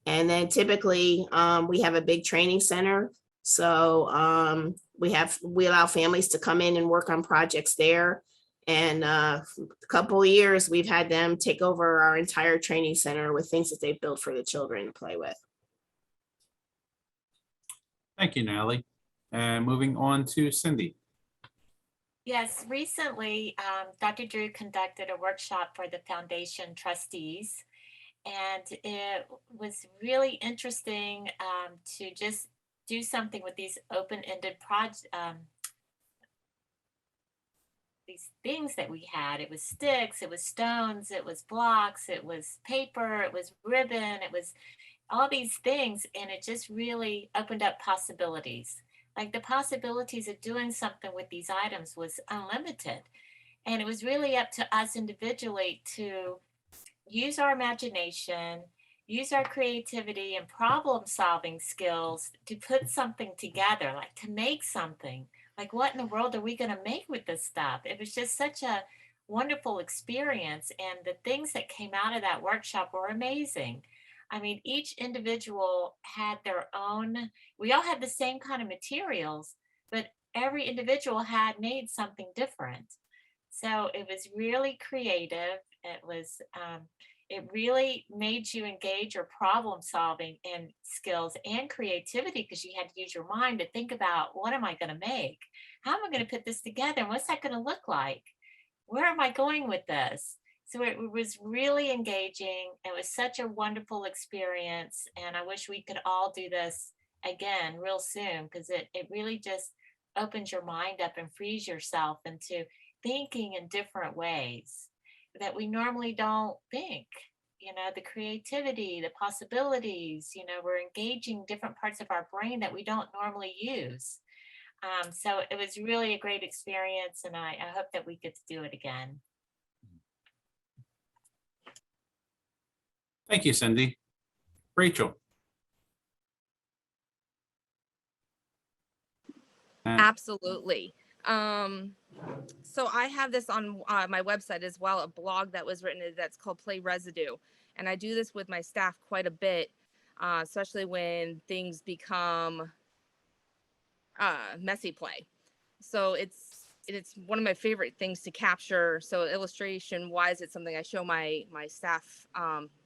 And then typically we have a big training center. So we allow families to come in and work on projects there. And a couple of years, we've had them take over our entire training center with things that they've built for the children to play with. Thank you, Natalie. And moving on to Cindy. Yes, recently, Dr. Drew conducted a workshop for the foundation trustees, and it was really interesting to just do something with these open-ended projects, these things that we had. It was sticks, it was stones, it was blocks, it was paper, it was ribbon, it was all these things, and it just really opened up possibilities. Like the possibilities of doing something with these items was unlimited. And it was really up to us individually to use our imagination, use our creativity and problem solving skills to put something together, like to make something. Like, what in the world are we going to make with this stuff? It was just such a wonderful experience. And the things that came out of that workshop were amazing. I mean, each individual had their own, we all had the same kind of materials, but every individual had made something different. So it was really creative. It really made you engage your problem solving and skills and creativity, because you had to use your mind to think about, what am I going to make? How am I going to put this together? And what's that going to look like? Where am I going with this? So it was really engaging. It was such a wonderful experience. And I wish we could all do this again real soon, because it really just opens your mind up and frees yourself into thinking in different ways that we normally don't think. You know, the creativity, the possibilities, we're engaging different parts of our brain that we don't normally use. So it was really a great experience, and I hope that we get to do it again. Thank you, Cindy. Rachel. Absolutely. So I have this on my website as well, a blog that was written that's called Play Residue. And I do this with my staff quite a bit, especially when things become messy play. So it's one of my favorite things to capture. So illustration wise, it's something I show my staff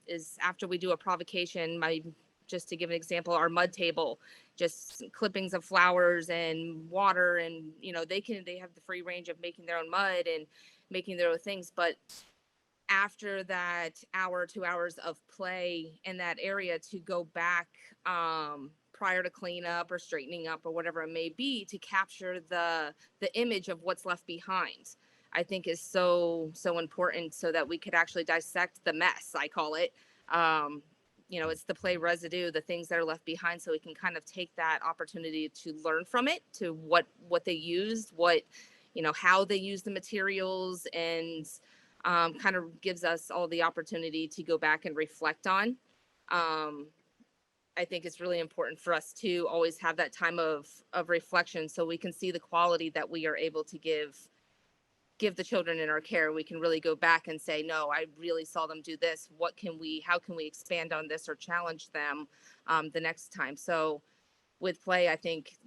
is after we do a provocation, just to give an example, our mud table, just clippings of flowers and water, and they have the free range of making their own mud and making their own things. But after that hour, 2 hours of play in that area, to go back prior to cleanup or straightening up or whatever it may be, to capture the image of what's left behind, I think is so important, so that we could actually dissect the mess, I call it. It's the play residue, the things that are left behind, so we can kind of take that opportunity to learn from it, to what they used, how they use the materials, and kind of gives us all the opportunity to go back and reflect on. I think it's really important for us to always have that time of reflection so we can see the quality that we are able to give the children in our care. We can really go back and say, no, I really saw them do this. How can we expand on this or challenge them the next time? So with play, I think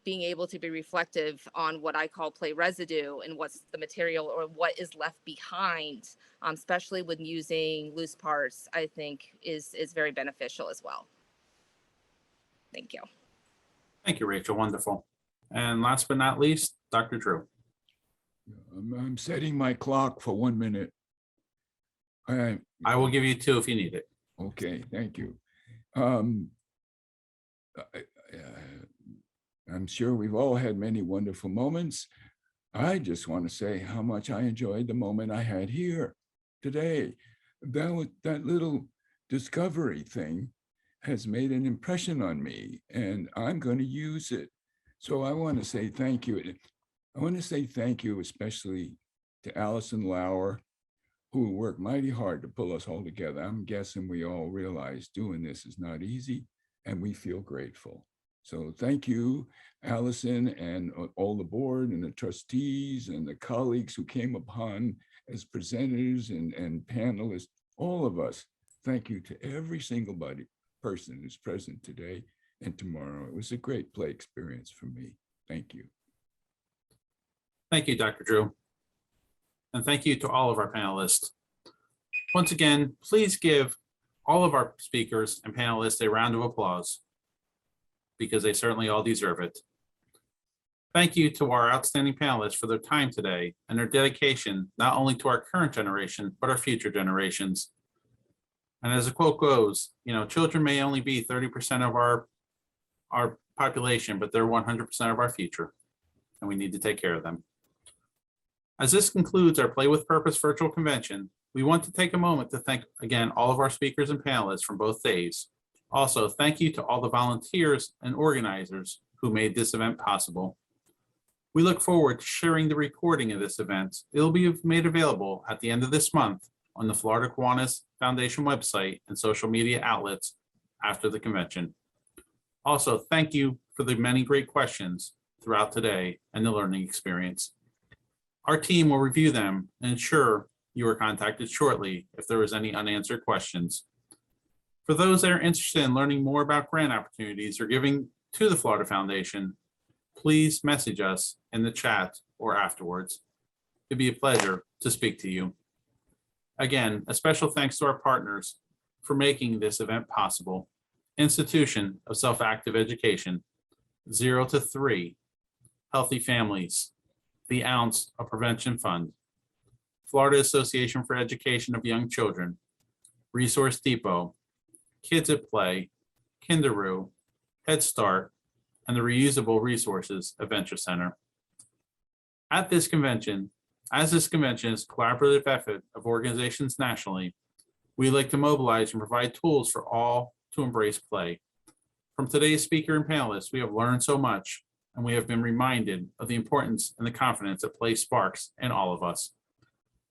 being able to be reflective on what I call play residue and what's the material or what is left behind, especially when using loose parts, I think is very beneficial as well. Thank you. Thank you, Rachel. Wonderful. And last but not least, Dr. Drew. I'm setting my clock for 1 minute. I will give you 2 if you need it. Okay, thank you. I'm sure we've all had many wonderful moments. I just want to say how much I enjoyed the moment I had here today. That little discovery thing has made an impression on me, and I'm going to use it. So I want to say thank you. I want to say thank you especially to Allison Lauer, who worked mighty hard to pull us all together. I'm guessing we all realize doing this is not easy, and we feel grateful. So thank you, Allison, and all the board and the trustees and the colleagues who came upon as presenters and panelists, all of us. Thank you to every single person who's present today and tomorrow. It was a great play experience for me. Thank you. Thank you, Dr. Drew. And thank you to all of our panelists. Once again, please give all of our speakers and panelists a round of applause, because they certainly all deserve it. Thank you to our outstanding panelists for their time today and their dedication, not only to our current generation, but our future generations. And as the quote goes, children may only be 30% of our population, but they're 100% of our future, and we need to take care of them. As this concludes our Play with Purpose virtual convention, we want to take a moment to thank again all of our speakers and panelists from both days. Also, thank you to all the volunteers and organizers who made this event possible. We look forward to sharing the recording of this event. It'll be made available at the end of this month on the Florida Kiwanis Foundation website and social media outlets after the convention. Also, thank you for the many great questions throughout today and the learning experience. Our team will review them and ensure you are contacted shortly if there is any unanswered questions. For those that are interested in learning more about grant opportunities or giving to the Florida Foundation, please message us in the chat or afterwards. It'd be a pleasure to speak to you. Again, a special thanks to our partners for making this event possible. Institution of Self-Active Education, 0 to 3, Healthy Families, the Ounce of Prevention Fund, Florida Association for Education of Young Children, Resource Depot, Kids at Play, Kinderoo, Head Start, and the Reusable Resources Adventure Center. As this convention is a collaborative effort of organizations nationally, we like to mobilize and provide tools for all to embrace play. From today's speaker and panelists, we have learned so much, and we have been reminded of the importance and the confidence that play sparks in all of us.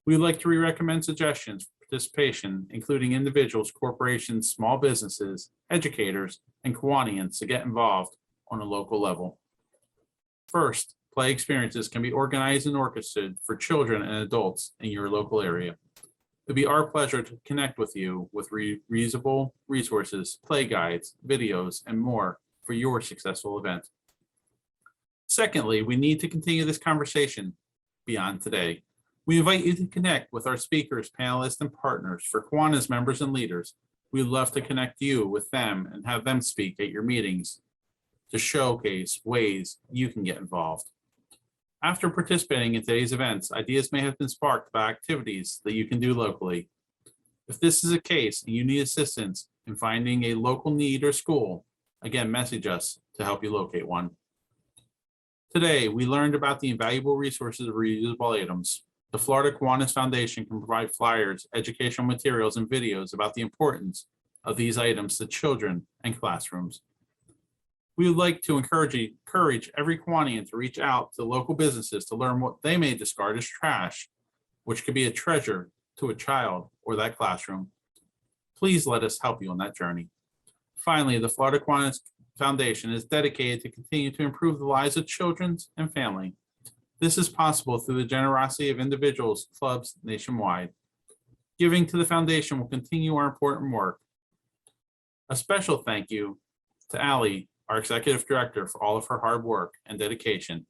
We would like to recommend suggestions for participation, including individuals, corporations, small businesses, educators, and Kiwanians to get involved on a local level. First, play experiences can be organized and orchestrated for children and adults in your local area. It'd be our pleasure to connect with you with reusable resources, play guides, videos, and more for your successful event. Secondly, we need to continue this conversation beyond today. We invite you to connect with our speakers, panelists, and partners. For Kiwanis members and leaders, we'd love to connect you with them and have them speak at your meetings to showcase ways you can get involved. After participating in today's events, ideas may have been sparked by activities that you can do locally. If this is the case and you need assistance in finding a local need or school, again, message us to help you locate one. Today, we learned about the invaluable resources of reusable items. The Florida Kiwanis Foundation can provide flyers, educational materials, and videos about the importance of these items to children and classrooms. We would like to encourage every Kiwanian to reach out to local businesses to learn what they may discard as trash, which could be a treasure to a child or that classroom. Please let us help you on that journey. Finally, the Florida Kiwanis Foundation is dedicated to continue to improve the lives of children and family. This is possible through the generosity of individuals, clubs nationwide. Giving to the foundation will continue our important work. A special thank you to Allie, our executive director, for all of her hard work and dedication,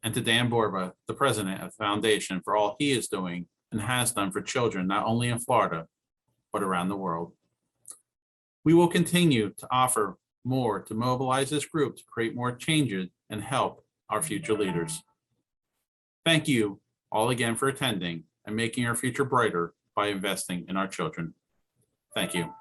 and to Dan Borba, the president of the foundation, for all he is doing and has done for children, not only in Florida, but around the world. We will continue to offer more to mobilize this group to create more changes and help our future leaders. Thank you all again for attending and making our future brighter by investing in our children. Thank you.